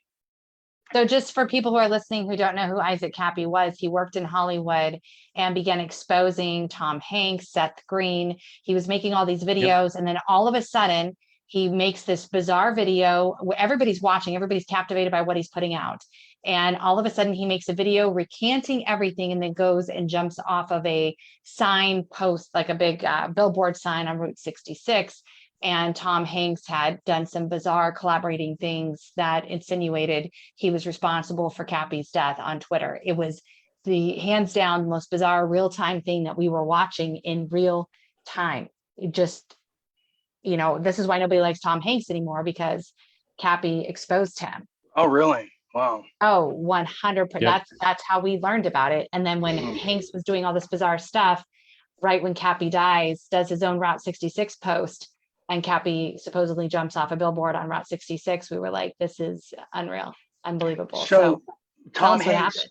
Speaker 1: So just for people who are listening who don't know who Isaac Cappy was, he worked in Hollywood and began exposing Tom Hanks, Seth Green. He was making all these videos, and then all of a sudden, he makes this bizarre video where everybody's watching, everybody's captivated by what he's putting out. And all of a sudden he makes a video recanting everything and then goes and jumps off of a sign post, like a big billboard sign on Route 66. And Tom Hanks had done some bizarre collaborating things that insinuated he was responsible for Cappy's death on Twitter. It was the hands down most bizarre real-time thing that we were watching in real time. It just, this is why nobody likes Tom Hanks anymore, because Cappy exposed him.
Speaker 3: Oh, really? Wow.
Speaker 1: Oh, 100%.
Speaker 2: Yep.
Speaker 1: That's how we learned about it. And then when Hanks was doing all this bizarre stuff, right when Cappy dies, does his own Route 66 post, and Cappy supposedly jumps off a billboard on Route 66, we were like, this is unreal, unbelievable.
Speaker 3: So
Speaker 1: tell
Speaker 3: Tom
Speaker 1: us what
Speaker 3: Hanks,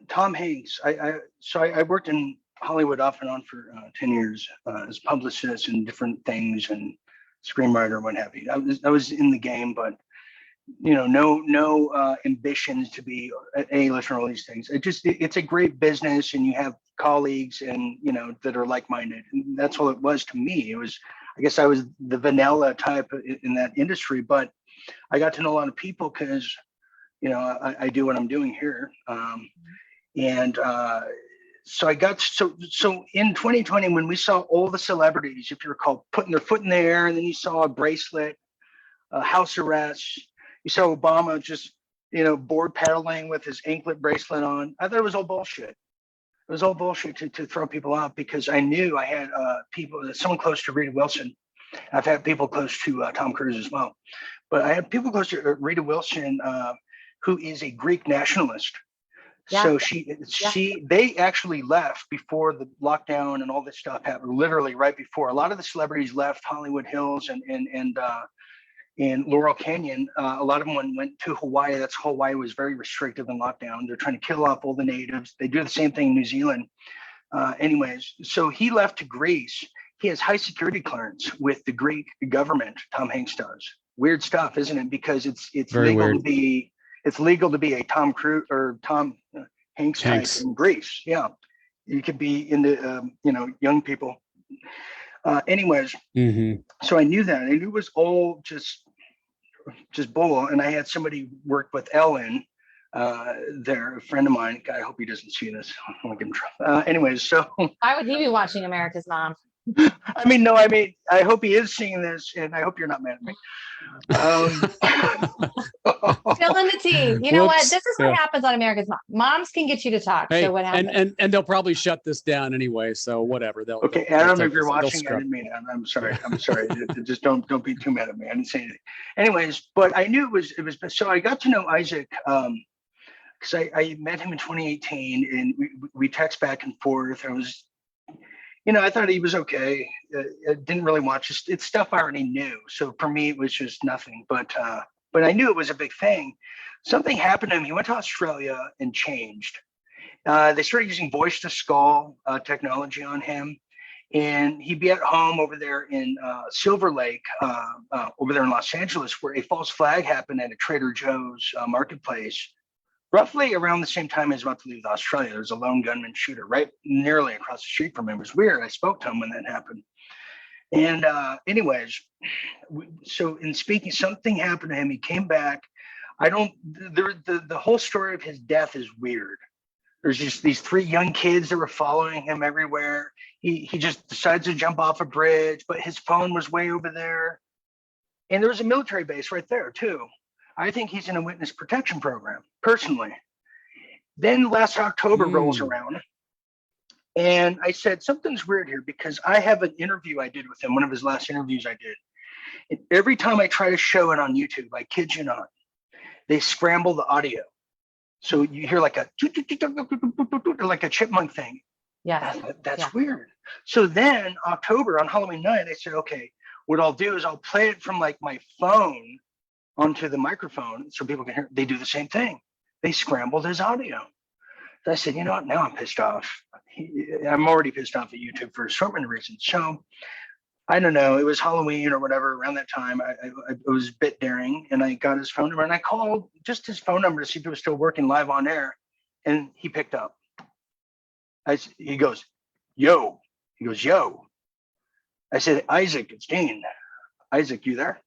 Speaker 3: Tom Hanks, I worked in Hollywood off and on for 10 years as publicist and different things and screenwriter, what have you. I was in the game, but no ambitions to be an A-list or all these things. It's a great business, and you have colleagues and that are like-minded, and that's all it was to me. It was, I guess I was the vanilla type in that industry, but I got to know a lot of people because I do what I'm doing here. So I got so in 2020, when we saw all the celebrities, if you recall, putting their foot in the air, and then you saw a bracelet, house arrest, you saw Obama just board paddling with his anklet bracelet on. I thought it was all bullshit. It was all bullshit to throw people out, because I knew I had someone close to Rita Wilson. I've had people close to Tom Cruise as well, but I had people close to Rita Wilson, who is a Greek nationalist.
Speaker 1: Yeah.
Speaker 3: So they actually left before the lockdown and all this stuff happened. Literally right before, a lot of the celebrities left Hollywood Hills and Laurel Canyon. A lot of them went to Hawaii. Hawaii was very restrictive and locked down. They're trying to kill off all the natives. They do the same thing in New Zealand. Anyways, so he left to Greece. He has high security clearance with the Greek government. Tom Hanks does. Weird stuff, isn't it? Because it's
Speaker 2: Very
Speaker 3: legal
Speaker 2: weird.
Speaker 3: to be. It's legal to be a Tom Cruise or Tom Hanks type in Greece. Yeah, you could be into young people. Anyways, so I knew that. I knew it was all just bull. And I had somebody work with Ellen there, a friend of mine. God, I hope he doesn't see this. I don't want to get in trouble. Anyways, so
Speaker 1: Why would he be watching America's Mom?
Speaker 3: I hope he is seeing this, and I hope you're not mad at me.
Speaker 1: Spilling the tea. You know what?
Speaker 2: Whoops.
Speaker 1: This is what happens on America's Mom. Moms can get you to talk.
Speaker 2: Hey,
Speaker 1: so what happens?
Speaker 2: and they'll probably shut this down anyway. So whatever.
Speaker 3: Okay,
Speaker 2: they'll
Speaker 3: Adam,
Speaker 2: take
Speaker 3: if you're
Speaker 2: this- they'll
Speaker 3: watching, I
Speaker 2: scrub.
Speaker 3: didn't mean it. I'm sorry. Just don't be too mad at me. I didn't say anything. Anyways, but I knew it was. So I got to know Isaac because I met him in 2018, and we text back and forth. I was, I thought he was okay. I didn't really watch it. It's stuff I already knew. So for me, it was just nothing. But I knew it was a big thing. Something happened to him. He went to Australia and changed. They started using voice to skull technology on him, and he'd be at home over there in Silver Lake, over there in Los Angeles, where a false flag happened at a Trader Joe's marketplace. Roughly around the same time he was about to leave Australia, there was a lone gunman shooter right nearly across the street from him. It was weird. I spoke to him when that happened. And anyways, so in speaking, something happened to him. He came back. The whole story of his death is weird. There's just these 3 young kids that were following him everywhere. He just decides to jump off a bridge, but his phone was way over there. And there was a military base right there too. I think he's in a witness protection program, personally. Then last October rolls around, and I said, something's weird here, because I have an interview I did with him, one of his last interviews I did. And every time I try to show it on YouTube, I kid you not, they scramble the audio. So you hear like a chipmunk thing.
Speaker 1: Yeah.
Speaker 3: That's weird. So then October, on Halloween night, I said, okay, what I'll do is I'll play it from like my phone onto the microphone so people can hear. They do the same thing. They scrambled his audio. So I said, you know what? Now I'm pissed off. I'm already pissed off at YouTube for so many reasons. So I don't know. It was Halloween or whatever around that time. I was a bit daring, and I got his phone number, and I called just his phone number to see if it was still working live on air, and he picked up. He goes, yo. He goes, yo. I said, Isaac, it's Dean. Isaac, you there?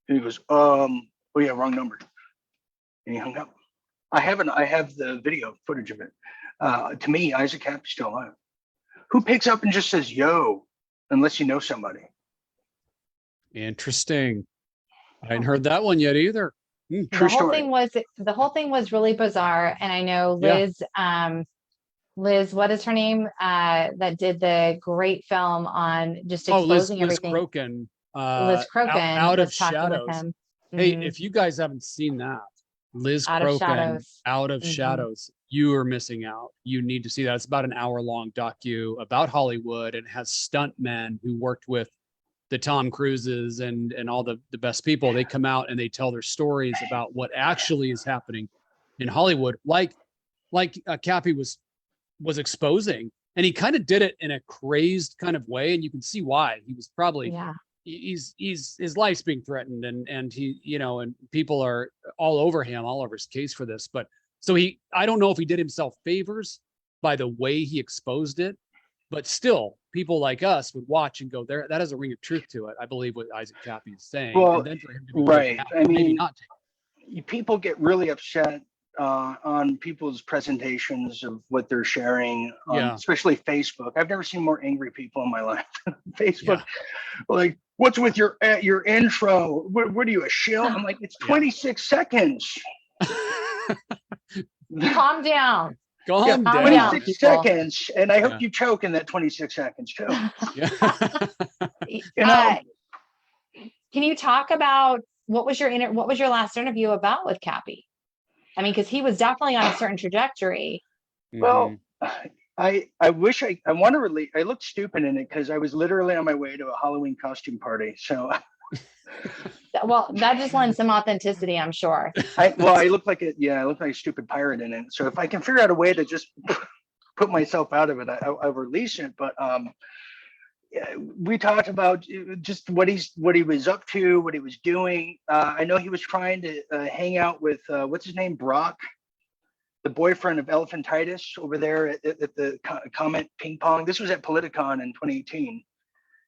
Speaker 3: And he goes, oh yeah, wrong number. and he hung up. I have the video footage of it. To me, Isaac Cappy's still alive. Who picks up and just says, yo, unless you know somebody?
Speaker 2: Interesting. I hadn't heard that one yet either.
Speaker 3: True
Speaker 1: the whole
Speaker 3: story.
Speaker 1: thing was the whole thing was really bizarre. And I know
Speaker 2: Yeah.
Speaker 1: Liz, what is her name? That did the great film on just
Speaker 2: Oh, Liz
Speaker 1: exposing everything.
Speaker 2: Crokin.
Speaker 1: Liz Crokin
Speaker 2: Out of
Speaker 1: was talking with
Speaker 2: Shadows.
Speaker 1: him.
Speaker 2: Hey,
Speaker 1: Mhm.
Speaker 2: if you guys haven't seen that, Liz
Speaker 1: Out of
Speaker 2: Crokin,
Speaker 1: Shadows.
Speaker 2: Out of
Speaker 1: Mhm.
Speaker 2: Shadows, you are missing out. You need to see that. It's about an hour-long docu about Hollywood, and has stuntmen who worked with the Tom Cruises and all the best people. They come out and they tell their stories about what actually is happening in Hollywood, like Cappy was exposing, and he kind of did it in a crazed kind of way, and you can see why. He was probably
Speaker 1: Yeah.
Speaker 2: he's his life's being threatened, and he, you know, and people are all over him, all over his case for this. But so I don't know if he did himself favors by the way he exposed it, but still people like us would watch and go, there, that has a ring of truth to it. I believe what Isaac Cappy is saying.
Speaker 3: Well,
Speaker 2: and then for him to be
Speaker 3: right.
Speaker 2: taken out,
Speaker 3: I
Speaker 2: or maybe
Speaker 3: mean,
Speaker 2: not.
Speaker 3: People get really upset on people's presentations of what they're sharing on,
Speaker 2: Yeah.
Speaker 3: especially Facebook. I've never seen more angry people in my life. Facebook, like, what's with your intro? What are you, a shill? I'm like, it's 26 seconds.
Speaker 1: Calm down.
Speaker 2: Calm
Speaker 1: Calm
Speaker 2: down.
Speaker 1: down.
Speaker 3: 26
Speaker 1: people.
Speaker 3: seconds, and I hope
Speaker 2: Yeah.
Speaker 3: you choke in that 26 seconds too.
Speaker 2: Yeah.
Speaker 3: You know,
Speaker 1: Can you talk about what was your last interview about with Cappy? I mean, because he was definitely on a certain trajectory.
Speaker 3: well, I wish I want to release. I looked stupid in it because I was literally on my way to a Halloween costume party. So
Speaker 1: Well, that just lends some authenticity, I'm sure.
Speaker 3: I look like I look like a stupid pirate in it. So if I can figure out a way to just put myself out of it, I'll release it. But yeah, we talked about just what he was up to, what he was doing. I know he was trying to hang out with what's his name, Brock, the boyfriend of Elephantitis over there at the Comet Ping Pong. This was at Politicon in 2018.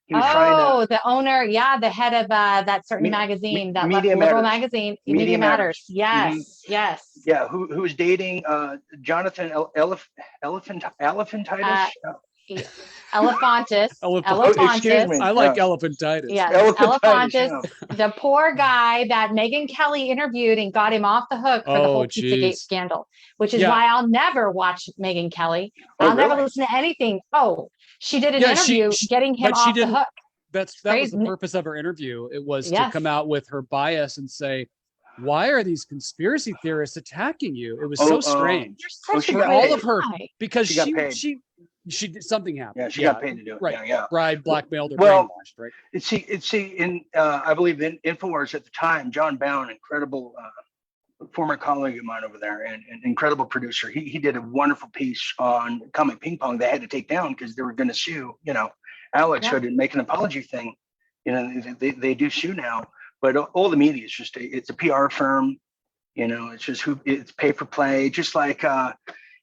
Speaker 3: He was trying to.
Speaker 1: The owner, the head of that certain
Speaker 3: Me-
Speaker 1: magazine, that
Speaker 3: Media
Speaker 1: liberal
Speaker 3: Matters.
Speaker 1: magazine,
Speaker 3: Media
Speaker 1: Media Matters.
Speaker 3: Matters.
Speaker 1: Yes.
Speaker 3: Yeah, who was dating Jonathan Elephantitis?
Speaker 1: Elephantis.
Speaker 3: Excuse me.
Speaker 2: I like elephantitis.
Speaker 1: Yes,
Speaker 3: Elephantitis,
Speaker 1: Elephantis, the poor guy that Megyn Kelly interviewed and got him off the hook for the
Speaker 2: Oh,
Speaker 1: whole Pizzagate
Speaker 2: geez.
Speaker 1: scandal, which is
Speaker 2: Yeah.
Speaker 1: why I'll never watch Megyn Kelly.
Speaker 3: Oh,
Speaker 1: I'll never
Speaker 3: really?
Speaker 1: listen to anything. Oh, she did an
Speaker 2: Yeah, she-
Speaker 1: interview getting him
Speaker 2: but she
Speaker 1: off the
Speaker 2: didn't-
Speaker 1: hook.
Speaker 2: That was
Speaker 1: crazy.
Speaker 2: the purpose of her interview. It was to
Speaker 1: Yes.
Speaker 2: come out with her bias and say, why are these conspiracy theorists attacking you? It was
Speaker 3: Oh,
Speaker 2: so
Speaker 3: oh.
Speaker 2: strange.
Speaker 1: You're such
Speaker 3: she
Speaker 1: a
Speaker 3: got
Speaker 1: great
Speaker 3: paid.
Speaker 2: All of her-
Speaker 1: guy.
Speaker 2: Because
Speaker 3: She got paid.
Speaker 2: she did something happened.
Speaker 3: Yeah, she got paid to do it.
Speaker 2: Right.
Speaker 3: Yeah, yeah.
Speaker 2: Bride blackmailed or
Speaker 3: Well,
Speaker 2: brainwashed, right?
Speaker 3: In I believe in InfoWars at the time, John Bound, incredible former colleague of mine over there, and an incredible producer. He did a wonderful piece on Comet Ping Pong. They had to take down because they were going to sue. Alex,
Speaker 1: Yeah.
Speaker 3: who didn't make an apology thing. They do sue now, but all the media is just it's a PR firm. It's just it's pay for play, just like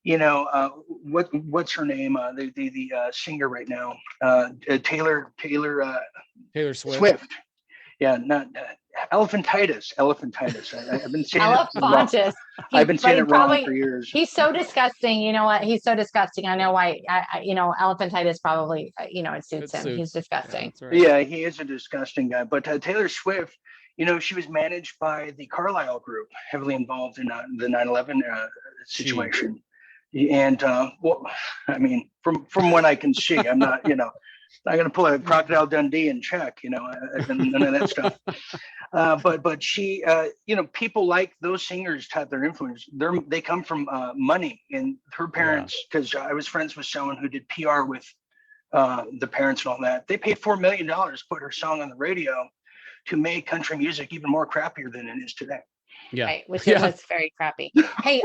Speaker 3: what's her name? The singer right now, Taylor
Speaker 2: Swift.
Speaker 3: Yeah, not Elephantitis. I've been saying it wrong.
Speaker 1: Elephantis.
Speaker 3: I've been saying it wrong
Speaker 1: probably-
Speaker 3: for years.
Speaker 1: He's so disgusting. You know what? He's so disgusting. I know why. Elephantitis probably, it suits
Speaker 2: It
Speaker 1: him.
Speaker 2: suits.
Speaker 1: He's disgusting.
Speaker 2: That's right.
Speaker 3: Yeah, he is a disgusting guy. But Taylor Swift, she was managed by the Carlyle Group, heavily involved in the 9/11 situation. And I mean, from what I can see, I'm not, not going to pull a Crocodile Dundee and check, none of that stuff. But she, people like those singers have their influence. They come from money, and her parents, because I was friends with someone who did PR with the parents and all that. They paid $4 million to put her song on the radio to make country music even more crappier than it is today.
Speaker 2: Yeah.
Speaker 1: Right, which
Speaker 2: Yeah.
Speaker 1: it was very crappy. Hey,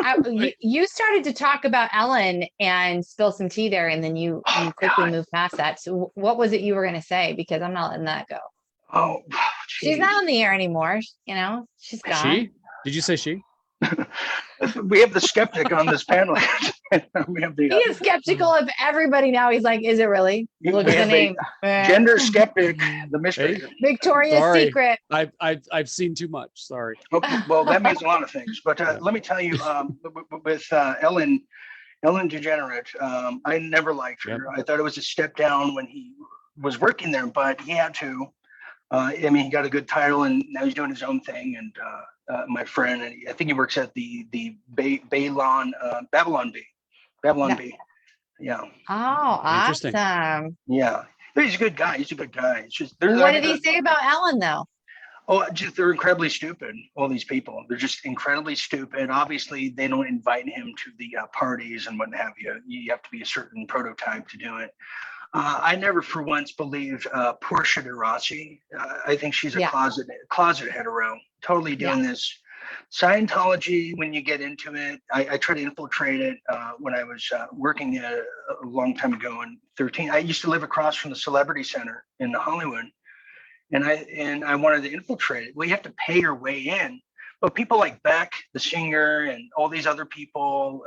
Speaker 1: you started to talk about Ellen and spill some tea there, and then you quickly
Speaker 3: God.
Speaker 1: moved past that. So what was it you were going to say? Because I'm not letting that go.
Speaker 3: Oh,
Speaker 1: She's
Speaker 3: geez.
Speaker 1: not on the air anymore. She's gone.
Speaker 2: She? Did you say she?
Speaker 3: We have the skeptic on this panel. We have
Speaker 1: He
Speaker 3: the
Speaker 1: is skeptical of everybody now. He's like, is it really? Look
Speaker 3: we
Speaker 1: at the
Speaker 3: have
Speaker 1: name.
Speaker 3: gender skeptic, the mystery.
Speaker 2: Hey,
Speaker 1: Victoria's
Speaker 2: sorry.
Speaker 1: Secret.
Speaker 2: I've seen too much. Sorry.
Speaker 3: Okay, well, that means a lot of things. But
Speaker 2: Yeah.
Speaker 3: let me tell you, with Ellen DeGenerate, I never liked her. I thought it was a step down when he was working there, but he had to. I mean, he got a good title, and now he's doing his own thing. And my friend, and I think he works at the Babylon Bee.
Speaker 1: Yeah.
Speaker 3: Bee. Yeah.
Speaker 1: Oh,
Speaker 2: Interesting.
Speaker 1: awesome.
Speaker 3: Yeah. He's a good guy. He's a good guy. It's just there's
Speaker 1: What did he say about Ellen though?
Speaker 3: Oh, just they're incredibly stupid. All these people, they're just incredibly stupid. Obviously, they don't invite him to the parties and what have you. You have to be a certain prototype to do it. I never, for once, believed Portia de Rossi. I think she's a
Speaker 1: Yeah.
Speaker 3: closet hetero, totally doing this. Scientology, when you get into it, I tried to infiltrate it when I was working a long time ago in 13. I used to live across from the Celebrity Center in Hollywood, and I wanted to infiltrate it. Well, you have to pay your way in. But people like Beck, the singer, and all these other people,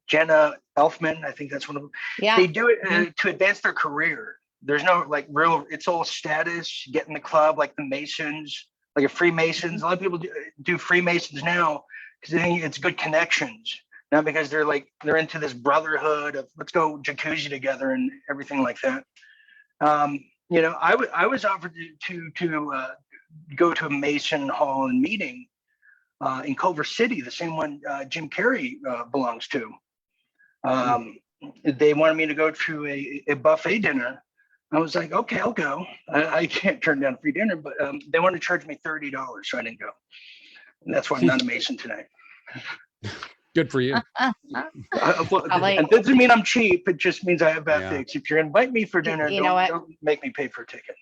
Speaker 3: Jenna Elfman, I think that's one of them.
Speaker 1: Yeah.
Speaker 3: They do it to advance their career. There's no like real, it's all status, get in the club like the Masons, like a Freemasons. A lot of people do Freemasons now because they think it's good connections, not because they're into this brotherhood of let's go jacuzzi together and everything like that. You know, I was offered to go to a Mason Hall and meeting in Culver City, the same one Jim Carrey belongs to. They wanted me to go to a buffet dinner. I was like, okay, I'll go. I can't turn down free dinner, but they wanted to charge me $30, so I didn't go. And that's why I'm not a Mason today.
Speaker 2: Good for you.
Speaker 3: It doesn't mean I'm cheap. It just means I have ethics. If you're invite me for dinner,
Speaker 1: You know what?
Speaker 3: don't make me pay for a ticket.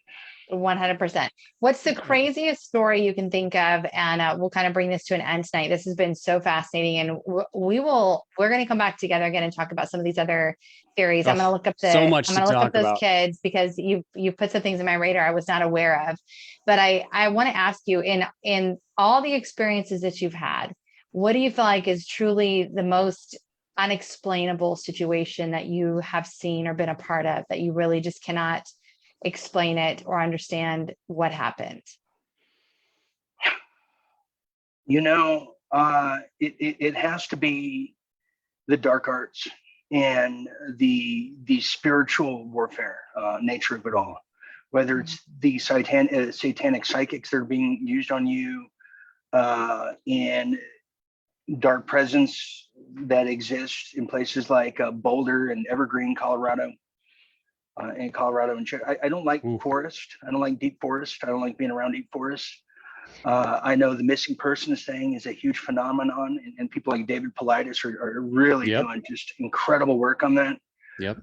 Speaker 1: 100%. What's the craziest story you can think of? And we'll kind of bring this to an end tonight. This has been so fascinating, and we're going to come back together again and talk about some of these other theories. I'm going to look up
Speaker 2: so much
Speaker 1: I'm
Speaker 2: to
Speaker 1: going to look
Speaker 2: talk
Speaker 1: up those
Speaker 2: about.
Speaker 1: kids because you've put some things in my radar I was not aware of. But I want to ask you, in all the experiences that you've had, what do you feel like is truly the most unexplainable situation that you have seen or been a part of that you really just cannot explain it or understand what happened?
Speaker 3: You know, it has to be the dark arts and the spiritual warfare nature of it all. Whether it's the satanic psychics that are being used on you, and dark presence that exists in places like Boulder and Evergreen, Colorado. In Colorado and I don't like forest. I don't like deep forest. I don't like being around deep forest. I know the missing persons thing is a huge phenomenon, and people like David Paulides are really doing just incredible work on that.
Speaker 2: Yep.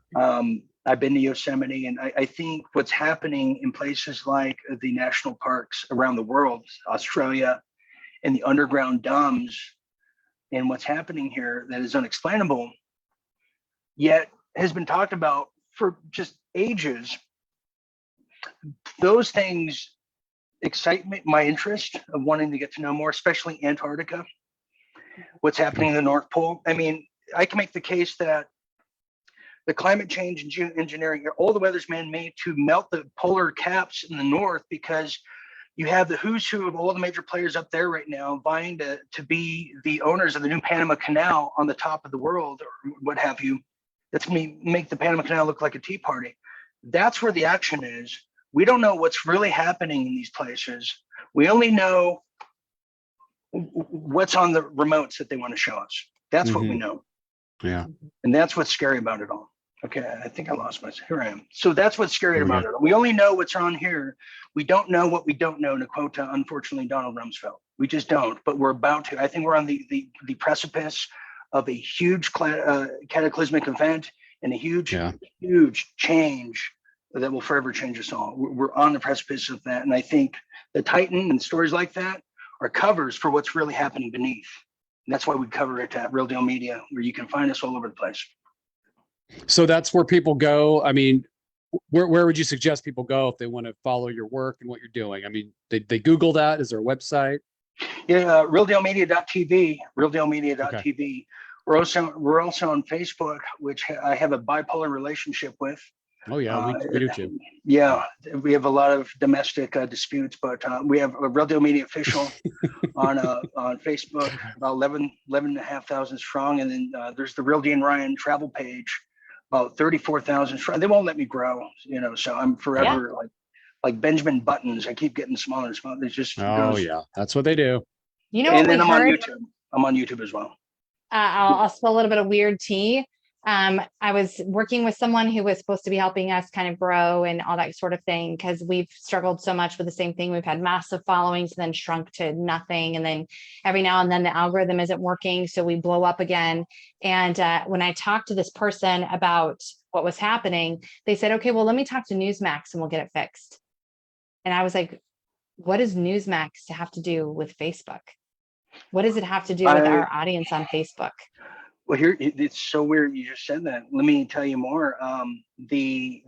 Speaker 3: I've been to Yosemite, and I think what's happening in places like the national parks around the world, Australia, and the underground dumbs, and what's happening here that is unexplainable, yet has been talked about for just ages. Those things excite me, my interest of wanting to get to know more, especially Antarctica, what's happening in the North Pole. I mean, I can make the case that the climate change and geoengineering, all the weather's man-made to melt the polar caps in the north, because you have the who's who of all the major players up there right now vying to be the owners of the new Panama Canal on the top of the world, or what have you. That's me make the Panama Canal look like a tea party. That's where the action is. We don't know what's really happening in these places. We only know what's on the remotes that they want to show us. That's what we know.
Speaker 2: Yeah.
Speaker 3: And that's what's scary about it all. Okay, I think I lost myself. Here I am. So that's what's scary about it all. We only know what's on here. We don't know what we don't know, to quote, unfortunately, Donald Rumsfeld. We just don't, but we're about to. I think we're on the precipice of a huge cataclysmic event and a huge change that will forever change us all. We're on the precipice of that. And I think the Titan and stories like that are covers for what's really happening beneath. And that's why we cover it at Real Deal Media, where you can find us all over the place.
Speaker 2: So that's where people go. I mean, where would you suggest people go if they want to follow your work and what you're doing? I mean, they Google that. Is there a website?
Speaker 3: Yeah, realdealmedia.tv, realdealmedia.tv. We're also on Facebook, which I have a bipolar relationship with.
Speaker 2: Oh yeah, we do too.
Speaker 3: Yeah, we have a lot of domestic disputes, but we have a Real Deal Media official on Facebook, about 11,500 strong, and then there's the Real Dean Ryan travel page, about 34,000 strong. They won't let me grow, so I'm forever like Benjamin Buttons. I keep getting smaller and smaller. It just goes.
Speaker 2: Yeah, that's what they do.
Speaker 1: You know
Speaker 3: And
Speaker 1: what we
Speaker 3: then I'm on
Speaker 1: heard?
Speaker 3: YouTube. I'm on YouTube as well.
Speaker 1: I'll spill a little bit of weird tea. I was working with someone who was supposed to be helping us kind of grow and all that sort of thing, because we've struggled so much with the same thing. We've had massive followings and then shrunk to nothing. And then every now and then the algorithm isn't working. So we blow up again. And when I talked to this person about what was happening, they said, okay, well, let me talk to Newsmax and we'll get it fixed. And I was like, what does Newsmax have to do with Facebook? What does it have to do with our audience on Facebook?
Speaker 3: Well, here it's so weird you just said that. Let me tell you more. The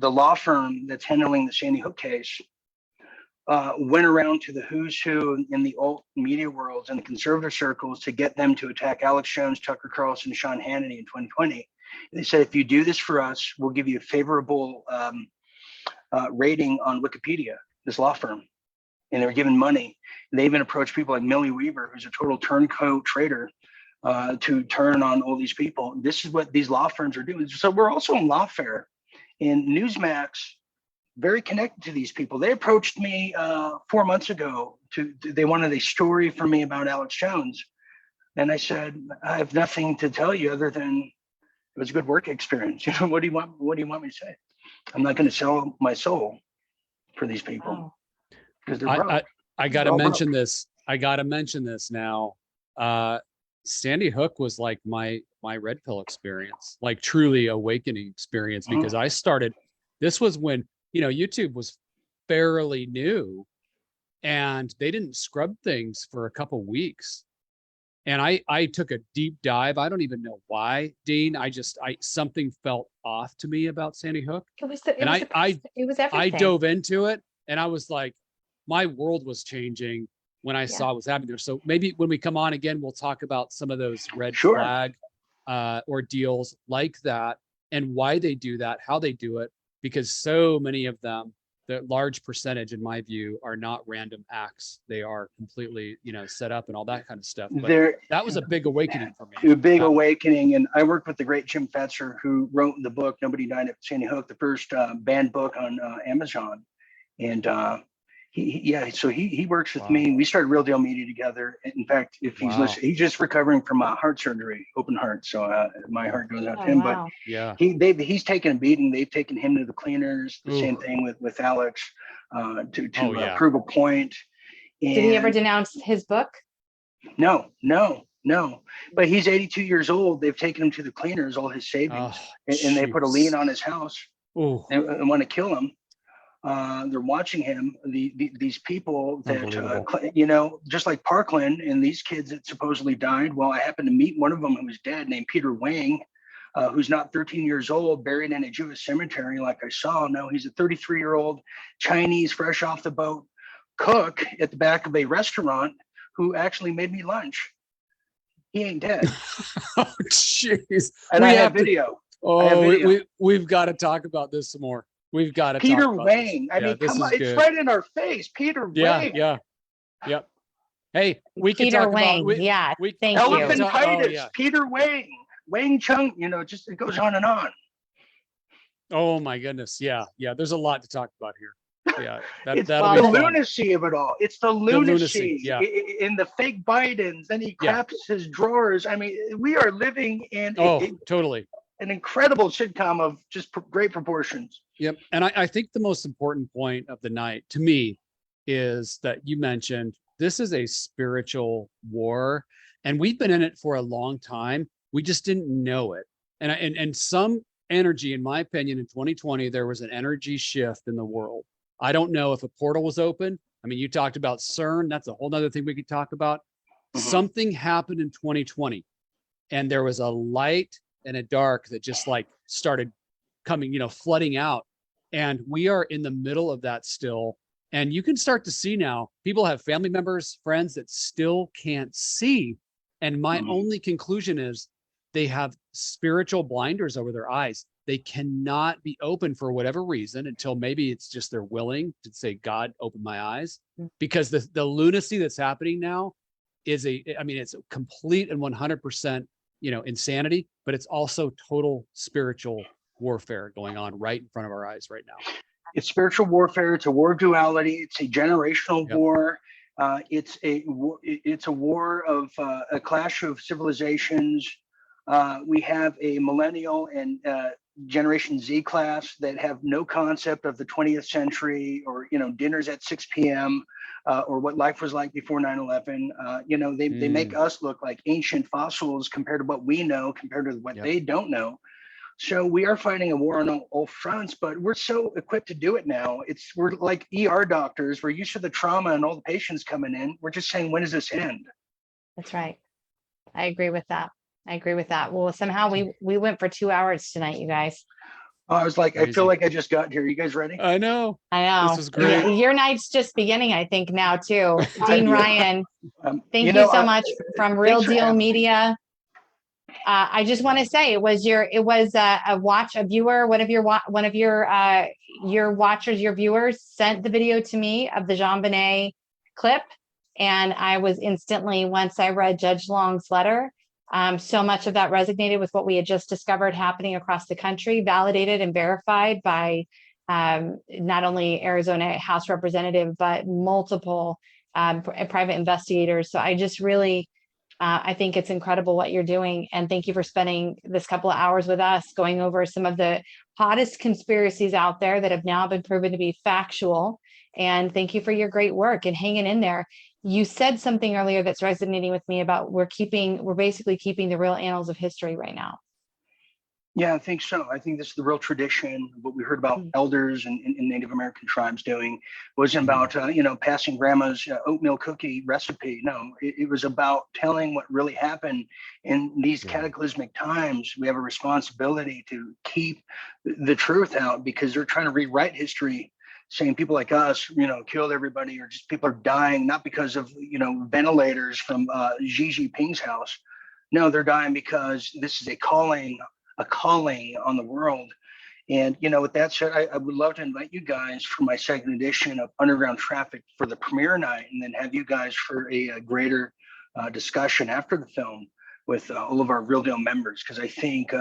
Speaker 3: law firm that's handling the Sandy Hook case went around to the who's who in the alt media worlds and the conservative circles to get them to attack Alex Jones, Tucker Carlson, Sean Hannity in 2020. They said, if you do this for us, we'll give you a favorable rating on Wikipedia, this law firm. And they were given money. They even approached people like Millie Weaver, who's a total turncoat trader, to turn on all these people. This is what these law firms are doing. So we're also in Lawfare, and Newsmax, very connected to these people. They approached me 4 months ago they wanted a story from me about Alex Jones. And I said, I have nothing to tell you other than it was a good work experience. What do you want me to say? I'm not going to sell my soul for these people. Because they're broke.
Speaker 2: I got to mention this. I got to mention this now. Sandy Hook was like my red pill experience, like truly awakening experience, because I started, this was when, YouTube was fairly new and they didn't scrub things for a couple weeks. And I took a deep dive. I don't even know why, Dean. Something felt off to me about Sandy Hook.
Speaker 1: It was everything.
Speaker 2: I dove into it and I was like, my world was changing when I saw what was happening there. So maybe when we come on again, we'll talk about some of those red flag ordeals like that and why they do that, how they do it, because so many of them, the large percentage, in my view, are not random acts. They are completely, set up and all that kind of stuff. But that was a big awakening for me.
Speaker 3: A big awakening. And I worked with the great Jim Fetzer, who wrote the book, Nobody Died at Sandy Hook, the first banned book on Amazon. And so he works with me. We started Real Deal Media together. In fact, if he's listening, he's just recovering from heart surgery, open heart. So my heart goes out to him.
Speaker 1: Wow.
Speaker 3: But he's taken a beating. They've taken him to the cleaners. The same thing with Alex to prove a point. And
Speaker 1: did he ever denounce his book?
Speaker 3: No. But he's 82 years old. They've taken him to the cleaners, all his savings, and they put a lien on his house and want to kill him. They're watching him. These people that, just like Parkland and these kids that supposedly died. Well, I happened to meet one of them who was dead, named Peter Wang, who's not 13 years old, buried in a Jewish cemetery like I saw. No, he's a 33-year-old Chinese, fresh off the boat cook at the back of a restaurant who actually made me lunch. He ain't dead.
Speaker 2: Oh, jeez.
Speaker 3: And I have video.
Speaker 2: We've got to talk about this some more. We've got to
Speaker 3: Peter
Speaker 2: talk about
Speaker 3: Wang.
Speaker 2: This.
Speaker 3: I mean, come on, it's right in our face. Peter Wang.
Speaker 2: Yep. Hey, we can
Speaker 1: Peter
Speaker 2: talk
Speaker 1: Wang.
Speaker 2: about
Speaker 1: Thank you.
Speaker 3: Elephantitis. Peter Wang. Wang Chung. Just it goes on and on.
Speaker 2: Oh my goodness. Yeah. There's a lot to talk about here. Yeah,
Speaker 3: it's the lunacy of it all. It's the lunacy in the fake Bidens. Then he craps his drawers. I mean, we are living in
Speaker 2: totally
Speaker 3: an incredible sitcom of just great proportions.
Speaker 2: Yep. And I think the most important point of the night to me is that you mentioned this is a spiritual war, and we've been in it for a long time. We just didn't know it. And some energy, in my opinion, in 2020, there was an energy shift in the world. I don't know if a portal was open. I mean, you talked about CERN. That's a whole nother thing we could talk about. Something happened in 2020, and there was a light and a dark that just like started coming, flooding out. And we are in the middle of that still. And you can start to see now, people have family members, friends that still can't see. And my only conclusion is they have spiritual blinders over their eyes. They cannot be open for whatever reason until maybe it's just they're willing to say, God, open my eyes. Because the lunacy that's happening now is it's a complete and 100%, insanity, but it's also total spiritual warfare going on right in front of our eyes right now.
Speaker 3: It's spiritual warfare. It's a war of duality. It's a generational war. It's a war of a clash of civilizations. We have a millennial and Generation Z class that have no concept of the 20th century or, dinners at 6 p.m. Or what life was like before 9/11. They make us look like ancient fossils compared to what we know, compared to what they don't know. So we are fighting a war on all fronts, but we're so equipped to do it now. We're like ER doctors. We're used to the trauma and all the patients coming in. We're just saying, when does this end?
Speaker 1: That's right. I agree with that. Well, somehow we went for 2 hours tonight, you guys.
Speaker 3: I was like,
Speaker 2: Crazy.
Speaker 3: I feel like I just got here. You guys ready?
Speaker 2: I know.
Speaker 1: This
Speaker 2: is great.
Speaker 1: Your night's just beginning, I think, now too. Dean
Speaker 3: Yeah.
Speaker 1: Thank you so much from Real Deal Media. I just want to say it was a viewer, one of your watchers, your viewers sent the video to me of the JonBenét clip. And I was instantly, once I read Judge Long's letter, so much of that resonated with what we had just discovered happening across the country, validated and verified by not only Arizona House Representative, but multiple private investigators. So I just really, I think it's incredible what you're doing. And thank you for spending this couple of hours with us, going over some of the hottest conspiracies out there that have now been proven to be factual. And thank you for your great work and hanging in there. You said something earlier that's resonating with me about we're basically keeping the real annals of history right now.
Speaker 3: Yeah, I think so. I think this is the real tradition. What we heard about elders and Native American tribes doing wasn't about, passing grandma's oatmeal cookie recipe. No, it was about telling what really happened in these cataclysmic times. We have a responsibility to keep the truth out because they're trying to rewrite history, saying people like us, killed everybody, or just people are dying, not because of, ventilators from Xi Jinping's house. No, they're dying because this is a calling on the world. And, with that said, I would love to invite you guys for my second edition of Underground Traffic for the premiere night, and then have you guys for a greater discussion after the film with all of our Real Deal members, because I think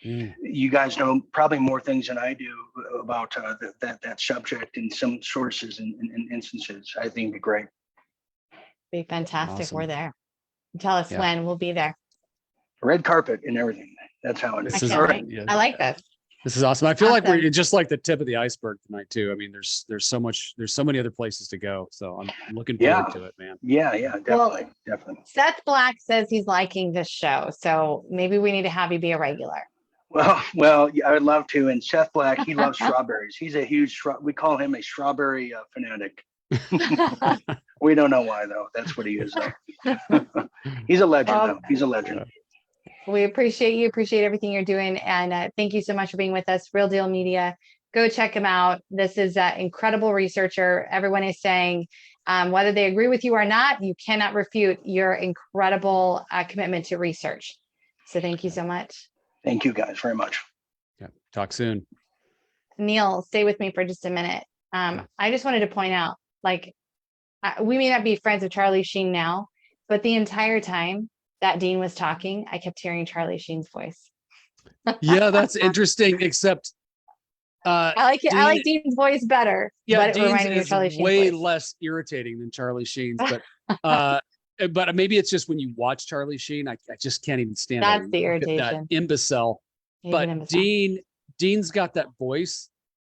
Speaker 3: you guys know probably more things than I do about that subject in some sources and instances. I think it'd be great.
Speaker 1: Be fantastic.
Speaker 2: Awesome.
Speaker 1: We're there. Tell us when. We'll be there.
Speaker 3: Red carpet and everything. That's how it is.
Speaker 2: This is
Speaker 1: I can't wait. I like this.
Speaker 2: This is awesome. I feel like
Speaker 1: Awesome.
Speaker 2: we're just like the tip of the iceberg tonight too. I mean, there's so many other places to go. So I'm looking forward to it, man.
Speaker 3: Yeah, definitely.
Speaker 1: Seth Black says he's liking this show, so maybe we need to have you be a regular.
Speaker 3: Well, yeah, I would love to. And Seth Black, he loves strawberries. He's a huge, we call him a strawberry fanatic. We don't know why though. That's what he is though. He's a legend though. He's a legend.
Speaker 1: We appreciate you, appreciate everything you're doing. And thank you so much for being with us. Real Deal Media. Go check him out. This is an incredible researcher. Everyone is saying, whether they agree with you or not, you cannot refute your incredible commitment to research. So thank you so much.
Speaker 3: Thank you guys very much.
Speaker 2: Yeah. Talk soon.
Speaker 1: Neil, stay with me for just a minute. I just wanted to point out, we may not be friends with Charlie Sheen now, but the entire time that Dean was talking, I kept hearing Charlie Sheen's voice.
Speaker 2: Yeah, that's interesting. Except
Speaker 1: I like Dean's voice better.
Speaker 2: Yeah,
Speaker 1: but it reminded me of Charlie
Speaker 2: Dean's
Speaker 1: Sheen's
Speaker 2: way
Speaker 1: voice.
Speaker 2: less irritating than Charlie Sheen's. But maybe it's just when you watch Charlie Sheen, I just can't even stand
Speaker 1: That's
Speaker 2: that,
Speaker 1: the
Speaker 2: that
Speaker 1: irritation.
Speaker 2: imbecile.
Speaker 1: He's
Speaker 2: But
Speaker 1: an imbecile.
Speaker 2: Dean's got that voice.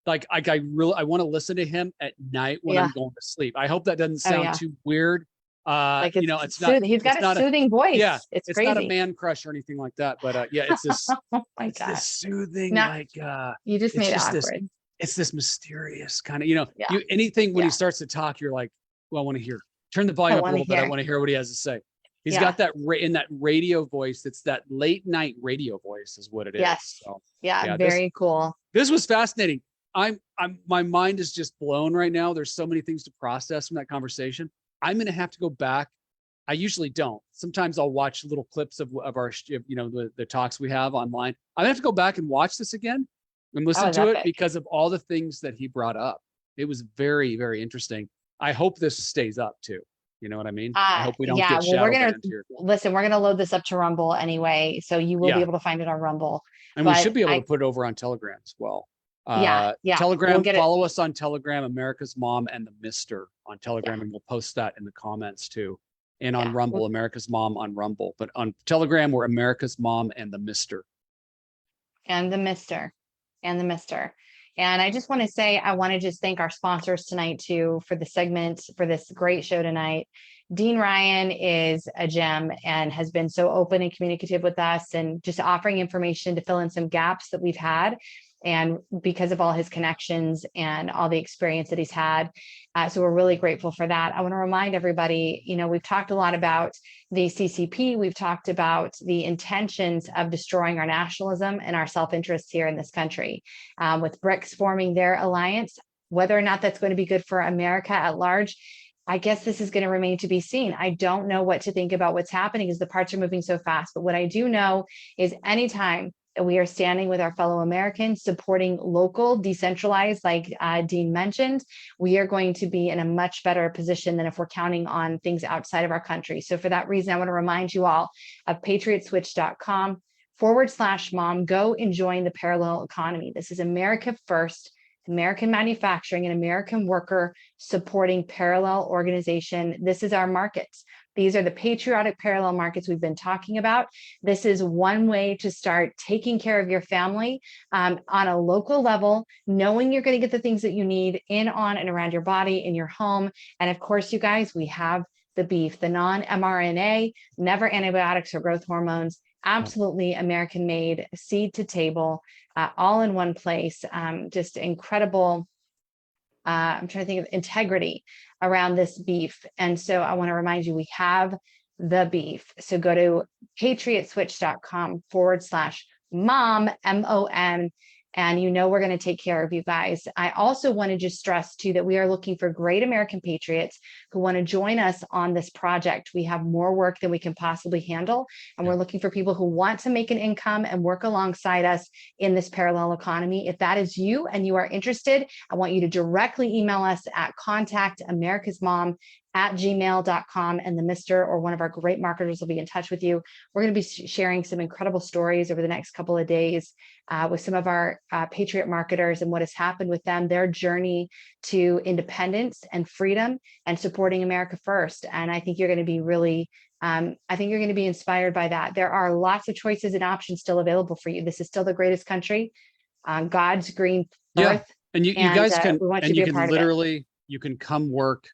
Speaker 2: I want to listen to him at night when I'm going to sleep. I hope that doesn't sound too weird. It's not.
Speaker 1: He's got a soothing voice.
Speaker 2: Yeah,
Speaker 1: it's
Speaker 2: it's
Speaker 1: crazy.
Speaker 2: not a man crush or anything like that. But it's this.
Speaker 1: Oh my
Speaker 2: it's
Speaker 1: God.
Speaker 2: this soothing,
Speaker 1: You just made it
Speaker 2: just
Speaker 1: awkward.
Speaker 2: it's this mysterious kind of, anything when he starts to talk, you're like, well, I want to hear. Turn the volume up a little bit. I want to hear what he has to say. He's got that in that radio voice. It's that late night radio voice is what it is.
Speaker 1: Yes.
Speaker 2: So,
Speaker 1: Very cool.
Speaker 2: This was fascinating. my mind is just blown right now. There's so many things to process from that conversation. I'm going to have to go back. I usually don't. Sometimes I'll watch little clips of our, the talks we have online. I'm gonna have to go back and watch this again and listen
Speaker 1: was
Speaker 2: to it
Speaker 1: epic.
Speaker 2: because of all the things that he brought up. It was very, very interesting. I hope this stays up too. You know what I mean? I hope we don't
Speaker 1: Yeah,
Speaker 2: get
Speaker 1: well, we're
Speaker 2: shadow
Speaker 1: gonna
Speaker 2: banned here.
Speaker 1: listen, we're gonna load this up to Rumble anyway, so you will be
Speaker 2: Yeah.
Speaker 1: able to find it on Rumble.
Speaker 2: And we should
Speaker 1: But
Speaker 2: be able to put it over on Telegram as well.
Speaker 1: Yeah, we'll
Speaker 2: Telegram,
Speaker 1: get it.
Speaker 2: follow us on Telegram, America's Mom and the Mister on Telegram, and we'll post that in the comments too. And on
Speaker 1: Yeah.
Speaker 2: Rumble, America's Mom on Rumble. But on Telegram, we're America's Mom and the Mister.
Speaker 1: And the Mister. And I just want to say, I want to just thank our sponsors tonight too for the segment, for this great show tonight. Dean Ryan is a gem and has been so open and communicative with us and just offering information to fill in some gaps that we've had. And because of all his connections and all the experience that he's had. So we're really grateful for that. I want to remind everybody, we've talked a lot about the CCP. We've talked about the intentions of destroying our nationalism and our self-interest here in this country. With BRICS forming their alliance, whether or not that's going to be good for America at large, I guess this is going to remain to be seen. I don't know what to think about what's happening as the parts are moving so fast. But what I do know is anytime that we are standing with our fellow Americans, supporting local, decentralized, like Dean mentioned, we are going to be in a much better position than if we're counting on things outside of our country. So for that reason, I want to remind you all of patriotswitch.com/mom. Go and join the parallel economy. This is America first. American manufacturing and American worker supporting parallel organization. This is our markets. These are the patriotic parallel markets we've been talking about. This is one way to start taking care of your family on a local level, knowing you're going to get the things that you need in, on, and around your body, in your home. And of course, you guys, we have the beef, the non-mRNA, never antibiotics or growth hormones, absolutely American made, seed to table, all in one place. Just incredible. I'm trying to think of integrity around this beef. And so I want to remind you, we have the beef. So go to patriotswitch.com/mom, MOM. And we're going to take care of you guys. I also want to just stress too that we are looking for great American patriots who want to join us on this project. We have more work than we can possibly handle. And we're looking for people who want to make an income and work alongside us in this parallel economy. If that is you and you are interested, I want you to directly email us at contactamericasmom@gmail.com, and the Mister or one of our great marketers will be in touch with you. We're going to be sharing some incredible stories over the next couple of days with some of our patriot marketers and what has happened with them, their journey to independence and freedom and supporting America first. And I think you're going to be really, inspired by that. There are lots of choices and options still available for you. This is still the greatest country on God's green earth.
Speaker 2: And you guys can,
Speaker 1: we want
Speaker 2: and
Speaker 1: you
Speaker 2: you
Speaker 1: to be a
Speaker 2: can
Speaker 1: part of it.
Speaker 2: literally, you can come work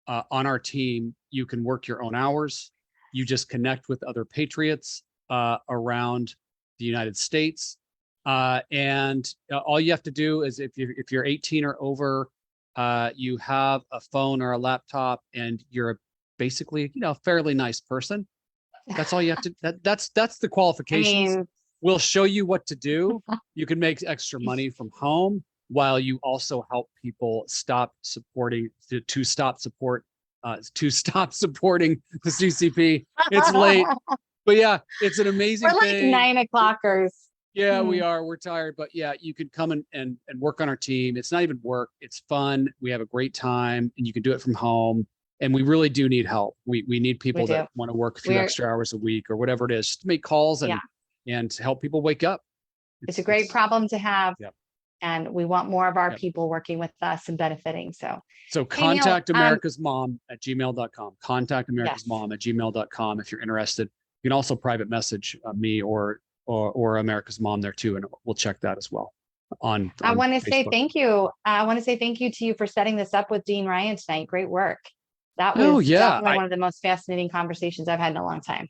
Speaker 2: on our team. You can work your own hours. You just connect with other patriots around the United States. And all you have to do is if you're 18 or over, you have a phone or a laptop and you're basically, a fairly nice person. That's all you have to, that's the qualifications. We'll show you what to do. You can make extra money from home while you also help people stop supporting the CCP. It's late, but yeah, it's an amazing
Speaker 1: We're like
Speaker 2: thing.
Speaker 1: 9 o'clockers.
Speaker 2: Yeah, we are. We're tired, but yeah, you can come and work on our team. It's not even work. It's fun. We have a great time and you can do it from home. And we really do need help. We need people that want to work a few extra hours a week or whatever it is, just to make calls and to help people wake up.
Speaker 1: It's a great problem to have.
Speaker 2: Yep.
Speaker 1: And we want more of our people working with us and benefiting. So
Speaker 2: contact America's Mom at gmail.com. Contact America's Mom at gmail.com if you're interested. You can also private message me or America's Mom there too, and we'll check that as well. I
Speaker 1: want to say thank you. I want to say thank you to you for setting this up with Dean Ryan tonight. Great work. That was definitely one of the most fascinating conversations I've had in a long time.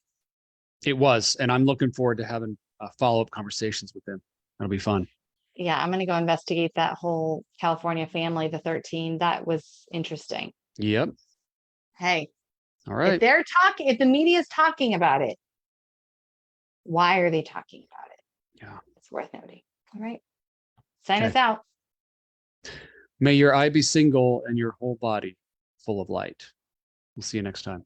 Speaker 2: It was, and I'm looking forward to having follow-up conversations with him. That'll be fun.
Speaker 1: Yeah, I'm going to go investigate that whole California family, the 13. That was interesting.
Speaker 2: Yep.
Speaker 1: Hey.
Speaker 2: All right.
Speaker 1: If the media is talking about it, why are they talking about it?
Speaker 2: Yeah.
Speaker 1: It's worth noting. All right. Sign us out.
Speaker 2: May your eye be single and your whole body full of light. We'll see you next time.